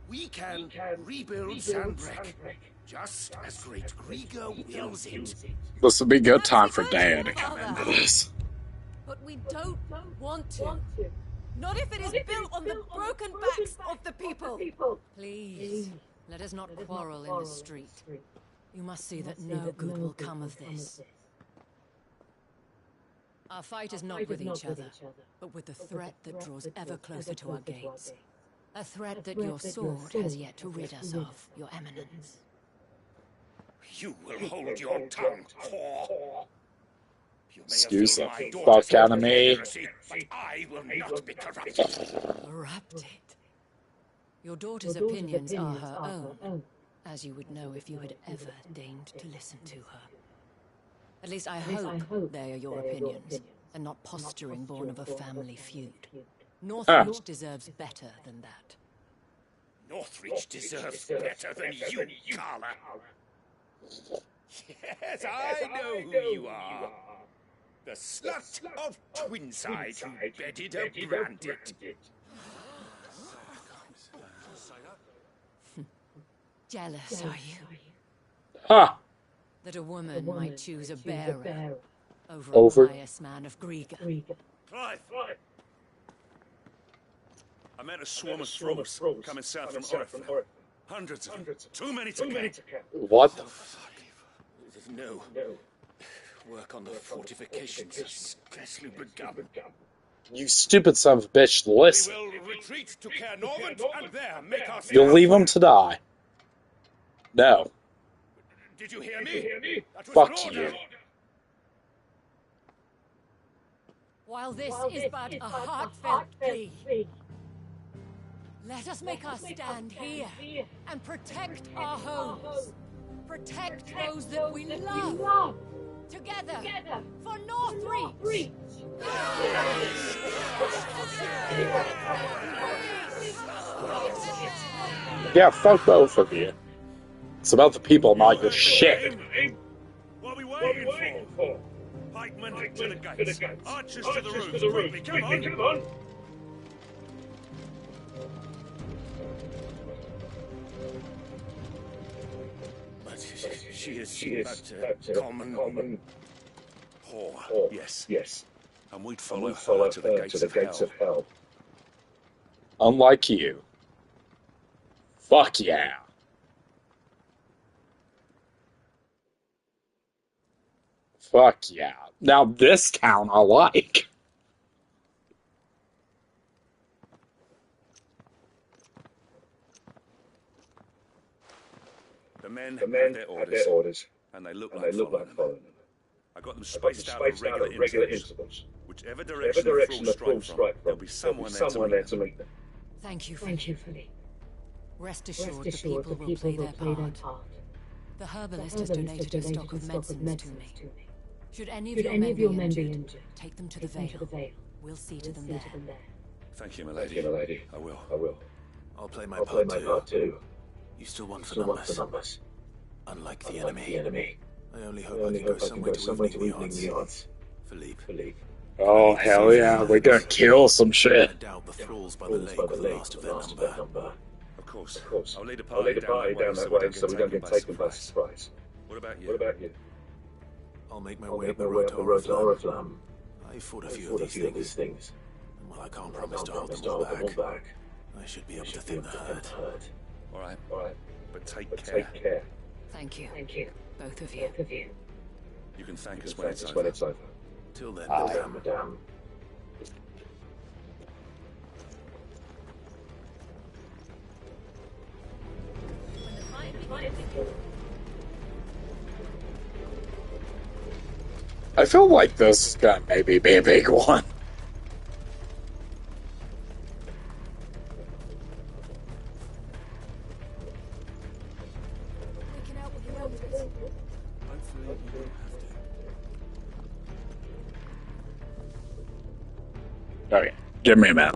We can rebuild Sandbreak, just as great Grieger wills it. This would be a good time for Dad to come into this. But we don't want to. Not if it is built on the broken backs of the people. Please, let us not quarrel in the street. You must see that no good will come of this. Our fight is not with each other, but with the threat that draws ever closer to our gates. A threat that your sword has yet to rid us of, Your Eminence. You will hold your tongue, whore. You may Excuse have the filled my daughter's fuck out of me. heresy, but I will not be corrupted. Corrupted? Your daughter's opinions are her own, as you would know if you had ever deigned to listen to her. At least I hope they are your opinions, and not posturing born of a family feud. Northreach deserves better than that. Northreach deserves better than you, Carla. Yes, I know who you are. The slut of Twinside who bedded a branded. Jealous, are you? Ha! That a woman might choose a bearer over Over. a pious man of Griega. Clive! I met a swarm of thralls coming south from Oriflamme. Hundreds of them. Too many to count. What the fuck? No. Work on the fortifications has scarcely begun. You stupid son of a bitch, listen. We will retreat to Caer Norvent and there make our stand. You'll leave him to die. No. Did you hear me? That was Fuck an you. order. While this is but a heartfelt plea, let us make our stand here and protect our homes. Protect those that we love. Together for Northreach. Yeah, fuck both of you. It's about the people, not your shit. What are we waiting for? Pikemen to the gates. Archers to the roofs. Quickly, come on. But she is but a common whore. Yes. And we'd follow her to the gates of hell. Unlike you. Fuck yeah. Fuck yeah. Now this town I like. The men had their orders, and they look like following them. I got them spaced out at regular intervals. Whichever direction the thralls strike from, there'll be someone there to meet them. Thank you, Philly. Rest assured the people will play their part. The herbalist has donated a stock of medicines to me. Should any of your men be injured, take them to the Vale. We'll see to them there. Thank you, my lady. I will. I'll play my part too. You still want the numbers. Unlike the enemy. I only hope I can go somewhere to evening the odds. Philippe. Oh, hell yeah, we're gonna kill some shit. I doubt the thralls by the lake were the last of their number. Of course. I'll lead a party down that way so we don't get taken by surprise. What about you? I'll make my way up the road to Oriflamme. I fought a few of these things. And while I can't promise to hold them all back, I should be able to thin the herd. All right. But take care. Thank you. Both of you. You can thank us when it's over. Till then, madame. I feel like this is gonna maybe be a big one. Okay, give me a minute.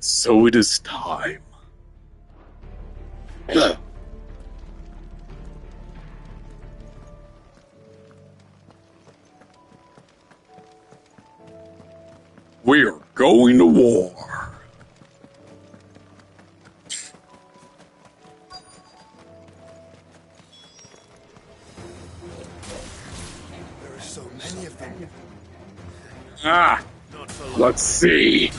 So it is time. We're going to war. There are so many of them. Ah, let's see.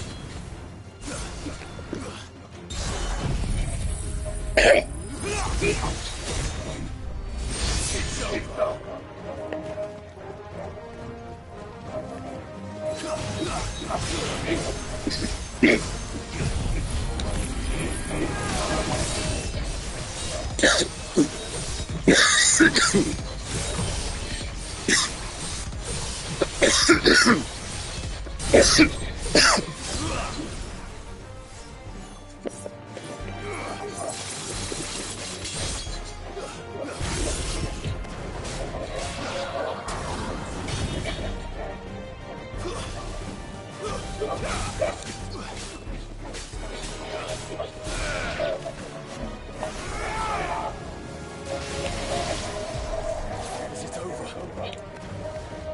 Is it over?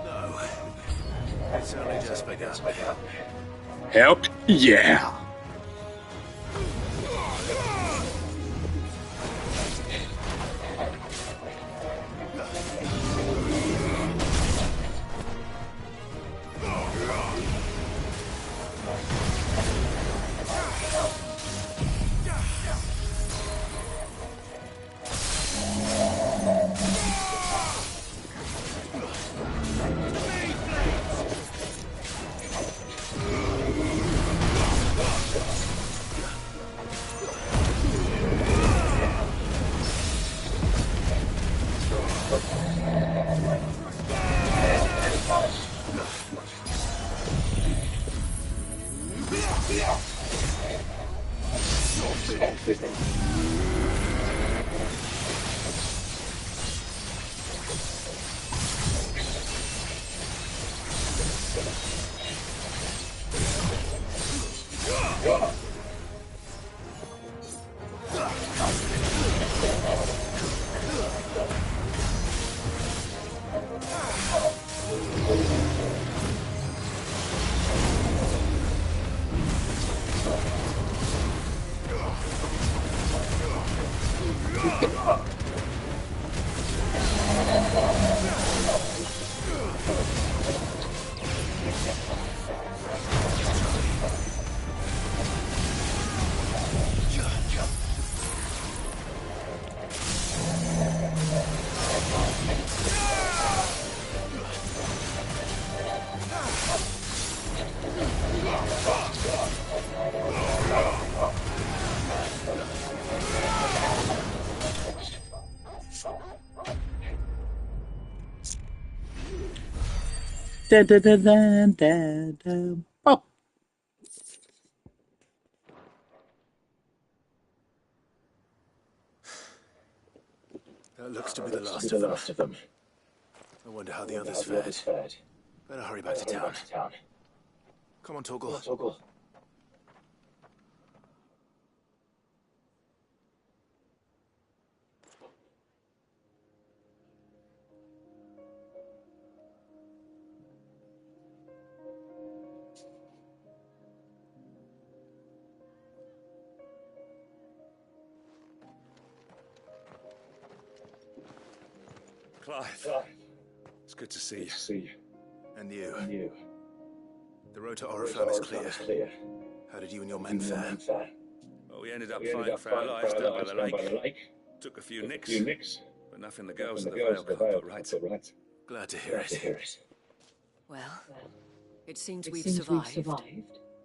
No. It's only just begun. Help, yeah. Da, da, da, da, da, da. Oh. That looks to be the last of them. I wonder how the others fared. Better hurry back to town. Come on, Torgal. Clive. It's good to see you. And you. The road to Oriflamme is clear. How did you and your men fare? Well, we ended up fighting for our lives down by the lake. Took a few nicks, but nothing the girls at the Vale can't put right. Glad to hear it. Well, it seems we've survived.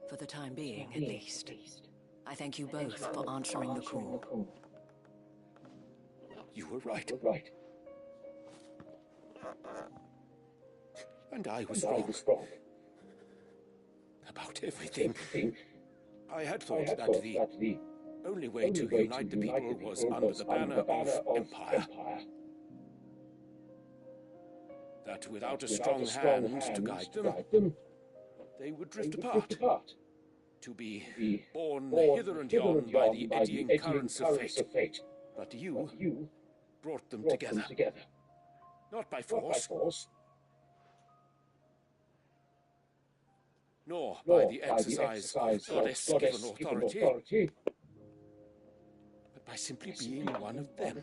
For the time being, at least. I thank you both for answering the call. You were right. And I was wrong. About everything. I had thought that the only way to unite the people was under the banner of Empire. That without a strong hand to guide them, they would drift apart. to be borne hither and yon by the eddying currents of fate. But you brought them together. Not by force, nor by the exercise of goddess-given authority, but by simply being one of them.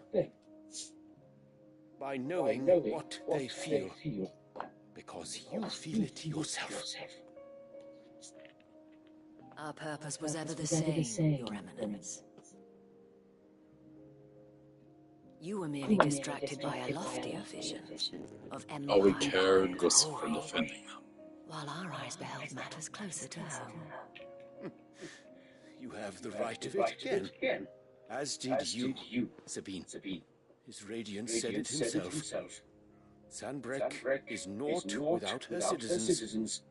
By knowing what they feel, because you feel it yourself. Our purpose was ever the same, Your Eminence. You were merely distracted by a loftier vision of empire All we cared was and for glory, defending them. while our eyes beheld matters closer to home. You have the right of it again, as did you, Sabine. His radiance said it himself. Sanbreque is naught without her citizens.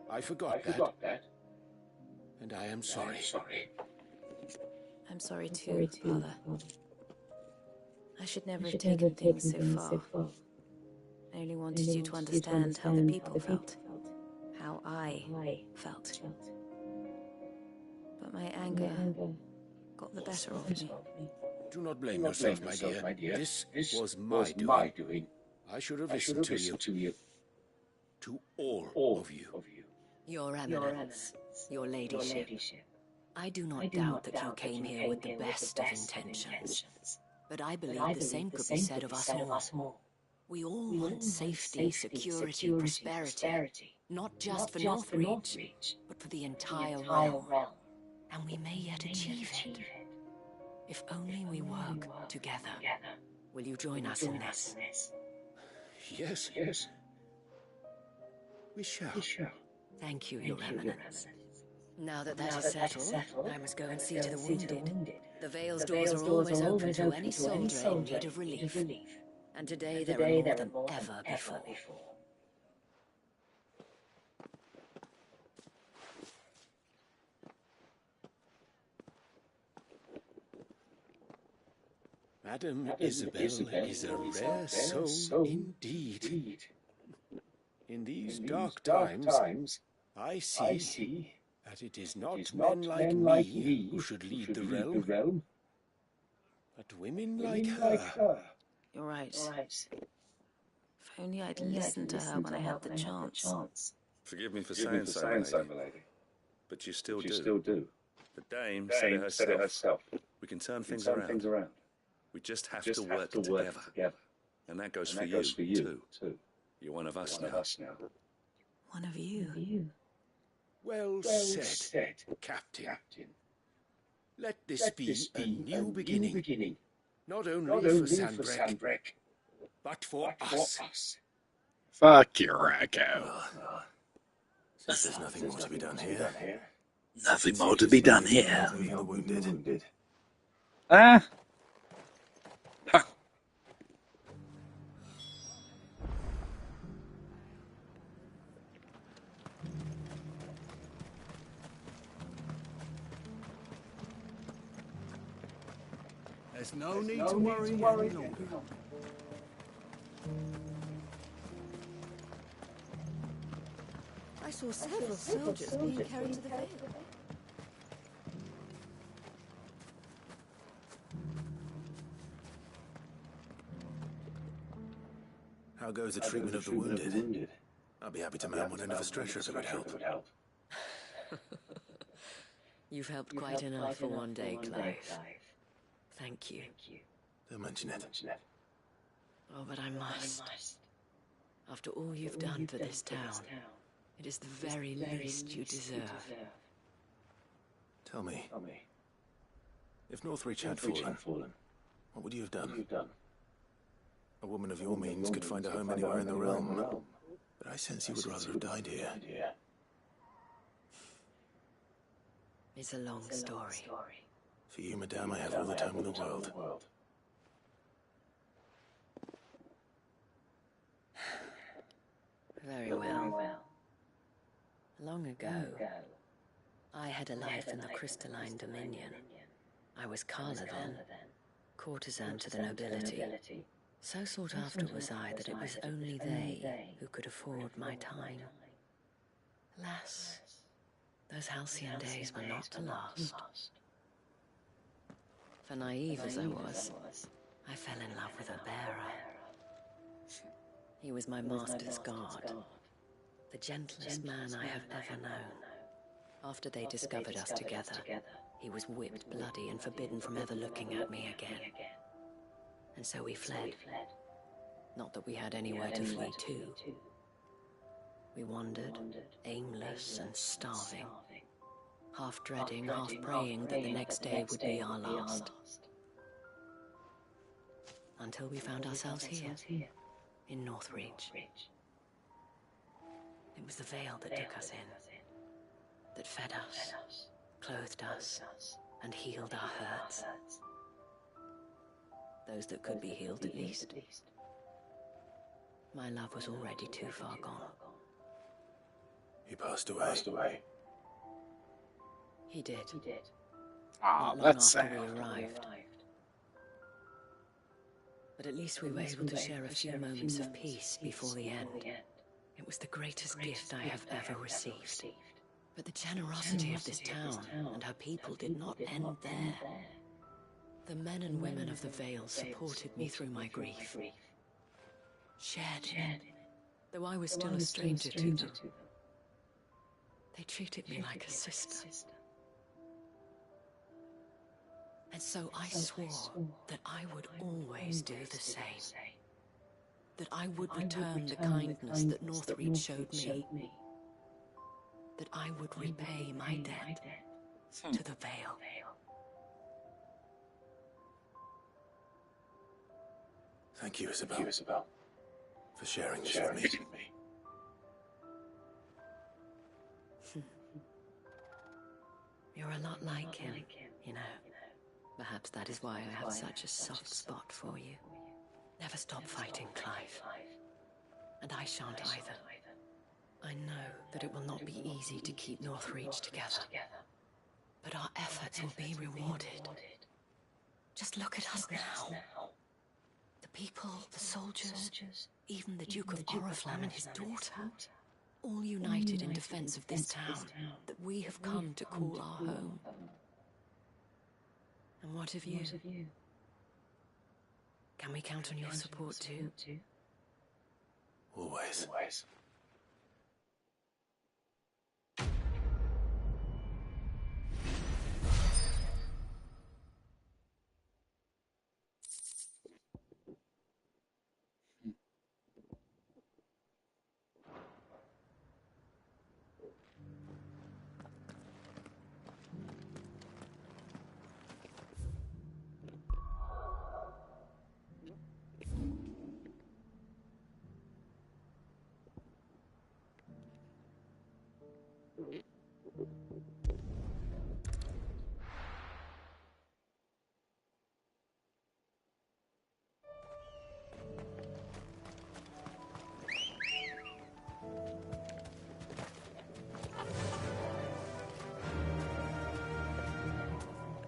I forgot that, and I am sorry. I'm sorry too, Father. I should never have taken things so far. I only wanted you to understand how the people felt. How I felt. But my anger got the better of me. Do not blame yourself, my dear. This was my doing. I should have listened to you. To all of you. Your Eminence, Your Ladyship, I do not doubt that you came here with the best of intentions. But I believe the same could be said of us all. We all want safety, security, prosperity. Not just for Northreach, but for the entire realm. And we may yet achieve it. If only we work together. Will you join us in this? Yes. We shall. Thank you, Your Eminence. Now that is settled, I must go and see to the wounded. The Vale's doors are always open to any soldier in need of relief. And today there are more than ever before. Madame Isabel is a rare soul indeed. In these dark times, I see that it is not men like me who should lead the realm, but women like her. You're right. If only I'd listened to her when I had the chance. Forgive me for saying so, my lady. But you still do. The Dame said it herself. We can turn things around. We just have to work together. And that goes for you, too. You're one of us now. One of you? Well said, Captain. Let this be a new beginning. Not only for Sanbreque, but for us. Fuck your echo. Since there's nothing more to be done here. Nothing more to be done here. The wounded. Ah. There's no need to worry any longer. I saw several soldiers being carried to the Vale. How goes the treatment of the wounded? I'll be happy to man one end of a stretcher if it would help. You've helped quite enough for one day, Clive. Thank you. Don't mention it. Oh, but I must. After all you've done for this town, it is the very least you deserve. Tell me, if Northreach had fallen, what would you have done? A woman of your means could find a home anywhere in the realm, but I sense you would rather have died here. It's a long story. For you, madame, I have all the time in the world. Very well. Long ago, I had a life in the crystalline dominion. I was Carla then, courtesan to the nobility. So sought after was I that it was only they who could afford my time. Alas, Those halcyon days were not to last. For naive as I was, I fell in love with a bearer. He was my master's guard, the gentlest man I have ever known. After they discovered us together, he was whipped bloody and forbidden from ever looking at me again. And so we fled. Not that we had anywhere to flee to. We wandered, aimless and starving, half dreading, half praying that the next day would be our last. Until we found ourselves here, in Northreach. It was the veil that took us in, that fed us, clothed us, and healed our hurts. Those that could be healed, at least. My love was already too far gone. He passed away. He did. Ah, Not long that's after sad. we arrived. But at least we were able to share a few moments of peace before the end. It was the greatest gift I have ever received. But the generosity of this town and her people did not end there. The men and women of the Vale supported me through my grief. Shared in it, though I was still a stranger to them. They treated me like a sister. And so I swore that I would always do the same. That I would return the kindness that Northreach showed me. That I would repay my debt to the Vale. Thank you, Isabel, for sharing this with me. You're a lot like him, you know. Perhaps that is why I have such a soft spot for you. Never stop fighting, Clive. And I shan't either. I know that it will not be easy to keep Northreach together. But our efforts will be rewarded. Just look at us now. The people, the soldiers, even the Duke of Oriflamme and his daughter, all united in defense of this town that we have come to call our home. And what of you? Can we count on your support too? Always.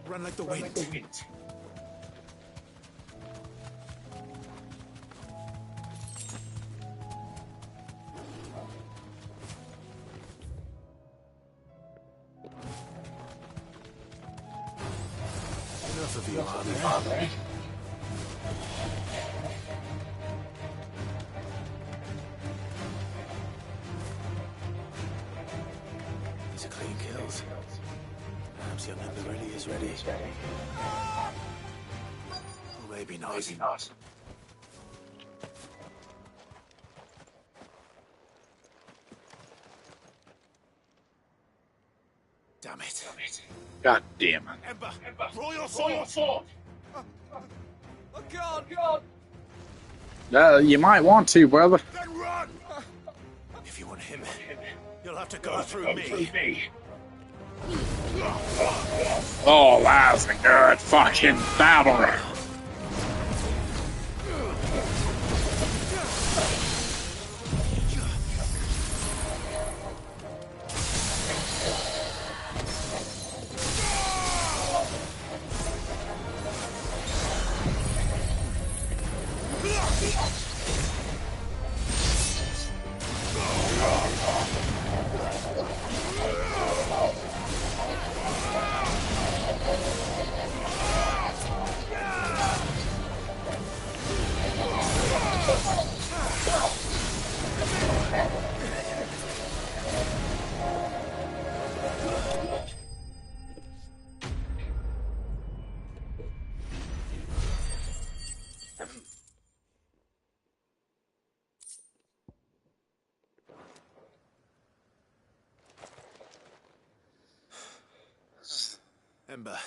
Run like the wind. Enough of you, Arthur. These are clean kills. Perhaps young Ember really is ready. Or maybe not. Damn it. God damn it. Ember, draw your sword! Oh God! You might want to, brother. Then run! If you want him, you'll have to go through me. Oh, that's a good fucking battle. Ember,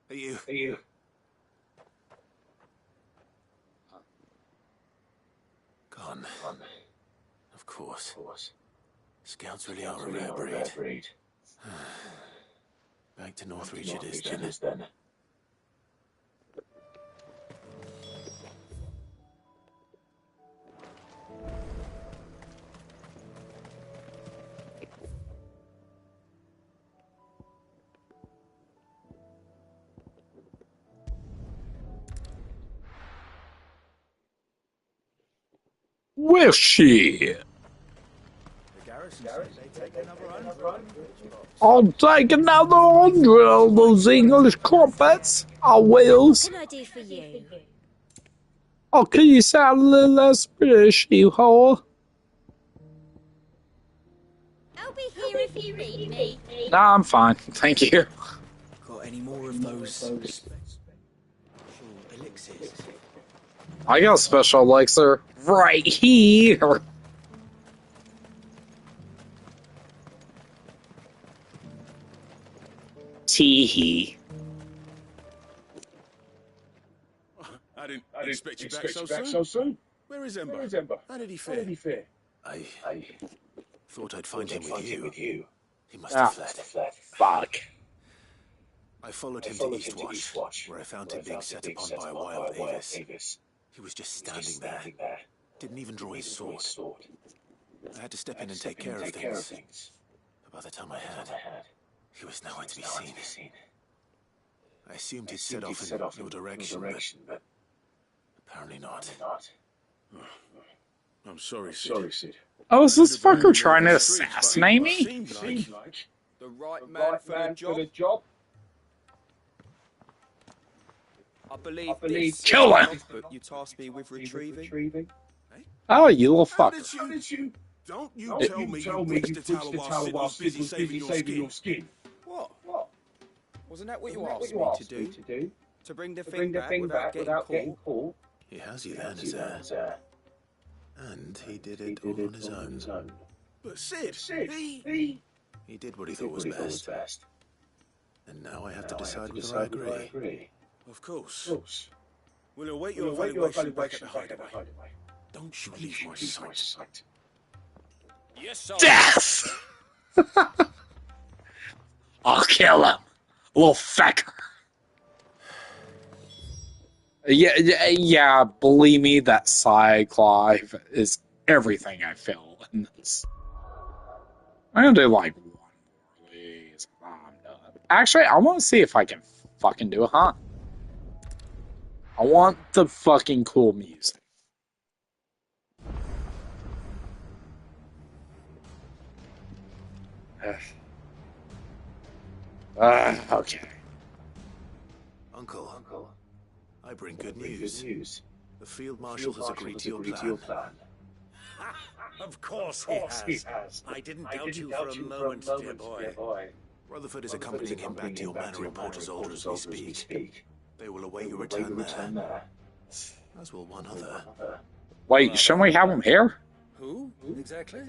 are you? Gone. Of course. Scouts really are a rare breed. Back to Northreach it is then. Will she? I'll take another 100 of those English crumpets. I will. What can I do for you? Oh, can you sound a little less British, you whore? I'll be here if you need me. Nah, I'm fine. Thank you. Got any more of those elixirs? I got a special elixir right here. Teehee. I didn't expect you back so soon. Where is Ember? How did he fare? I thought I'd find him with you. He must have fled. Fuck. I followed him to Eastwatch, where I found him being set upon by a wild Avis. He was just standing there. Didn't even draw his sword. I had to step in and take care of things. But by the time I had, he was nowhere to be seen. I assumed he'd set off in your direction, but apparently not. I'm sorry, Sid. Oh, is this fucker trying to assassinate me? Seemed like the right man for the job. I believe this. Kill him! But you tasked me with retrieving. Oh, you little fucker. Don't you tell me you reached the tower while Sid was busy saving your skin. What? Wasn't that what you asked me to do? To bring the thing back without getting caught? He has you then, sir. And he did it all on his own. But Sid, he did what he thought was best. And now I have to decide whether I agree. Of course. We'll await your evaluation back at the hideaway. Don't you leave my sight. Yes, sir. Death! I'll kill him. Little fecker. Yeah, believe me, that Cyclive is everything I feel in this. I'm gonna do like one more of these. I'm done. Actually, I want to see if I can fucking do a hunt. I want the fucking cool music. Okay. Uncle, I bring good news. The Field Marshal has agreed to your plan. Of course he has. I didn't doubt you for a moment, dear boy. Rutherford is accompanying him back to your manor in Porter's Alder as we speak. They will await your return there. As will one other. Wait, shouldn't we have him here? Who? Exactly?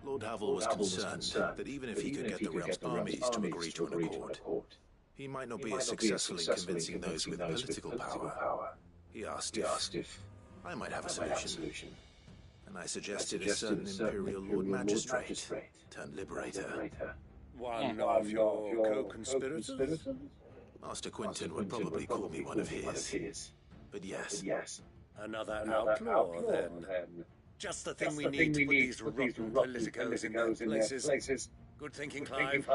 Lord Havel was concerned that even if he could get the realm's armies to agree to an accord, he might not be as successful in convincing those with political power. He asked if I might have a solution. And I suggested a certain Imperial Lord Magistrate turned Liberator. One of your co-conspirators? Master Quinton would probably call me one of his. But yes. Another outlaw, then. Just the thing we need to put these rotten politicos in their places. Good thinking, Clive.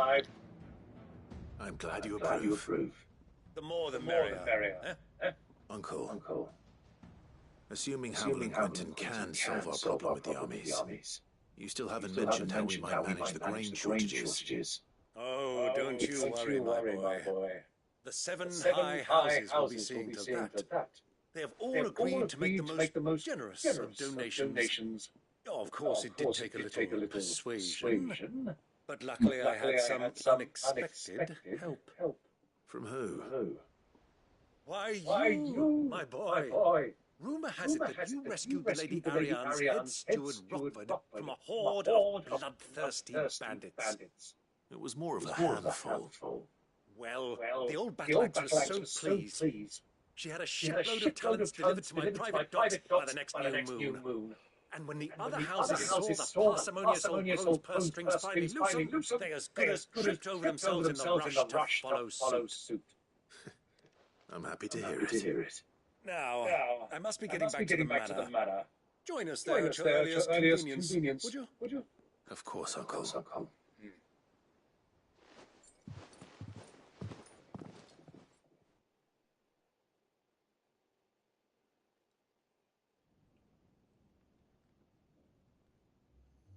I'm glad you approve. The more the merrier. Uncle. Assuming Havel and Quinton can solve our problem with the armies, you still haven't mentioned how we might manage the grain shortages. Oh, don't you worry, my boy. The seven high houses will be seeing to that. They have all agreed to make the most generous of donations. Oh, of course, it did take a little persuasion. But luckily I had some unexpected help. From who? Why, you, my boy. Rumour has it that you rescued Lady Ariane's head steward Rockford from a horde of bloodthirsty bandits. It was more of a handful. Well, the old battle axe was so pleased. She had a shipload of talents delivered to my private dots by the next new moon. And when the other houses saw the parsimonious old crone's purse strings finally loosened, they as good as tripped over themselves in the rush to follow suit. I'm happy to hear it. Now, I must be getting back to the manor. Join us there at your earliest convenience, would you? Of course, Uncle.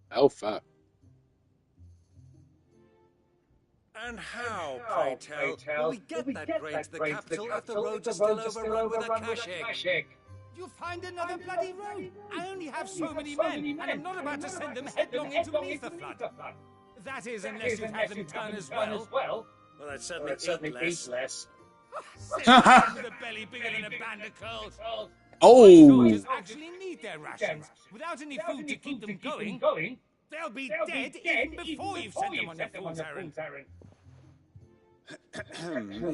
Oh, fuck. And how, pray tell, will we get that grain to the capital if the roads are still overrun with Akashic? You'll find another bloody road. I only have so many men, and I'm not about to send them headlong into the flood. That is, unless you'd have them turn as well. Well, I'd certainly eat less. With a belly bigger than a bandicoot. Oh! Soldiers actually need their rations. Without any food to keep them going, they'll be dead even before you've sent them on your fool's errand.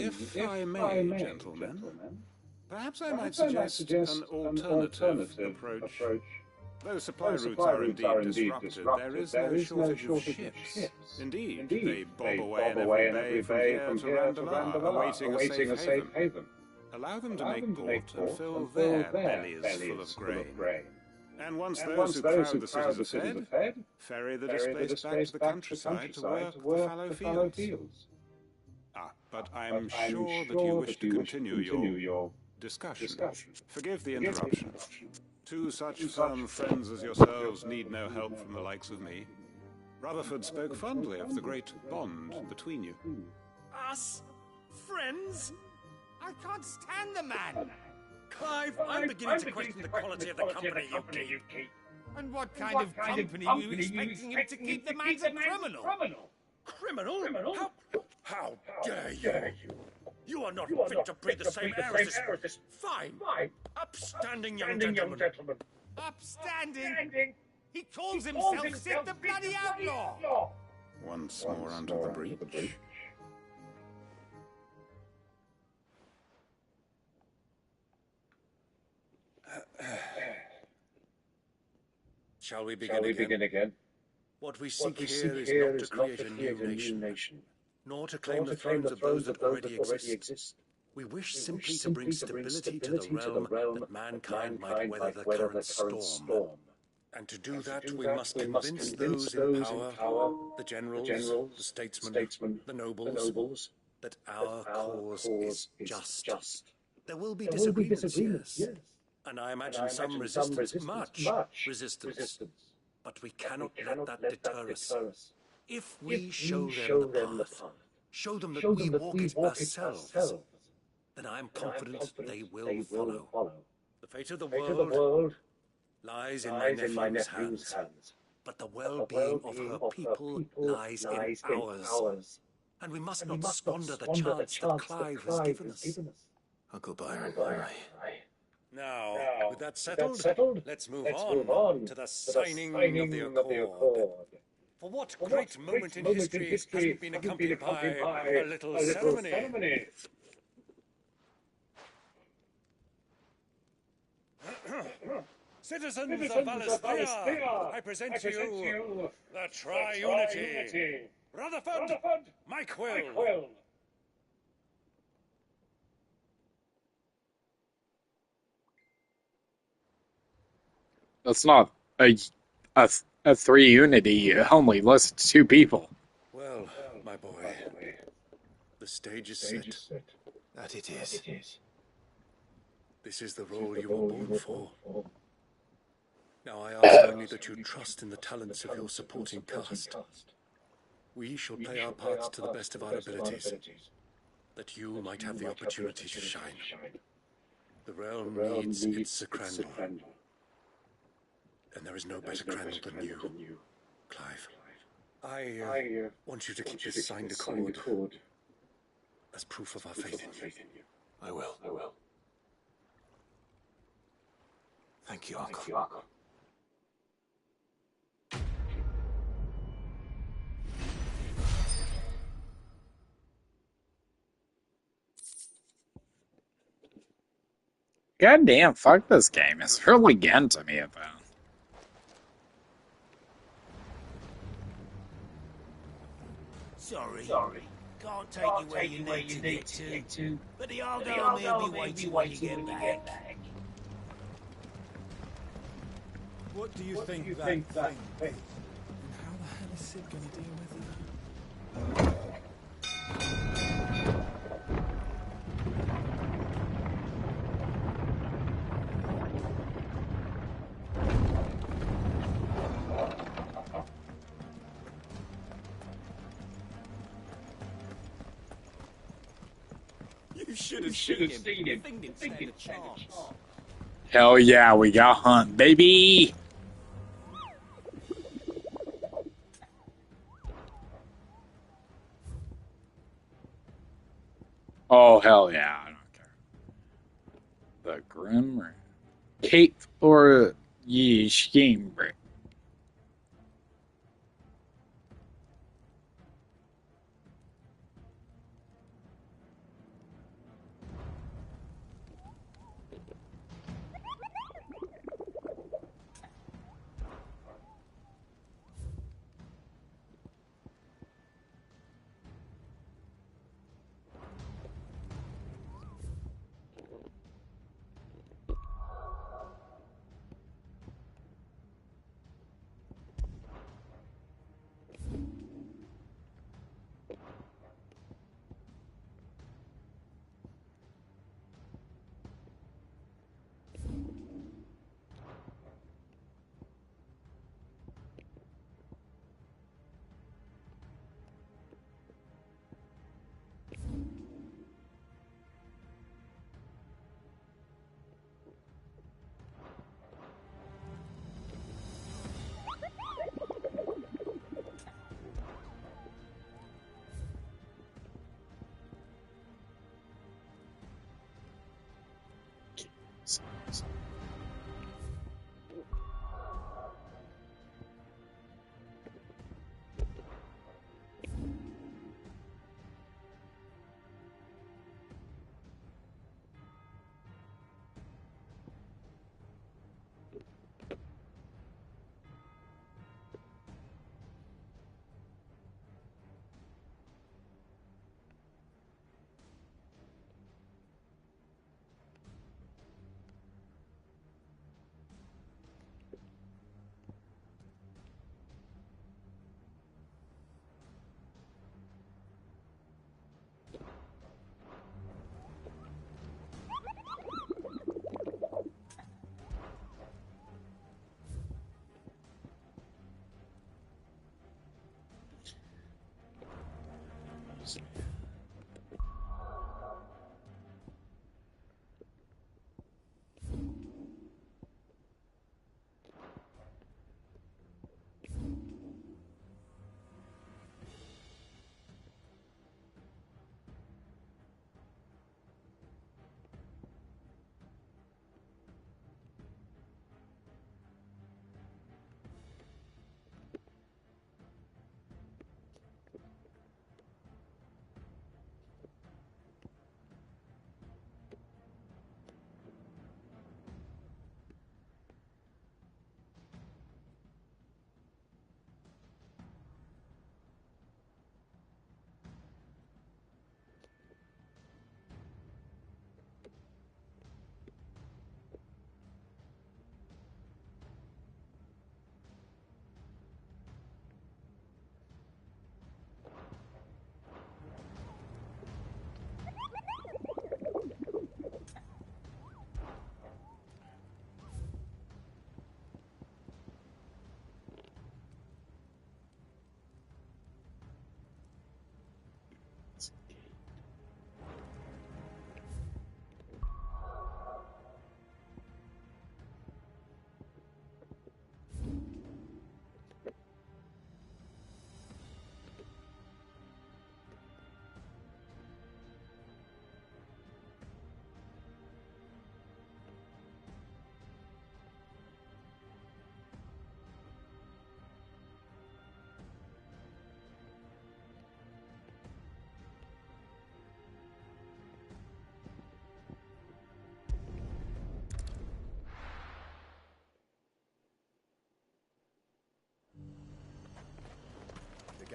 If I may, gentlemen, perhaps I might suggest an alternative approach. Though supply routes are indeed disrupted, there is no shortage of ships. Indeed, they bob away in every bay from here to Randallar, awaiting a safe haven. Allow them to make port and fill their bellies full of grain. And once those who crowd the cities are fed, ferry the displaced back to the countryside to work the fallow fields. But I'm sure that you wish to continue your discussion. Forgive the interruption. Two such firm friends as yourselves need no help from the likes of me. Rutherford spoke fondly of the great bond between you. Us? Friends? I can't stand the man! Clive, I'm beginning to question the quality of the company you keep. And what kind of company were you expecting him to keep? The man's a criminal! Criminal? How dare you? You are not fit to breathe the same air as this fine, upstanding young gentleman. Upstanding? He calls himself Sid the bloody outlaw! Once more under the breach. Shall we begin again? What we seek here is not to create a new nation, nor to claim the thrones of those that already exist. We wish simply to bring stability to the realm that mankind might weather the current storm. And to do that, we must convince those in power, the generals, the statesmen, the nobles, that our cause is just. There will be disagreements, yes. And I imagine some resistance, much resistance. But we cannot let that deter us. If we show them the path, show them that we walk it ourselves, then I am confident they will follow. The fate of the world lies in my nephew's hands, but the well-being of her people lies in ours. And we must not squander the chance that Clive has given us. Uncle Byron, Now, with that settled, let's move on to the signing of the accord. For what great moment in history hasn't been accompanied by a little ceremony? Citizens of Valisthea, I present to you the Tri-Unity. Rutherford, Mike Will. That's not a three unity. It only lists two people. Well, my boy, the stage is set. That it is. This is the role you were born for. Now I ask only that you trust in the talents of your supporting cast. We shall play our parts to the best of our abilities, that you might have the opportunity to shine. The realm needs its Sir Crandall. And there is no better Crandall than you, Clive. I want you to keep this signed accord as proof of our faith in you. I will. Thank you, Uncle. goddamn, fuck this game. It's really getting to me at that. Sorry. Can't take you where you need to get to. But the Argo army will be waiting when you get back. What do you think that thing is? And how the hell is Sid going to deal with it? You should have seen him. Thing didn't stand a chance. Hell yeah, we got hunt, baby! Oh, hell yeah, I don't care. The Grim or Cape or Ye Scheme Brick.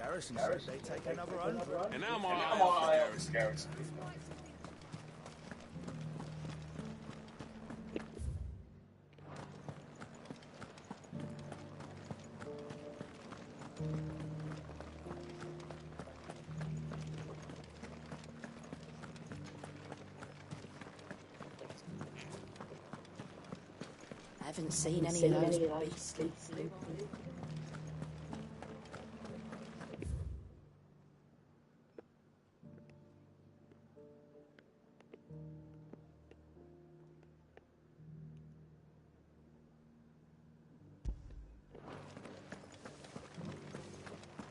Garrison said they take another 100. And now my eye on the garrison. I haven't seen any of those beastly.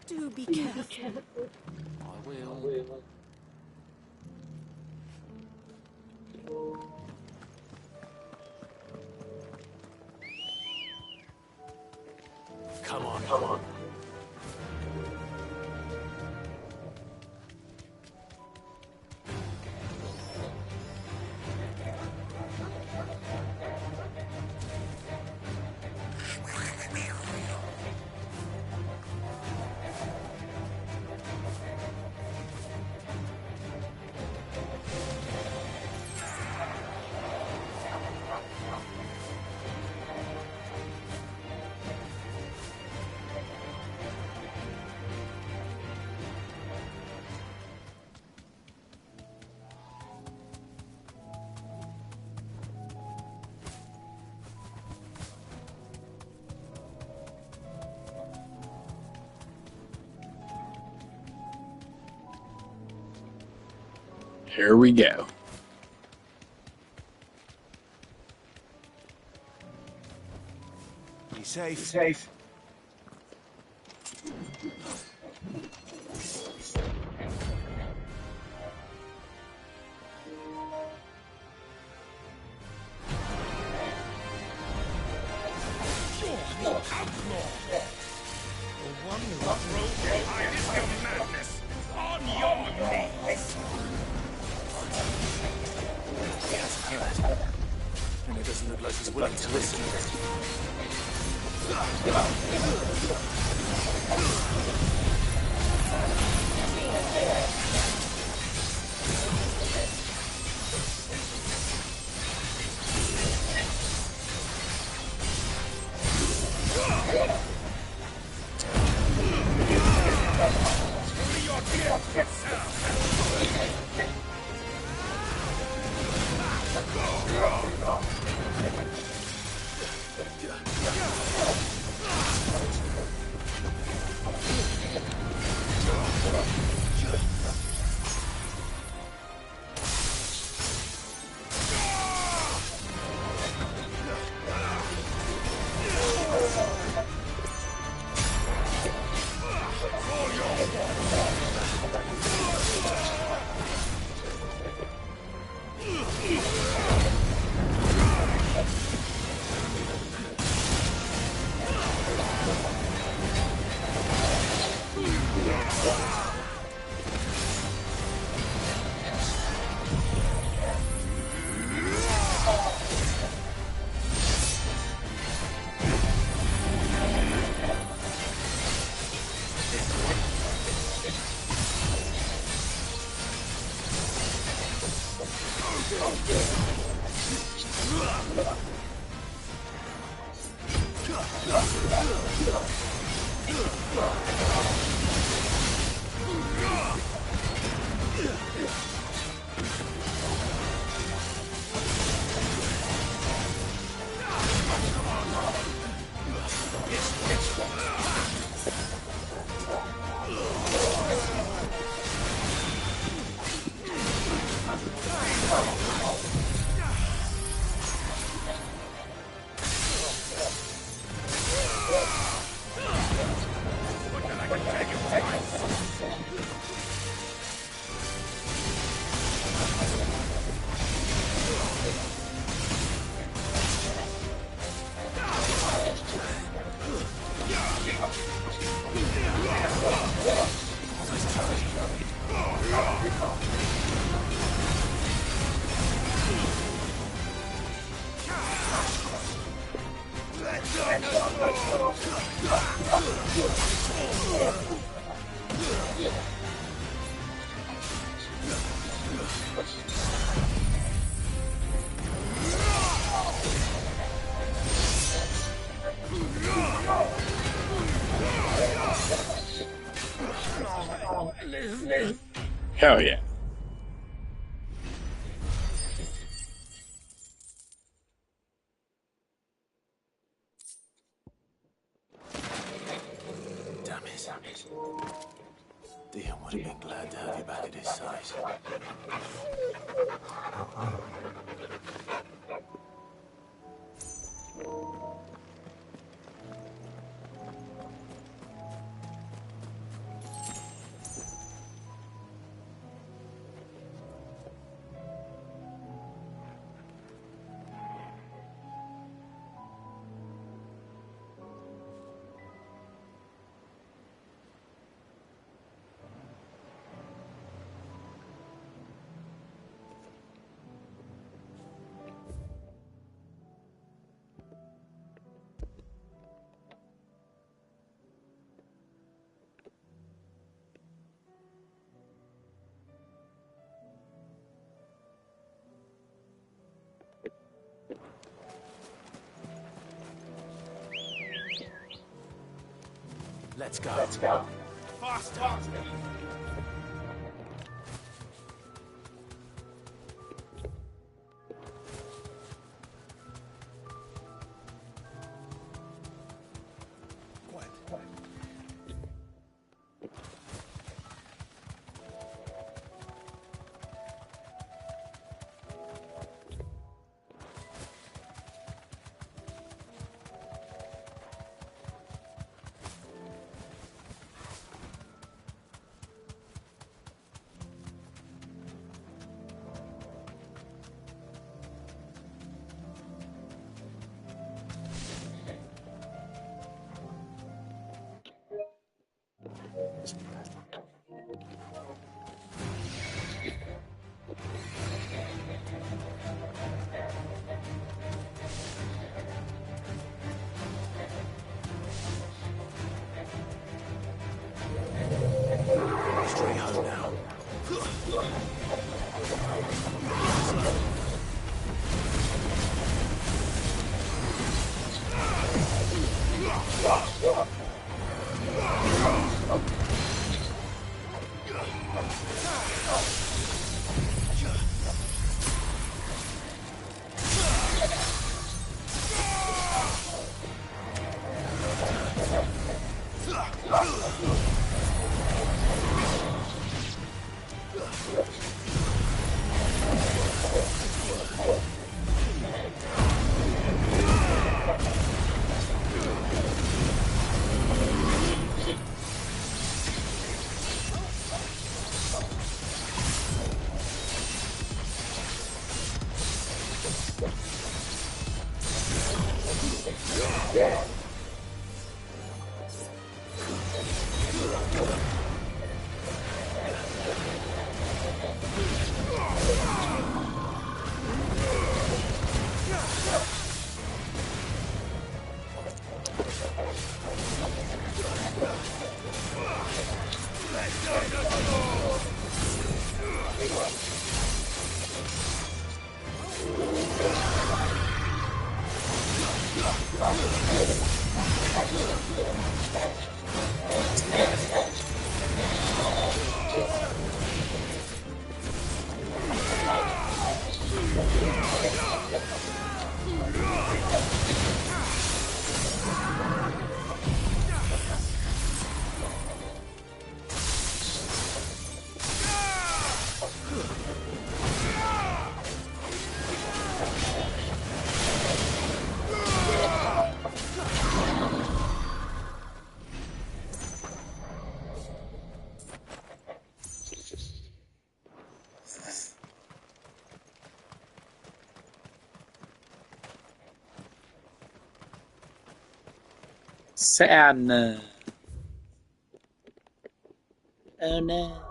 Do be careful. I will. Come on, come on. Here we go. Be safe. Be safe. And it doesn't look like he's willing to listen. Hell yeah. Damn it. Dion would have been glad to have you back at his side. Let's go. Let's go. Faster! Straight home now. Sadness. Oh no.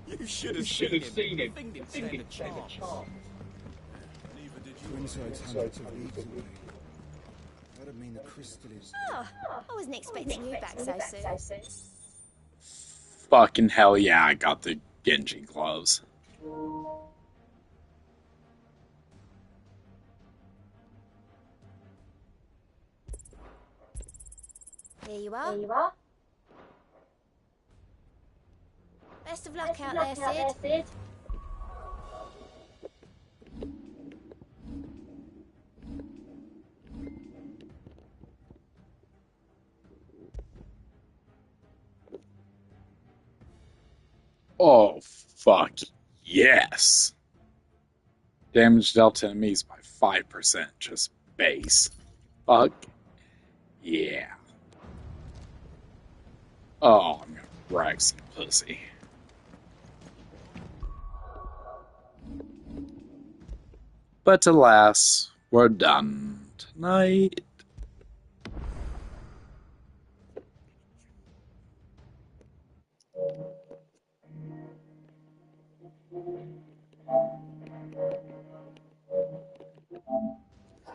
You should have seen him. The thing didn't stand a chance. Twinside's hundreds of leagues away. I'd have mean the crystal is... Oh, I wasn't expecting you back so soon. Fucking hell yeah, I got the Genji gloves. Here you are. Best of luck out there, Sid. Oh, fuck yes. Damage dealt to enemies by 5%, just base. Fuck yeah. Oh, I'm gonna wreck some pussy. But alas, we're done tonight.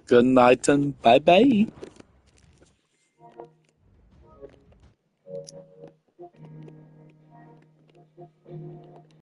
Good night and bye-bye.